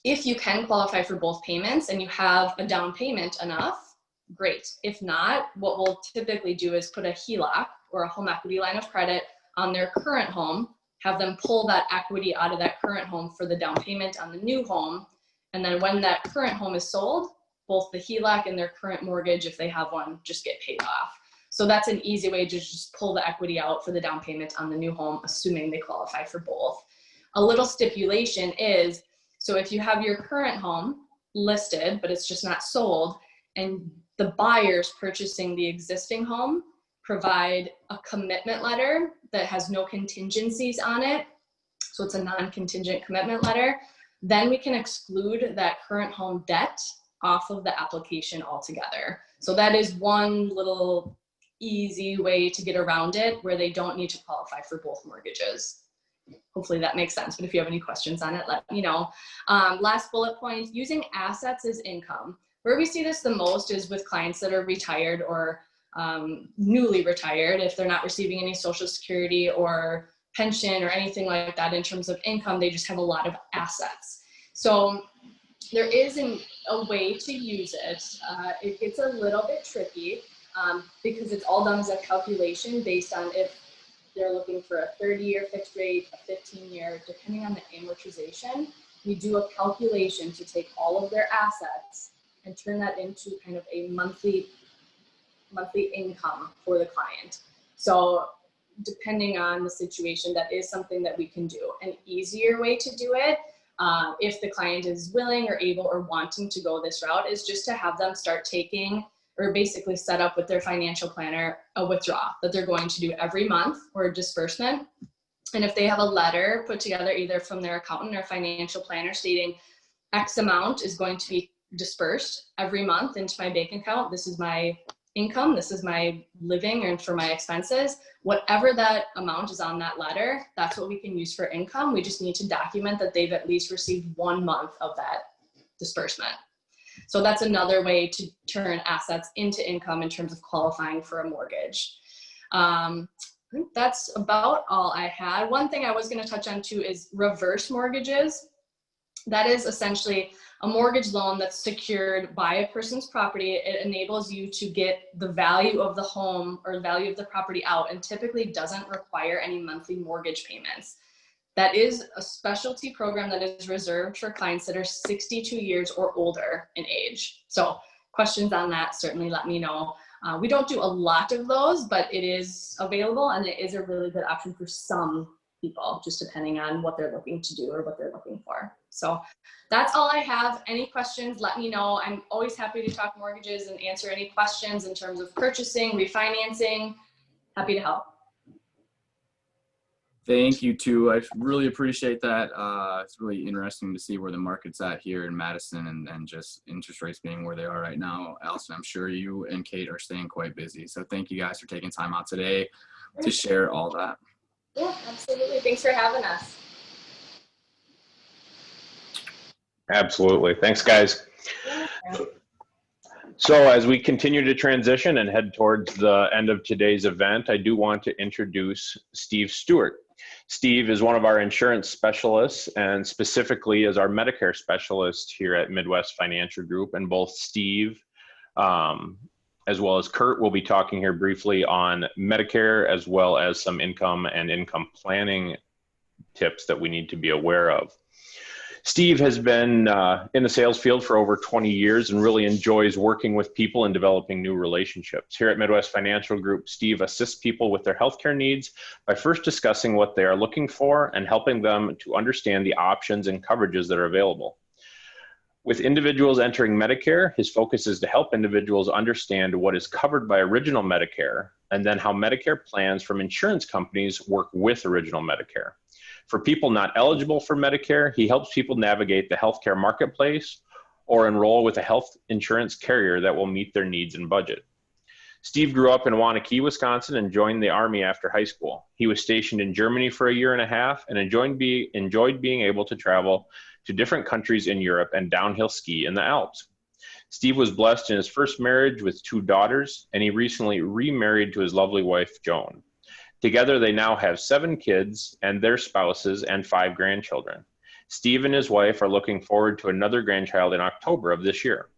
If you can qualify for both payments and you have a down payment enough, great. If not, what we'll typically do is put a HELOC or a home equity line of credit on their current home, have them pull that equity out of that current home for the down payment on the new home. And then when that current home is sold, both the HELOC and their current mortgage, if they have one, just get paid off. So that's an easy way to just pull the equity out for the down payment on the new home, assuming they qualify for both. A little stipulation is, so if you have your current home listed, but it's just not sold, and the buyers purchasing the existing home provide a commitment letter that has no contingencies on it, so it's a non-contingent commitment letter, then we can exclude that current home debt off of the application altogether. So that is one little easy way to get around it where they don't need to qualify for both mortgages. Hopefully that makes sense, but if you have any questions on it, let me know. Last bullet point, using assets as income. Where we see this the most is with clients that are retired or newly retired. If they're not receiving any Social Security or pension or anything like that in terms of income, they just have a lot of assets. So there is a way to use it. It gets a little bit tricky because it's all done as a calculation based on if they're looking for a 30-year fixed rate, a 15-year, depending on the amortization. We do a calculation to take all of their assets and turn that into kind of a monthly income for the client. So depending on the situation, that is something that we can do. An easier way to do it, if the client is willing or able or wanting to go this route, is just to have them start taking or basically set up with their financial planner a withdrawal that they're going to do every month or a disbursement. And if they have a letter put together either from their accountant or financial planner stating X amount is going to be dispersed every month into my bank account, this is my income, this is my living and for my expenses, whatever that amount is on that letter, that's what we can use for income. We just need to document that they've at least received 1 month of that disbursement. So that's another way to turn assets into income in terms of qualifying for a mortgage. I think that's about all I had. One thing I was going to touch on too is reverse mortgages. That is essentially a mortgage loan that's secured by a person's property. It enables you to get the value of the home or value of the property out and typically doesn't require any monthly mortgage payments. That is a specialty program that is reserved for clients that are 62 years or older in age. So questions on that, certainly let me know. We don't do a lot of those, but it is available and it is a really good option for some people, just depending on what they're looking to do or what they're looking for. So that's all I have. Any questions, let me know. I'm always happy to talk mortgages and answer any questions in terms of purchasing, refinancing. Happy to help. Thank you too. I really appreciate that. It's really interesting to see where the market's at here in Madison and just interest rates being where they are right now. Allison, I'm sure you and Kate are staying quite busy. So thank you guys for taking time out today to share all that. Yeah, absolutely. Thanks for having us. Absolutely. Thanks, guys. So as we continue to transition and head towards the end of today's event, I do want to introduce Steve Stewart. Steve is one of our insurance specialists and specifically is our Medicare specialist here at Midwest Financial Group. And both Steve as well as Kurt will be talking here briefly on Medicare, as well as some income and income planning tips that we need to be aware of. Steve has been in the sales field for over 20 years and really enjoys working with people and developing new relationships. Here at Midwest Financial Group, Steve assists people with their healthcare needs by first discussing what they are looking for and helping them to understand the options and coverages that are available. With individuals entering Medicare, his focus is to help individuals understand what is covered by original Medicare and then how Medicare plans from insurance companies work with original Medicare. For people not eligible for Medicare, he helps people navigate the healthcare marketplace or enroll with a health insurance carrier that will meet their needs and budget. Steve grew up in Waunakee, Wisconsin, and joined the Army after high school. He was stationed in Germany for a year and a half and enjoyed being able to travel to different countries in Europe and downhill ski in the Alps. Steve was blessed in his first marriage with 2 daughters, and he recently remarried to his lovely wife, Joan. Together, they now have 7 kids and their spouses and 5 grandchildren. Steve and his wife are looking forward to another grandchild in October of this year.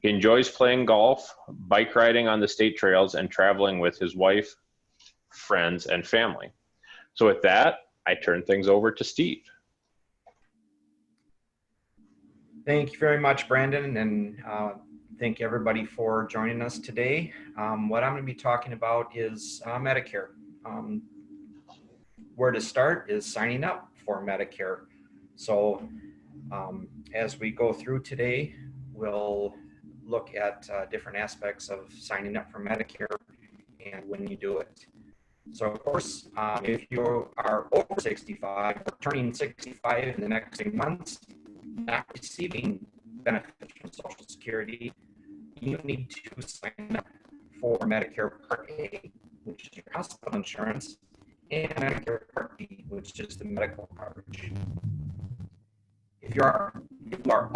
He enjoys playing golf, bike riding on the state trails, and traveling with his wife, friends, and family. So with that, I turn things over to Steve. Thank you very much, Brandon, and thank everybody for joining us today. What I'm going to be talking about is Medicare. Where to start is signing up for Medicare. So as we go through today, we'll look at different aspects of signing up for Medicare and when you do it. So of course, if you are over 65 or turning 65 in the next 6 months, not receiving benefits from Social Security, you need to sign up for Medicare Part A, which is your hospital insurance, and Medicare Part B, which is the medical coverage. If you are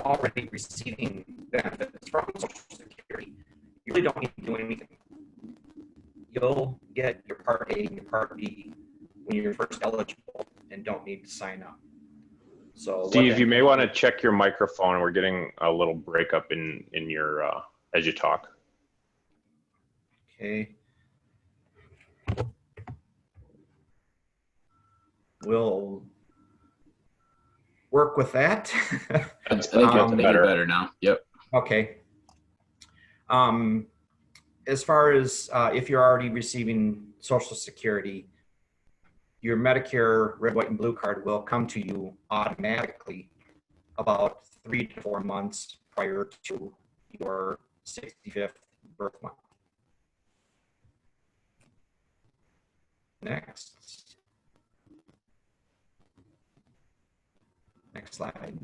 already receiving benefits from Social Security, you really don't need to do anything. You'll get your Part A and your Part B when you're first eligible and don't need to sign up. So Steve, you may want to check your microphone. We're getting a little breakup in your as you talk. Okay. We'll work with that. I think you'll make it better now. Yep. Okay. As far as if you're already receiving Social Security, your Medicare red, white, and blue card will come to you automatically about 3 to 4 months prior to your 65th birth month. Next slide.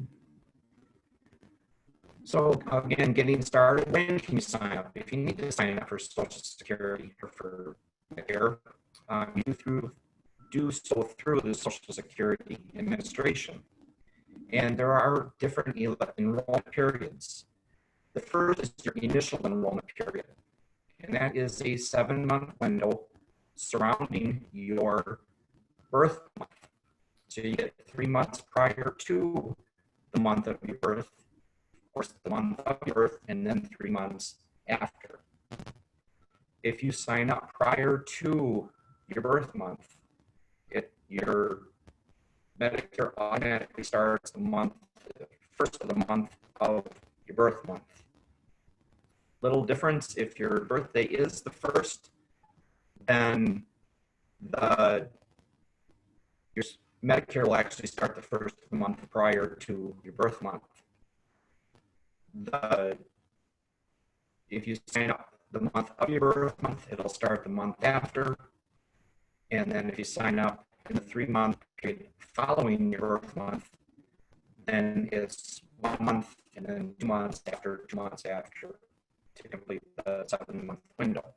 So again, getting started, when can you sign up? If you need to sign up for Social Security or for Medicare, you do so through the Social Security Administration. And there are different enrollment periods. The first is your initial enrollment period, and that is a 7-month window surrounding your birth month. So you get 3 months prior to the month of your birth, of course, the month of your birth, and then 3 months after. If you sign up prior to your birth month, your Medicare automatically starts the first of the month of your birth month. Little difference, if your birthday is the 1st, then your Medicare will actually start the 1st of the month prior to your birth month. If you sign up the month of your birth month, it'll start the month after. And then if you sign up in the 3-month period following your birth month, then it's 1 month and then 2 months after, 2 months after to complete the 7-month window.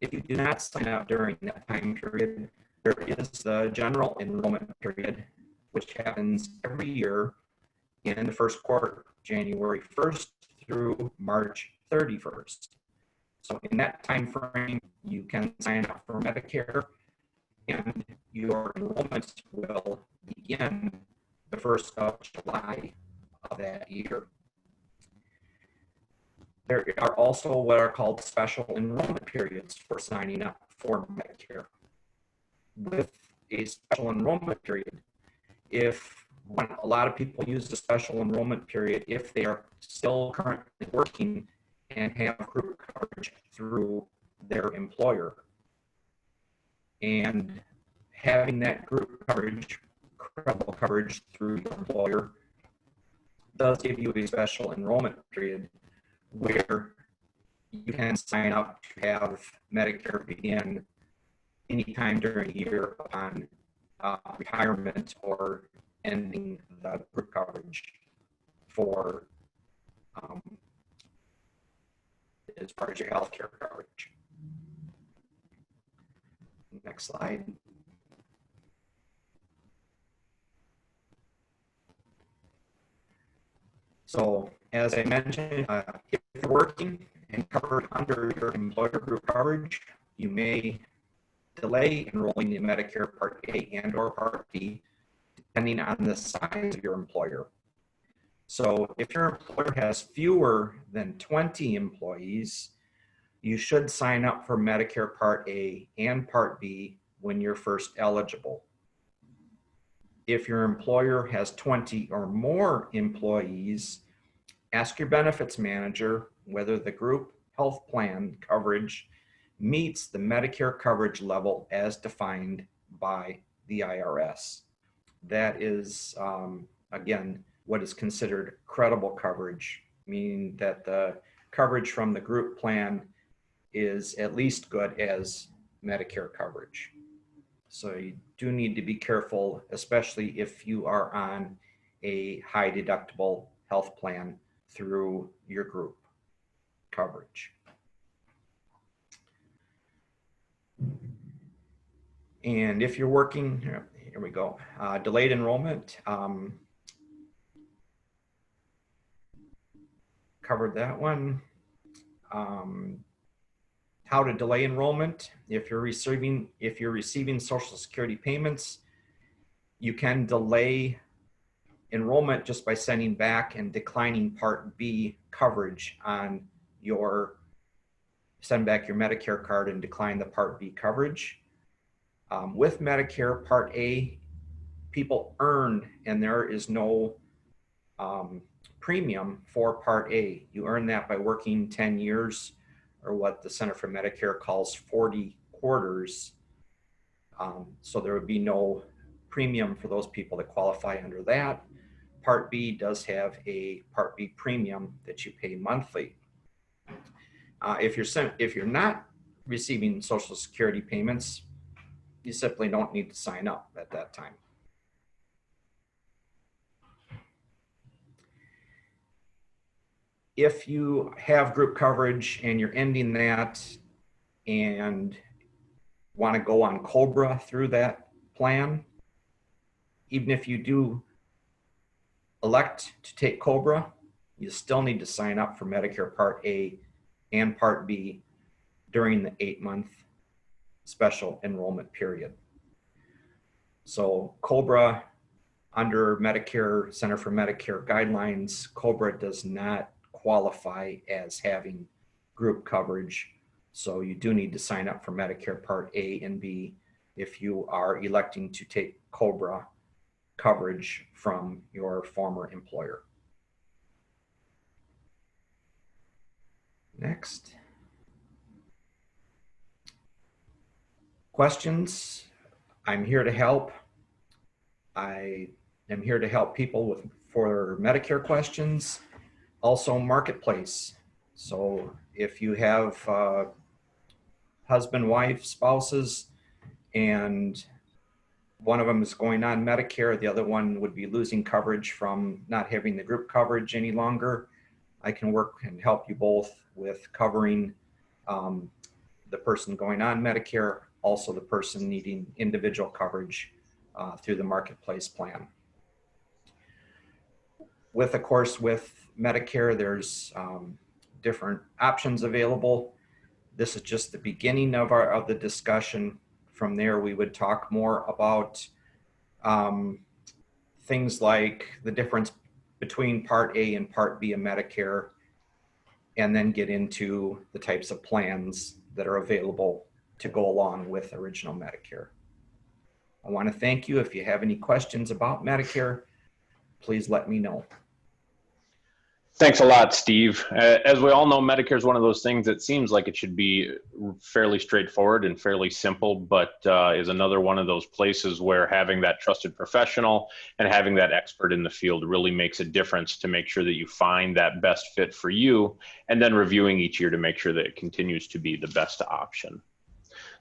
If you do not sign up during that time period, there is the general enrollment period, which happens every year in the first quarter, January 1st through March 31st. So in that time frame, you can sign up for Medicare, and your enrollment will begin the 1st of July of that year. There are also what are called special enrollment periods for signing up for Medicare. With a special enrollment period, when a lot of people use the special enrollment period if they are still currently working and have group coverage through their employer. And having that group coverage, credible coverage through your employer, does give you a special enrollment period where you can sign up to have Medicare begin anytime during the year upon retirement or ending the group coverage for as far as your healthcare coverage. Next slide. So as I mentioned, if you're working and covered under your employer group coverage, you may delay enrolling in Medicare Part A and or Part B, depending on the size of your employer. So if your employer has fewer than 20 employees, you should sign up for Medicare Part A and Part B when you're first eligible. If your employer has 20 or more employees, ask your benefits manager whether the group health plan coverage meets the Medicare coverage level as defined by the IRS. That is, again, what is considered credible coverage, meaning that the coverage from the group plan is at least good as Medicare coverage. So you do need to be careful, especially if you are on a high deductible health plan through your group coverage. And if you're working, here we go, delayed enrollment, covered that one. How to delay enrollment. If you're receiving Social Security payments, you can delay enrollment just by sending back and declining Part B coverage on send back your Medicare card and decline the Part B coverage. With Medicare Part A, people earn, and there is no premium for Part A. You earn that by working 10 years, or what the Center for Medicare calls 40 quarters. So there would be no premium for those people that qualify under that. Part B does have a Part B premium that you pay monthly. If you're not receiving Social Security payments, you simply don't need to sign up at that time. If you have group coverage and you're ending that and want to go on COBRA through that plan, even if you do elect to take COBRA, you still need to sign up for Medicare Part A and Part B during the 8-month special enrollment period. So COBRA, under Medicare Center for Medicare guidelines, COBRA does not qualify as having group coverage. So you do need to sign up for Medicare Part A and B if you are electing to take COBRA coverage from your former employer. Next. Questions? I'm here to help. I am here to help people for Medicare questions. Also Marketplace. So if you have husband, wife, spouses, and one of them is going on Medicare, the other one would be losing coverage from not having the group coverage any longer, I can work and help you both with covering the person going on Medicare, also the person needing individual coverage through the Marketplace plan. Of course, with Medicare, there's different options available. This is just the beginning of the discussion. From there, we would talk more about things like the difference between Part A and Part B of Medicare, and then get into the types of plans that are available to go along with original Medicare. I want to thank you. If you have any questions about Medicare, please let me know. Thanks a lot, Steve. As we all know, Medicare is one of those things that seems like it should be fairly straightforward and fairly simple, but is another one of those places where having that trusted professional and having that expert in the field really makes a difference to make sure that you find that best fit for you, and then reviewing each year to make sure that it continues to be the best option.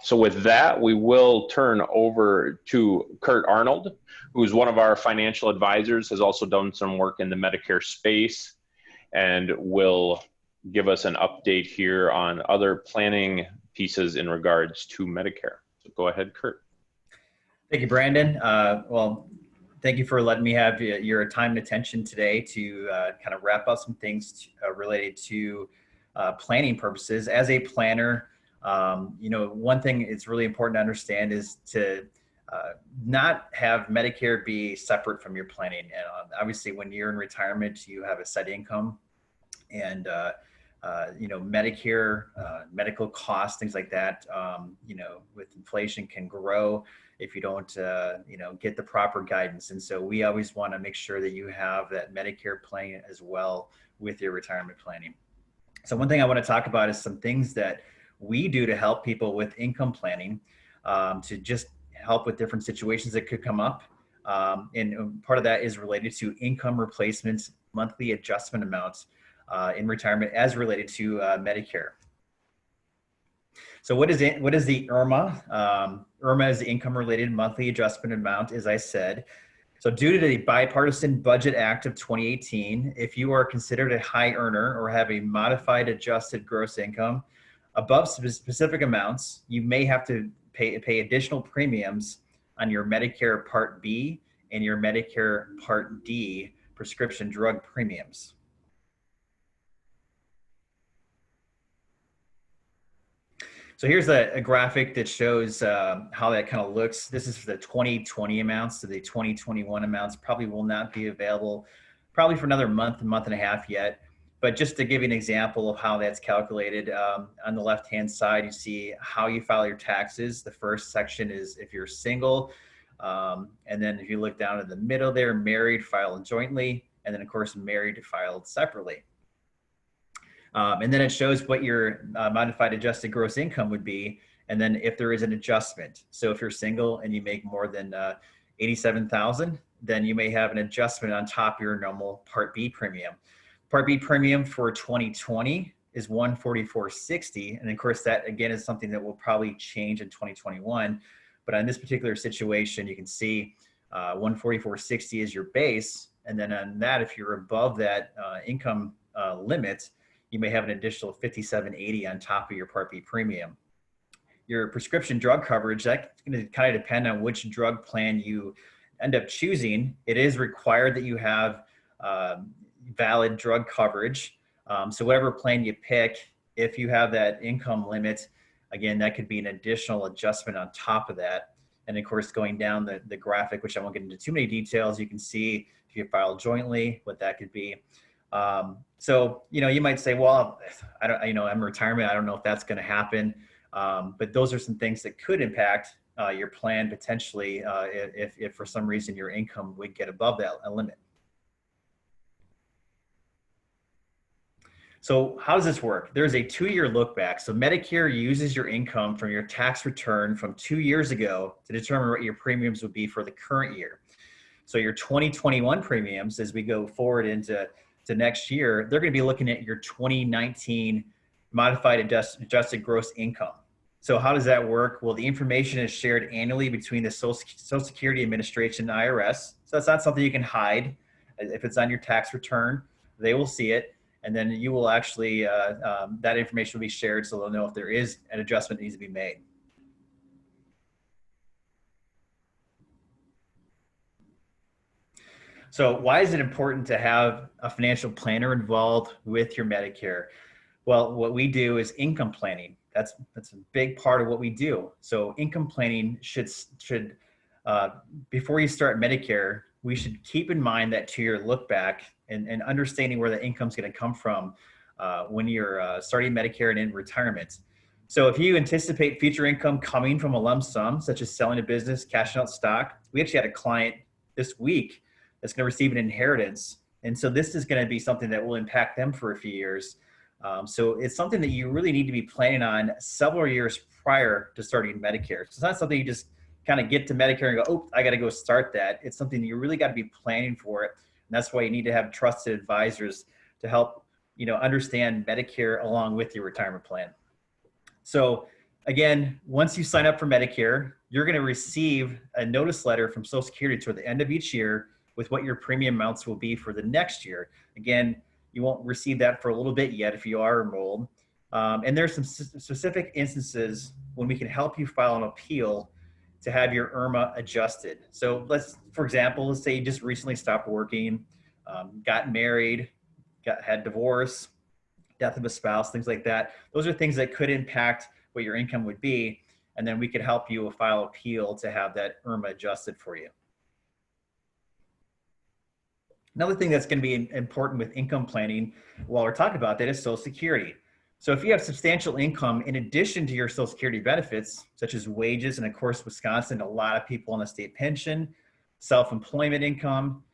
So with that, we will turn over to Kurt Arnold, who's one of our financial advisors, has also done some work in the Medicare space, and will give us an update here on other planning pieces in regards to Medicare. So go ahead, Kurt. Thank you, Brandon. Well, thank you for letting me have your time and attention today to kind of wrap up some things related to planning purposes. As a planner, you know, one thing it's really important to understand is to not have Medicare be separate from your planning. And obviously, when you're in retirement, you have a set income, and you know, Medicare, medical costs, things like that, you know, with inflation can grow if you don't, you know, get the proper guidance. And so we always want to make sure that you have that Medicare plan as well with your retirement planning. So one thing I want to talk about is some things that we do to help people with income planning, to just help with different situations that could come up. And part of that is related to income replacements, monthly adjustment amounts in retirement as related to Medicare. So what is it? What is the IRMA? IRMA is the income related monthly adjustment amount, as I said. So due to the Bipartisan Budget Act of 2018, if you are considered a high earner or have a modified adjusted gross income above specific amounts, you may have to pay additional premiums on your Medicare Part B and your Medicare Part D prescription drug premiums. So here's a graphic that shows how that kind of looks. This is for the 2020 amounts. So the 2021 amounts probably will not be available probably for another month and a half yet. But just to give you an example of how that's calculated, on the left-hand side, you see how you file your taxes. The first section is if you're single. And then if you look down in the middle there, married, filed jointly. And then of course, married, filed separately. And then it shows what your modified adjusted gross income would be. And then if there is an adjustment. So if you're single and you make more than $87,000, then you may have an adjustment on top of your normal Part B premium. Part B premium for 2020 is $144.60. And of course, that again is something that will probably change in 2021. But on this particular situation, you can see $144.60 is your base. And then on that, if you're above that income limit, you may have an additional $57.80 on top of your Part B premium. Your prescription drug coverage, that's going to kind of depend on which drug plan you end up choosing. It is required that you have valid drug coverage. So whatever plan you pick, if you have that income limit, again, that could be an additional adjustment on top of that. And of course, going down the graphic, which I won't get into too many details, you can see if you file jointly, what that could be. So, you know, you might say, well, I don't, you know, I'm in retirement. I don't know if that's going to happen. But those are some things that could impact your plan potentially if for some reason your income would get above that limit. So how does this work? There's a 2-year look back. So Medicare uses your income from your tax return from 2 years ago to determine what your premiums would be for the current year. So your 2021 premiums, as we go forward into next year, they're going to be looking at your 2019 modified adjusted gross income. So how does that work? Well, the information is shared annually between the Social Security Administration and IRS. So that's not something you can hide. If it's on your tax return, they will see it. And then you will actually, that information will be shared so they'll know if there is an adjustment that needs to be made. So why is it important to have a financial planner involved with your Medicare? Well, what we do is income planning. That's a big part of what we do. So income planning should before you start Medicare, we should keep in mind that 2-year look back and understanding where the income is going to come from. when you're starting Medicare and in retirement. So if you anticipate future income coming from a lump sum, such as selling a business, cashing out stock, we actually had a client this week that's going to receive an inheritance. And so this is going to be something that will impact them for a few years. So it's something that you really need to be planning on several years prior to starting Medicare. So it's not something you just kind of get to Medicare and go, oh, I got to go start that. It's something you really got to be planning for it. And that's why you need to have trusted advisors to help, understand Medicare along with your retirement plan. So again, once you sign up for Medicare, you're going to receive a notice letter from Social Security toward the end of each year with what your premium amounts will be for the next year. Again, you won't receive that for a little bit yet if you are enrolled. And there's some specific instances when we can help you file an appeal to have your IRMA adjusted. So for example, let's say you just recently stopped working, got married, had divorce, death of a spouse, things like that. Those are things that could impact what your income would be. And then we could help you file appeal to have that IRMA adjusted for you. Another thing that's going to be important with income planning while we're talking about that is Social Security. So if you have substantial income in addition to your Social Security benefits, such as wages, and of course, Wisconsin, a lot of people on a state pension, self-employment income,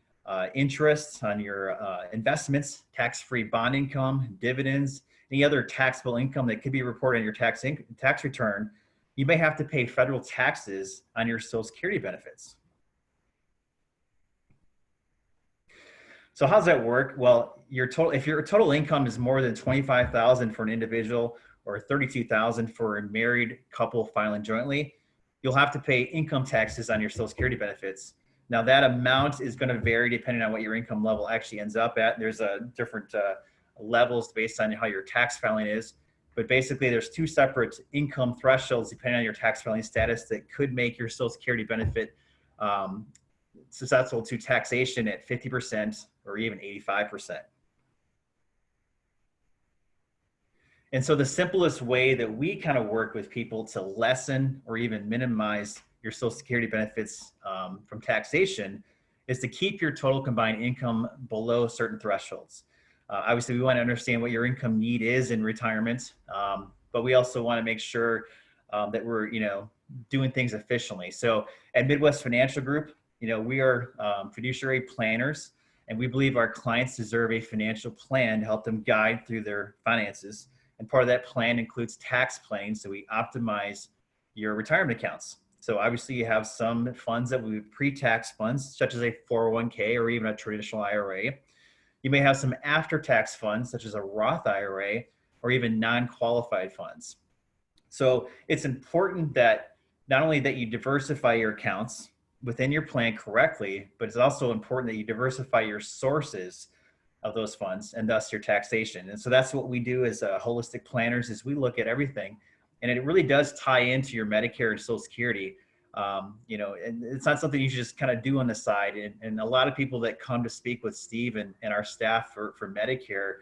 interest on your investments, tax-free bond income, dividends, any other taxable income that could be reported on your tax return, you may have to pay federal taxes on your Social Security benefits. So how does that work? Well, if your total income is more than $25,000 for an individual or $32,000 for a married couple filing jointly, you'll have to pay income taxes on your Social Security benefits. Now that amount is going to vary depending on what your income level actually ends up at. There's different levels based on how your tax filing is, but basically there's two separate income thresholds depending on your tax filing status that could make your Social Security benefit susceptible to taxation at 50% or even 85%. And so the simplest way that we kind of work with people to lessen or even minimize your Social Security benefits from taxation is to keep your total combined income below certain thresholds. Obviously, we want to understand what your income need is in retirement, but we also want to make sure that we're, doing things efficiently. So at Midwest Financial Group, we are fiduciary planners, and we believe our clients deserve a financial plan to help them guide through their finances. And part of that plan includes tax planning, so we optimize your retirement accounts. So obviously you have some funds that will be pre-tax funds, such as a 401k or even a traditional IRA. You may have some after-tax funds, such as a Roth IRA or even non-qualified funds. So it's important that not only that you diversify your accounts within your plan correctly, but it's also important that you diversify your sources of those funds and thus your taxation. And so that's what we do as holistic planners is we look at everything, and it really does tie into your Medicare and Social Security. And it's not something you should just kind of do on the side. And a lot of people that come to speak with Steve and our staff for Medicare,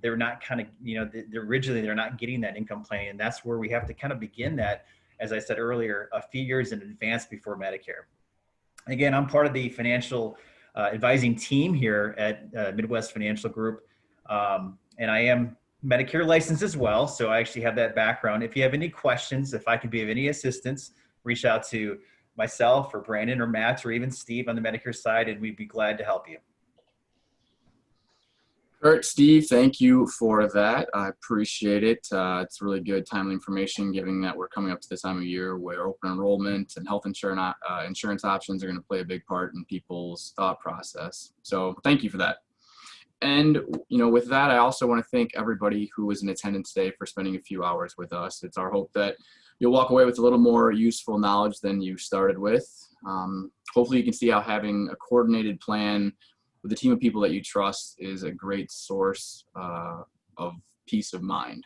they're not kind of, originally they're not getting that income planning. And that's where we have to kind of begin that, as I said earlier, a few years in advance before Medicare. Again, I'm part of the financial advising team here at Midwest Financial Group. And I am Medicare licensed as well. So I actually have that background. If you have any questions, if I can be of any assistance, reach out to myself or Brandon or Matt or even Steve on the Medicare side, and we'd be glad to help you. Kurt, Steve, thank you for that. I appreciate it. It's really good, timely information, given that we're coming up to the time of year where open enrollment and health insurance options are going to play a big part in people's thought process. So thank you for that. And, with that, I also want to thank everybody who was in attendance today for spending a few hours with us. It's our hope that you'll walk away with a little more useful knowledge than you started with. Hopefully you can see how having a coordinated plan with a team of people that you trust is a great source of peace of mind.